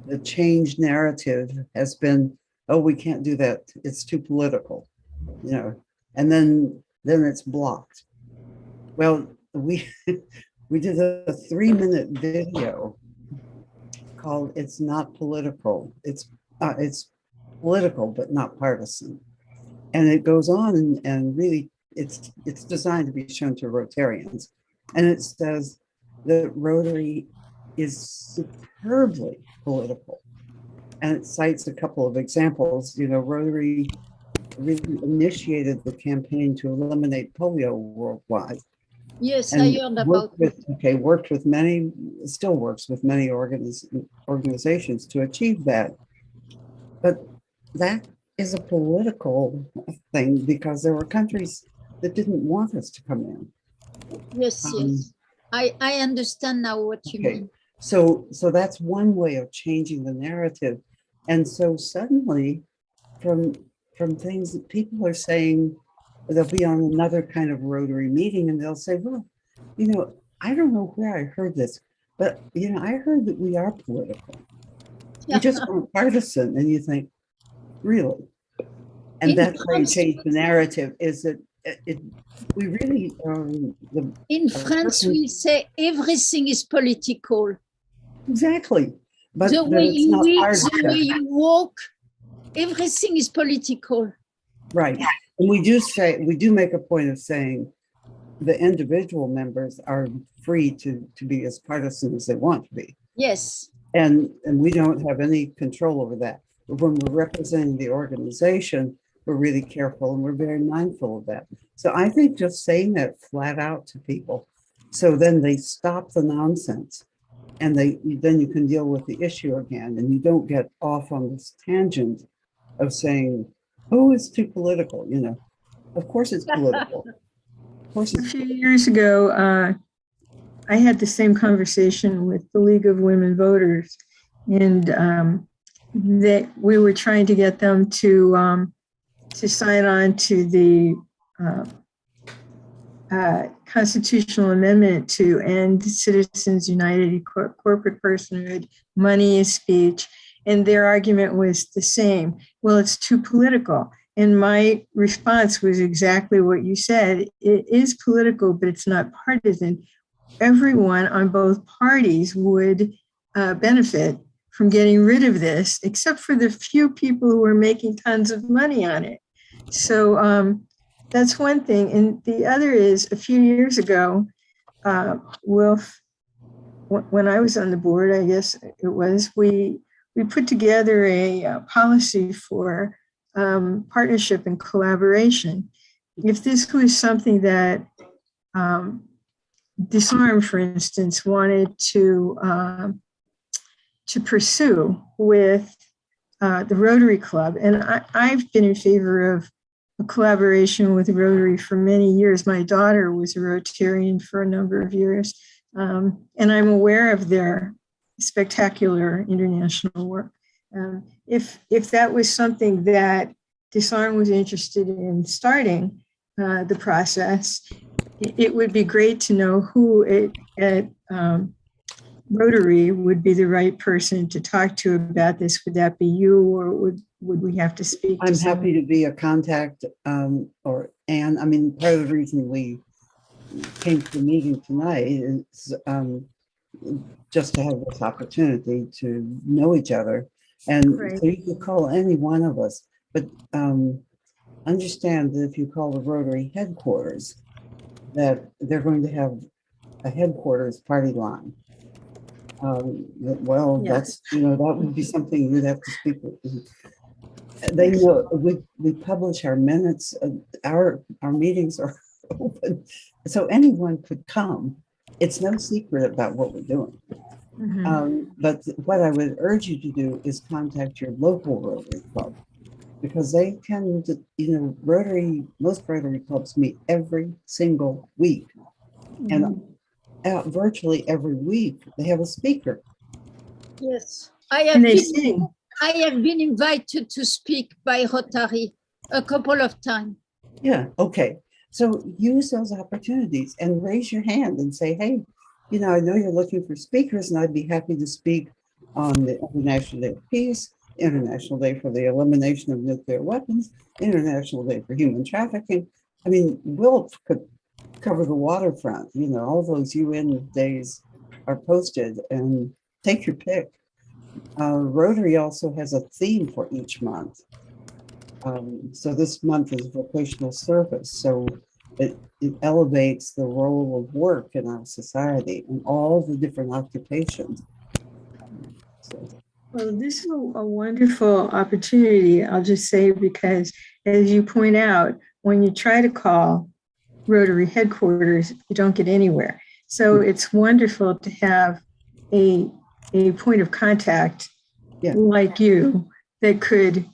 [SPEAKER 18] the change narrative has been, oh, we can't do that. It's too political, and then it's blocked. Well, we did a 3-minute video called "It's Not Political." It's political, but not partisan. And it goes on and really it's designed to be shown to Rotarians. And it says, that Rotary is superbly political. And it cites a couple of examples. You know, Rotary really initiated the campaign to eliminate polio worldwide.
[SPEAKER 4] Yes, I
[SPEAKER 18] And
[SPEAKER 4] heard about
[SPEAKER 18] worked with many, still works with many organizations to achieve that. But that is a political thing because there were countries that didn't want us to come in.
[SPEAKER 4] Yes, yes. I understand now what you
[SPEAKER 18] Okay,
[SPEAKER 4] mean.
[SPEAKER 18] so that's one way of changing the narrative. And so suddenly from things that people are saying, they'll be on another kind of Rotary meeting and they'll say, well, you know, I don't know where I heard this, but you know, I heard that we are political. We just aren't partisan. And you think, really? And
[SPEAKER 4] In
[SPEAKER 18] that's how you
[SPEAKER 4] France-
[SPEAKER 18] change the narrative, is that we really
[SPEAKER 4] In France, we say everything is political.
[SPEAKER 18] Exactly. But
[SPEAKER 4] The way
[SPEAKER 18] it's
[SPEAKER 4] you
[SPEAKER 18] not
[SPEAKER 4] eat, the
[SPEAKER 18] partisan.
[SPEAKER 4] way you walk, everything is political.
[SPEAKER 18] Right. And we do make a point of saying the individual members are free to be as partisan as they want to be.
[SPEAKER 4] Yes.
[SPEAKER 18] And we don't have any control over that. But when we're representing the organization, we're really careful and we're very mindful of that. So I think just saying that flat out to people, so then they stop the nonsense and then you can deal with the issue again, and you don't get off on this tangent of saying, oh, it's too political, you know. Of course it's political. Of course
[SPEAKER 11] A
[SPEAKER 18] it's
[SPEAKER 11] few years ago, I had the same conversation with the League of Women Voters, and that we were trying to get them to sign on to the constitutional amendment to end Citizens United corporate personhood. Money is speech, and their argument was the same. Well, it's too political. And my response was exactly what you said. It is political, but it's not partisan. Everyone on both parties would benefit from getting rid of this, except for the few people who are making tons of money on it. So that's one thing. And the other is, a few years ago, Wilf, when I was on the board, I guess it was, we put together a policy for partnership and collaboration. If this was something that Disarm, for instance, wanted to pursue with the Rotary Club, and I've been in favor of a collaboration with Rotary for many years. My daughter was a Rotarian for a number of years, and I'm aware of their spectacular international work. If that was something that Disarm was interested in starting the process, it would be great to know who at Rotary would be the right person to talk to about this. Would that be you, or would we have to speak to
[SPEAKER 18] I'm
[SPEAKER 11] someone?
[SPEAKER 18] happy to be a contact, or Anne. I mean, part of the reason we came to the meeting tonight is just to have this opportunity to know each other. And
[SPEAKER 11] Right.
[SPEAKER 18] so you could call any one of us, but understand that if you call the Rotary headquarters, that they're going to have a headquarters party line. Well,
[SPEAKER 11] Yeah.
[SPEAKER 18] that's, you know, that would be something you'd have to speak with. They know we publish our minutes, our meetings are open, so anyone could come. It's no secret about what we're doing. But what I would urge you to do is contact your local Rotary Club, because they can, you know, most Rotary clubs meet every single week. And virtually every week they have a speaker.
[SPEAKER 4] Yes. I
[SPEAKER 11] And they sing.
[SPEAKER 4] have been invited to speak by Rotary a couple of times.
[SPEAKER 18] Yeah, okay. So use those opportunities and raise your hand and say, hey, you know, I know you're looking for speakers and I'd be happy to speak on the International Day of Peace, International Day for the Elimination of Nuclear Weapons, International Day for Human Trafficking. I mean, Will could cover the waterfront, you know, all those UN days are posted, and take your pick. Rotary also has a theme for each month. So this month is vocational service. So it elevates the role of work in our society and all the different occupations. So,
[SPEAKER 11] Well, this is a wonderful opportunity, I'll just say, because as you point out, when you try to call Rotary headquarters, you don't get anywhere. So it's wonderful to have a point of contact like you that could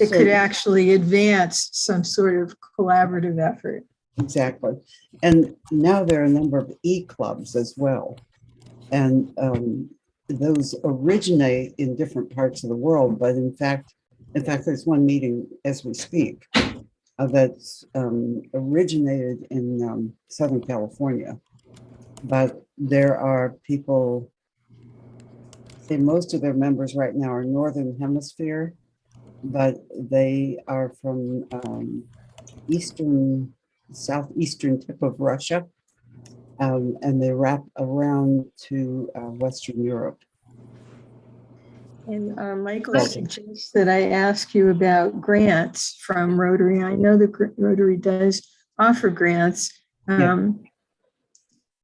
[SPEAKER 11] actually advance some sort of collaborative effort.
[SPEAKER 18] Exactly. And now there are a number of e-clubs as well. And those originate in different parts of the world, but in fact, there's one meeting as we speak that's originated in Southern California. But there are people, say most of their members right now are Northern Hemisphere, but they are from southeastern tip of Russia, and they wrap around to Western Europe.
[SPEAKER 11] And Michael suggests that I ask you about grants from Rotary. I know that Rotary does offer grants.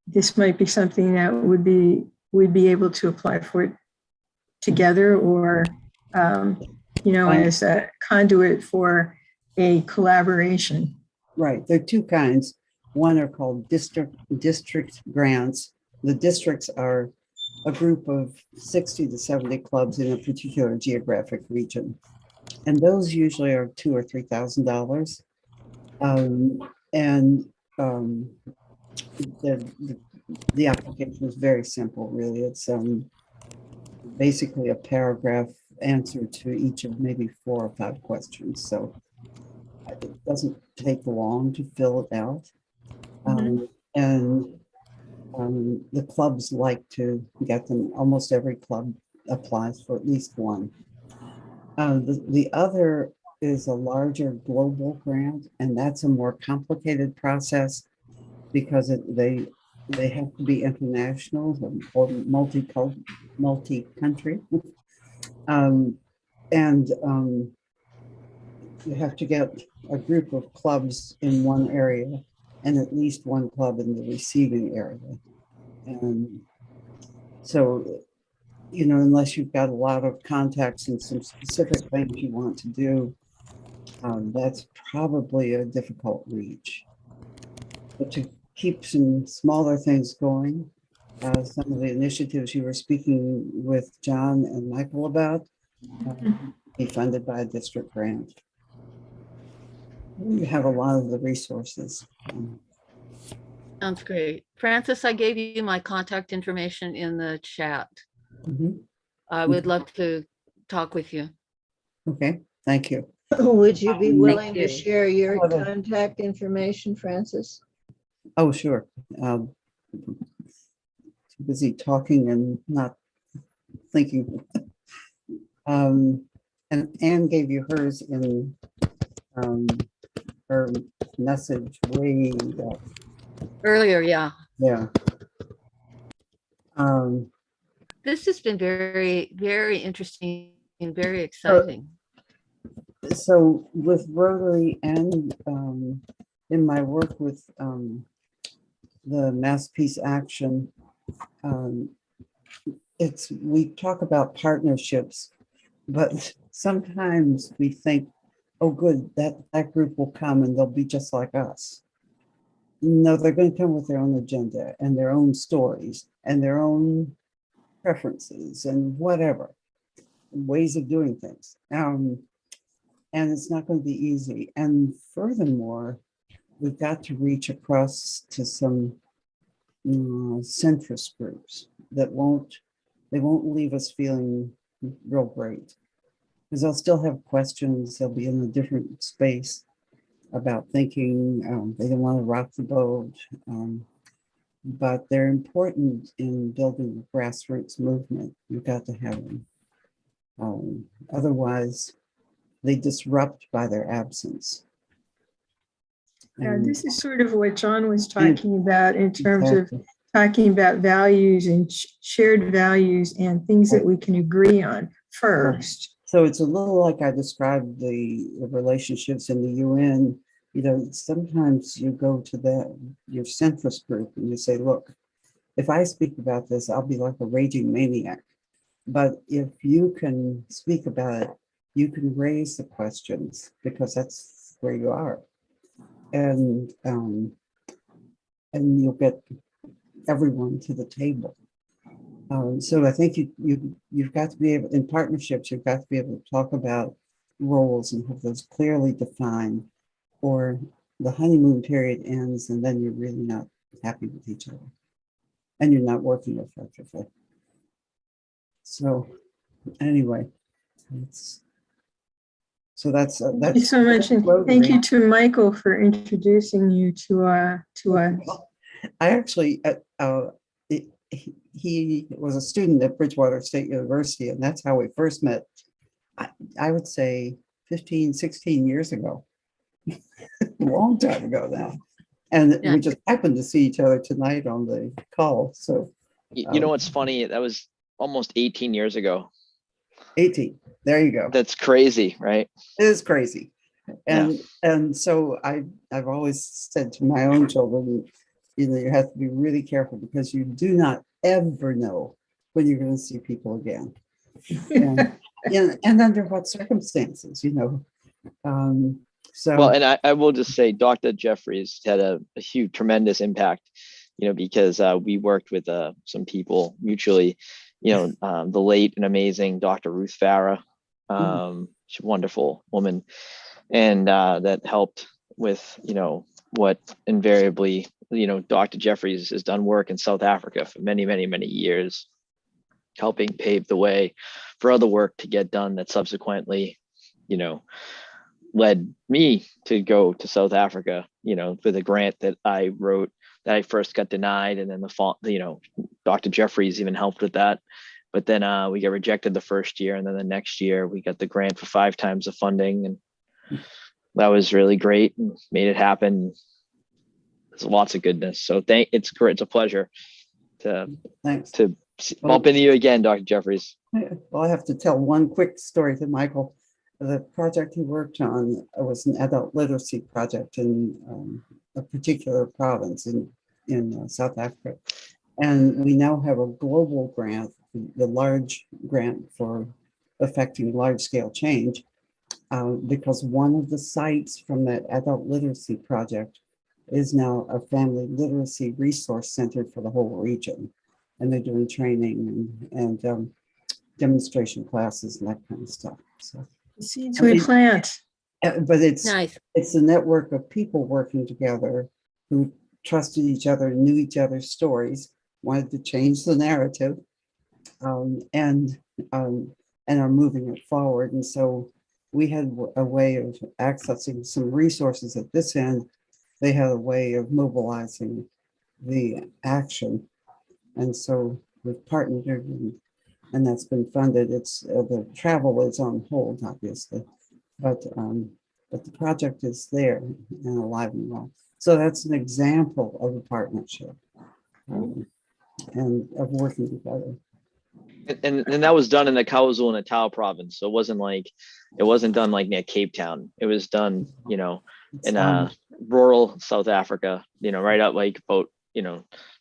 [SPEAKER 11] This might be something that we'd be able to apply for together, or as a conduit for a collaboration.
[SPEAKER 18] Right. There are two kinds. One are called district grants. The districts are a group of 60 to 70 clubs in a particular geographic region. And those usually are $2,000 or $3,000. The application is very simple, really. It's basically a paragraph answer to each of maybe 4 or 5 questions. So it doesn't take long to fill it out. The clubs like to get them. Almost every club applies for at least one. The other is a larger global grant, and that's a more complicated process because they have to be international or multi-country. You have to get a group of clubs in one area and at least one club in the receiving area. And so, unless you've got a lot of contacts and some specific things you want to do, that's probably a difficult reach. But to keep some smaller things going, some of the initiatives you were speaking with John and Michael about, be funded by a district grant. You have a lot of the resources.
[SPEAKER 3] Sounds great. Francis, I gave you my contact information in the chat. I would love to talk with you.
[SPEAKER 18] Okay, thank you.
[SPEAKER 15] Would you be willing
[SPEAKER 3] you.
[SPEAKER 15] to share your contact information, Francis?
[SPEAKER 18] Oh, sure. Too busy talking and not thinking. And Anne gave you hers in her message way up.
[SPEAKER 3] Earlier, yeah.
[SPEAKER 18] Yeah.
[SPEAKER 3] This has been very, very interesting and very exciting.
[SPEAKER 18] So with Rotary and in my work with the Mass Peace Action, we talk about partnerships, but sometimes we think, oh, good, that group will come and they'll be just like us. No, they're going to come with their own agenda and their own stories and their own preferences and whatever ways of doing things. And it's not going to be easy. And furthermore, we've got to reach across to some centrist groups that won't leave us feeling real great, because they'll still have questions. They'll be in a different space about thinking. They don't want to rock the boat, but they're important in building a grassroots movement. You've got to have them. Otherwise, they disrupt by their absence.
[SPEAKER 11] This is sort of what John was talking about in terms of talking about values and shared values and things that we can agree on first.
[SPEAKER 18] So it's a little like I described the relationships in the UN. sometimes you go to your centrist group and you say, look, if I speak about this, I'll be like a raging maniac. But if you can speak about it, you can raise the questions because that's where you are. And you'll get everyone to the table. So I think you've got to be able, in partnerships, you've got to be able to talk about roles and have those clearly defined, or the honeymoon period ends and then you're really not happy with each other and you're not working effectively. So anyway, that's
[SPEAKER 11] Thank you so much, and thank you to Michael for introducing you to us.
[SPEAKER 18] I actually, he was a student at Bridgewater State University, and that's how we first met. I would say 15, 16 years ago, a long time ago now. And we just happened to see each other tonight on the call. So,
[SPEAKER 12] you know what's funny? That was almost 18 years ago.
[SPEAKER 18] 18. There you go.
[SPEAKER 12] That's crazy, right?
[SPEAKER 18] It is crazy. And so I've always said to my own children, you have to be really careful because you do not ever know when you're going to see people again. And under what circumstances, so
[SPEAKER 12] well, and I will just say Dr. Jeffries had a huge, tremendous impact, because we worked with some people mutually, the late and amazing Dr. Ruth Farah, she's a wonderful woman, and that helped with, what invariably, Dr. Jeffries has done work in South Africa for many, many, many years, helping pave the way for other work to get done that subsequently, led me to go to South Africa, with a grant that I wrote that I first got denied. And then Dr. Jeffries even helped with that. But then we got rejected the first year. And then the next year we got the grant for 5 times the funding. And that was really great and made it happen. There's lots of goodness. So it's great. It's a pleasure to bump into you again, Dr. Jeffries.
[SPEAKER 18] Well, I have to tell one quick story to Michael. The project he worked on was an adult literacy project in a particular province in South Africa. And we now have a global grant, the large grant for affecting large-scale change, because one of the sites from that adult literacy project is now a family literacy resource center for the whole region. And they're doing training and demonstration classes and that kind of stuff. So
[SPEAKER 11] seeds we plant.
[SPEAKER 18] But it's
[SPEAKER 1] nice.
[SPEAKER 18] It's a network of people working together who trusted each other, knew each other's stories, wanted to change the narrative, and are moving it forward. And so we had a way of accessing some resources at this end. They had a way of mobilizing the action. And so we've partnered and that's been funded. It's the travel is on hold, obviously, but the project is there and alive and well. So that's an example of a partnership and of working together.
[SPEAKER 12] And that was done in the KwaZulu-Natal province. So it wasn't done like near Cape Town. It was done, in rural South Africa, right out like about,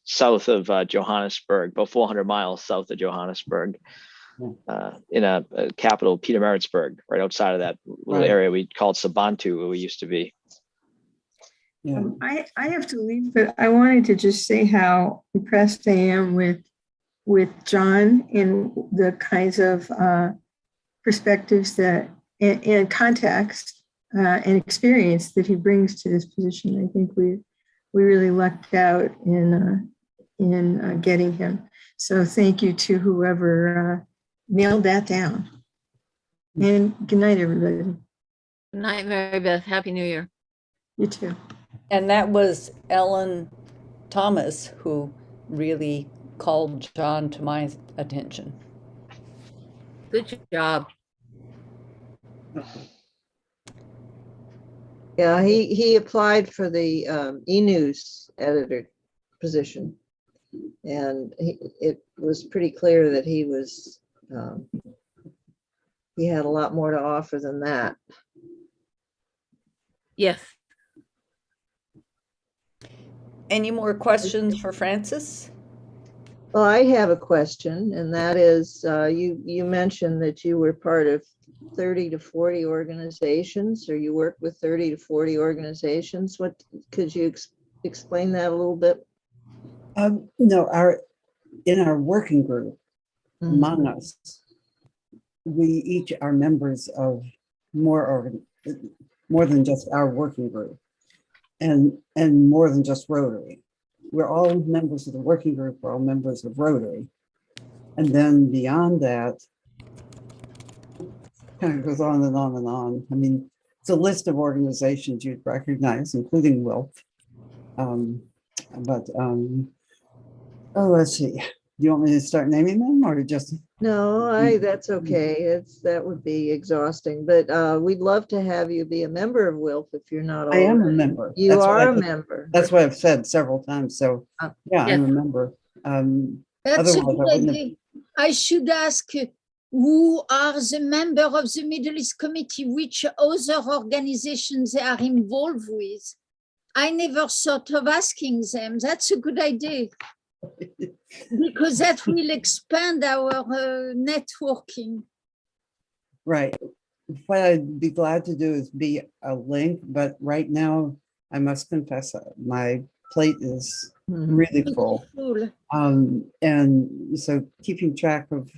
[SPEAKER 12] south of Johannesburg, about 400 miles south of Johannesburg, in a capital, Pietermaritzburg, right outside of that little area we called Sabantu, where we used to be.
[SPEAKER 18] Yeah.
[SPEAKER 11] I have to leave, but I wanted to just say how impressed I am with John and the kinds of perspectives that and context and experience that he brings to this position. I think we really lucked out in getting him. So thank you to whoever nailed that down. And good night, everybody.
[SPEAKER 3] Good night, Mary Beth. Happy New Year.
[SPEAKER 11] You too.
[SPEAKER 1] And that was Ellen Thomas who really called John to my attention.
[SPEAKER 3] Good job.
[SPEAKER 15] Yeah, he applied for the e-news editor position, and it was pretty clear that he had a lot more to offer than that.
[SPEAKER 3] Yes.
[SPEAKER 1] Any more questions for Francis?
[SPEAKER 15] Well, I have a question, and that is, you mentioned that you were part of 30 to 40 organizations, or you work with 30 to 40 organizations. What, could you explain that a little bit?
[SPEAKER 18] No, in our working group, among us, we each are members of more than just our working group, and more than just Rotary. We're all members of the working group, we're all members of Rotary. And then beyond that, kind of goes on and on and on. I mean, it's a list of organizations you'd recognize, including WILF. Oh, let's see. Do you want me to start naming them or just?
[SPEAKER 15] No, that's okay. That would be exhausting, but we'd love to have you be a member of WILF if you're not
[SPEAKER 18] I am a
[SPEAKER 15] already.
[SPEAKER 18] member.
[SPEAKER 15] You
[SPEAKER 18] That's what
[SPEAKER 15] are
[SPEAKER 18] I
[SPEAKER 15] a
[SPEAKER 18] think-
[SPEAKER 15] member.
[SPEAKER 18] That's what I've said several times. So yeah, I'm a member.
[SPEAKER 4] That's a
[SPEAKER 18] Otherwise,
[SPEAKER 4] good
[SPEAKER 18] I wouldn't
[SPEAKER 4] idea. I should ask who are the member of the Middle East Committee, which other organizations they are involved with. I never thought of asking them. That's a good idea. Because that will expand our networking.
[SPEAKER 18] Right. What I'd be glad to do is be a link, but right now I must confess my plate is really full. And so keeping track of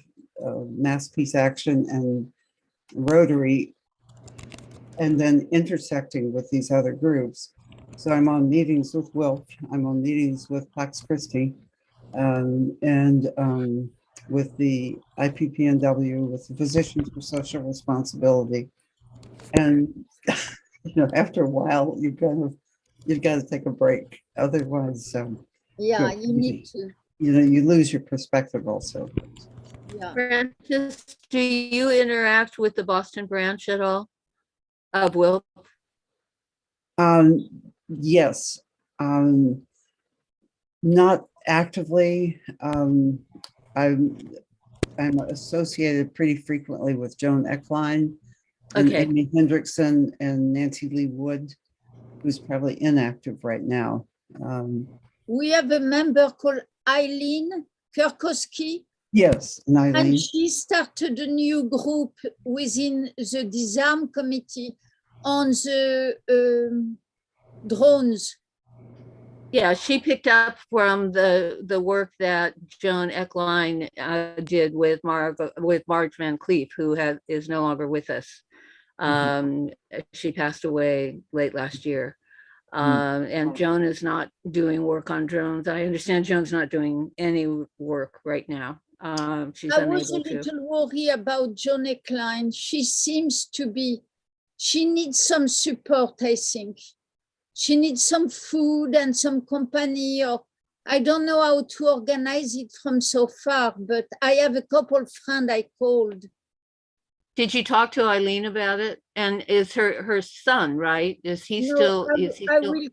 [SPEAKER 18] Mass Peace Action and Rotary, and then intersecting with these other groups. So I'm on meetings with WILF, I'm on meetings with Pax Christi, and with the IPPNW, with the Physicians for Social Responsibility. And after a while, you've got to take a break. Otherwise,
[SPEAKER 4] yeah, you need to.
[SPEAKER 18] You lose your perspective also.
[SPEAKER 4] Yeah.
[SPEAKER 3] Francis, do you interact with the Boston branch at all of WILF?
[SPEAKER 18] Yes, not actively. I'm associated pretty frequently with Joan Eckline and
[SPEAKER 3] Okay.
[SPEAKER 18] Amy Hendrickson and Nancy Lee Wood, who's probably inactive right now.
[SPEAKER 4] We have a member called Eileen Kurkowski.
[SPEAKER 18] Yes, and Eileen.
[SPEAKER 4] And she started a new group within the Disarm Committee on the drones.
[SPEAKER 3] Yeah, she picked up from the work that Joan Eckline did with Marge Van Cleef, who is no longer with us. She passed away late last year. And Joan is not doing work on drones. I understand Joan's not doing any work right now. She's
[SPEAKER 4] I was a
[SPEAKER 3] unable to.
[SPEAKER 4] little worried about Joan Eckline. She seems to be, she needs some support, I think. She needs some food and some company, or I don't know how to organize it from so far, but I have a couple of friends I called.
[SPEAKER 3] Did you talk to Eileen about it? And is her son, right? Is he
[SPEAKER 4] No,
[SPEAKER 3] still?
[SPEAKER 4] I will